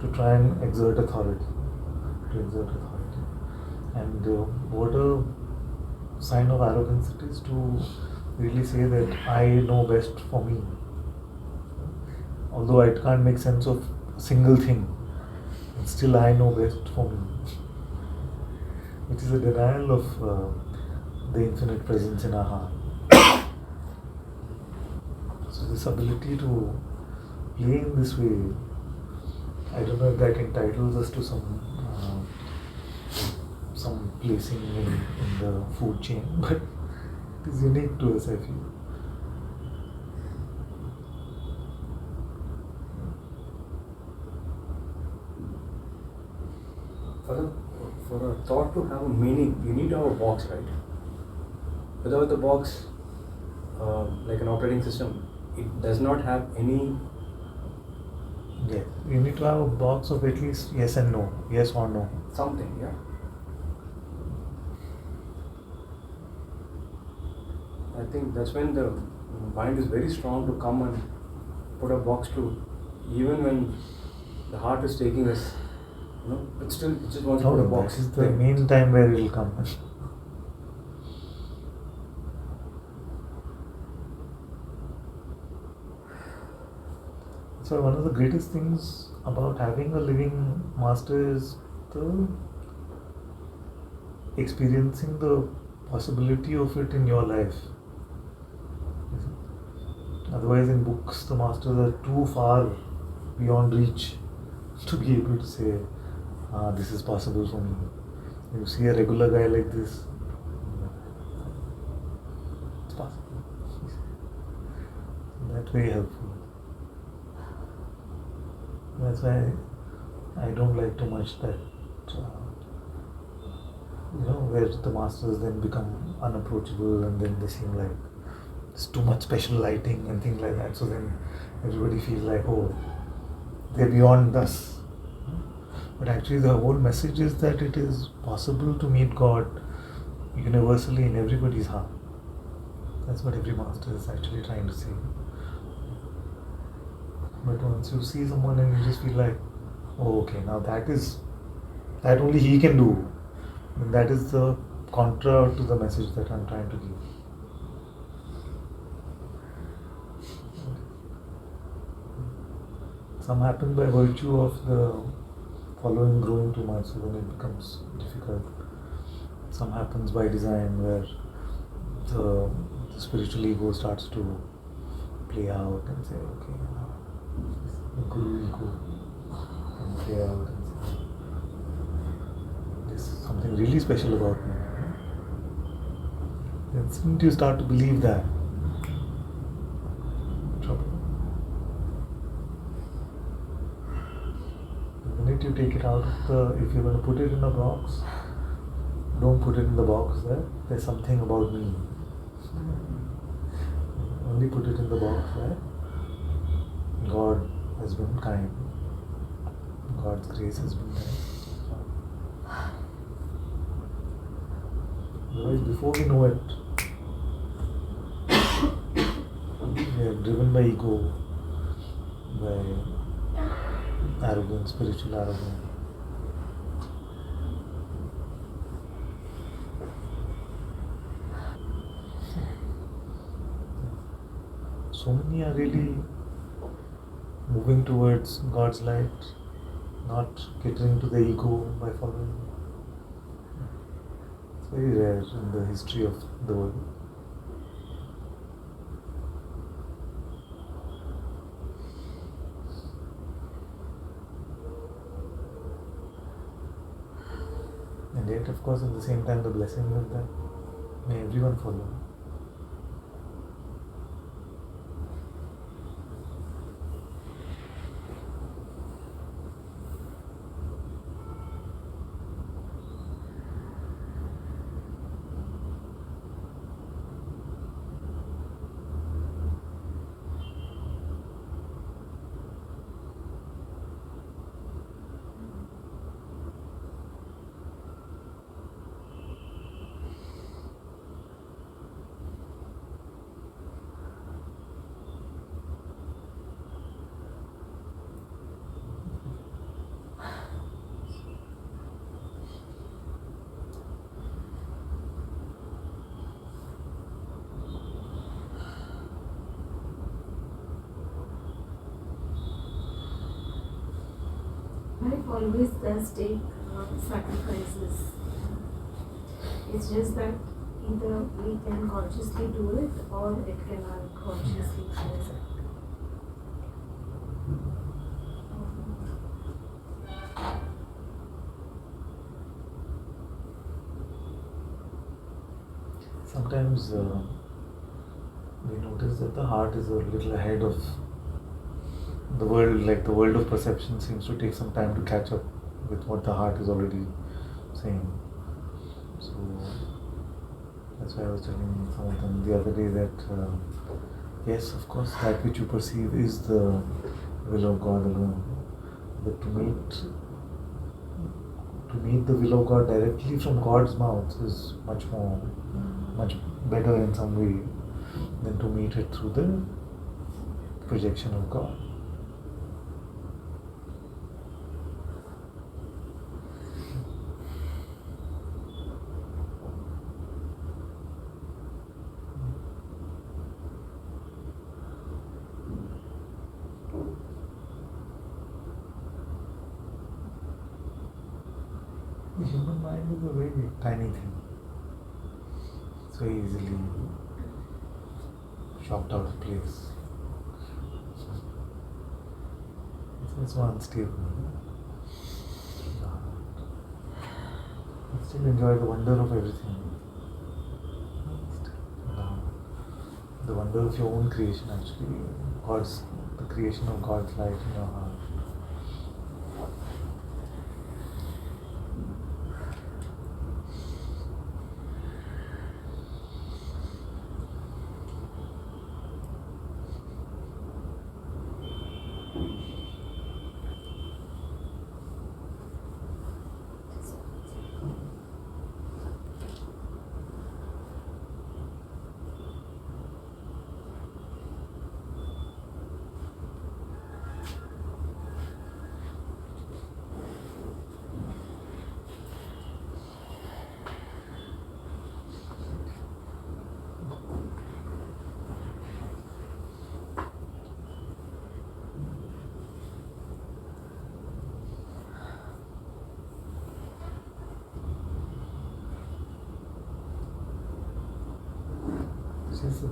to try and exert authority. And what a sign of arrogance it is to really say that I know best for me. Although I can't make sense of a single thing, and still I know best for me, which is a denial of the infinite presence in our heart. So this ability to play in this way, I don't know if that entitles us to some placing in the food chain, but it is unique to us, I feel. For a thought to have a meaning, you need to have a box, right? Without the box, like an operating system, it does not have any. Yeah, you need to have a box of at least yes and no, yes or no. Something, yeah. I think that's when the mind is very strong to come and put a box to, even when the heart is taking us, but still it just wants to put a box. That is the main time where it will come. So one of the greatest things about having a living master is the experiencing the possibility of it in your life. Otherwise, in books, the masters are too far beyond reach to be able to say, this is possible for me. You see a regular guy like this, it's possible. That's very helpful. That's why I don't like too much that, where the masters then become unapproachable and then they seem like it's too much special lighting and things like that. So then everybody feels like, oh, they're beyond us. But actually the whole message is that it is possible to meet God universally in everybody's heart. That's what every master is actually trying to say. But once you see someone and you just feel like, oh, okay, now that only he can do. And that is the contra to the message that I'm trying to give. Some happen by virtue of the following growing too much, so then it becomes difficult. Some happens by design, where the spiritual ego starts to play out and say, okay, the guru ego can play out and say, there's something really special about me. The instant you start to believe that, trouble. The minute you take it out of if you're going to put it in a box, don't put it in the box there. There's something about me. Only put it in the box where God has been kind. God's grace has been kind. Otherwise, before we know it, we are driven by ego, by arrogance, spiritual arrogance. So many are really moving towards God's light, not catering to the ego by following. It's very rare in the history of the world. And yet, of course, at the same time, the blessing is that may everyone follow. always does take sacrifices. It's just that either we can consciously do it or it can unconsciously do it. Sometimes we notice that the heart is a little ahead of the world, like the world of perception seems to take some time to catch up with what the heart is already saying. So that's why I was telling some of them the other day that yes, of course, that which you perceive is the will of God alone. But to meet the will of God directly from God's mouth is much better in some way than to meet it through the projection of God. The human mind is a very tiny thing. It's very easily shocked out of place. It's so unstable. But still enjoy the wonder of everything. The wonder of your own creation, actually. The creation of God's light in your heart.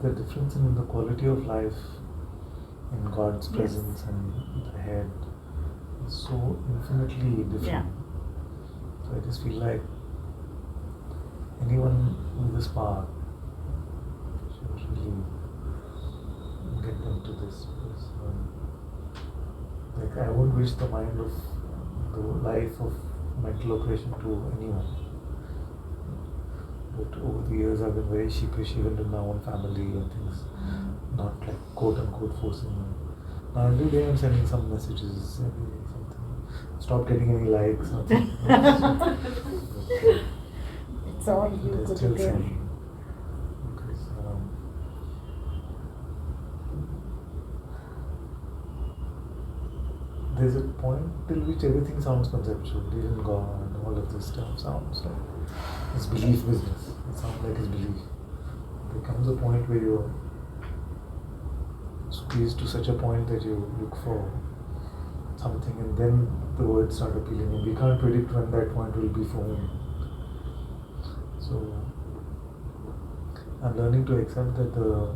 The difference in the quality of life in God's presence and the head is so infinitely different. Yeah. So I just feel like anyone with this power should really get them to this. Because, like I won't wish the mind of the life of mental oppression to anyone. But over the years I've been very sheepish even in my own family and things, not like quote unquote forcing them. Now every day I'm sending some messages, every day something. Stop getting any likes. It's all you They're could still do. sending. Because there's a point till which everything sounds conceptual, even God and all of this stuff sounds like it's belief business. It sounds like it's belief. There comes a point where you're squeezed to such a point that you look for something and then the words start appealing and we can't predict when that point will be for whom. So I'm learning to accept that the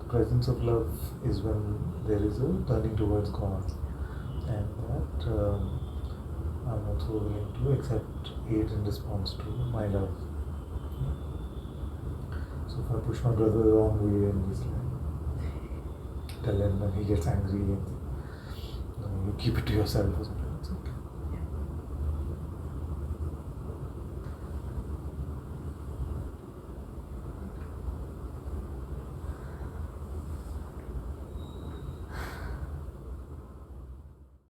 presence of love is when there is a turning towards God, and that I'm also willing to accept hate in response to my love. So if I push my brother the wrong way and just like tell him and he gets angry and you keep it to yourself or something,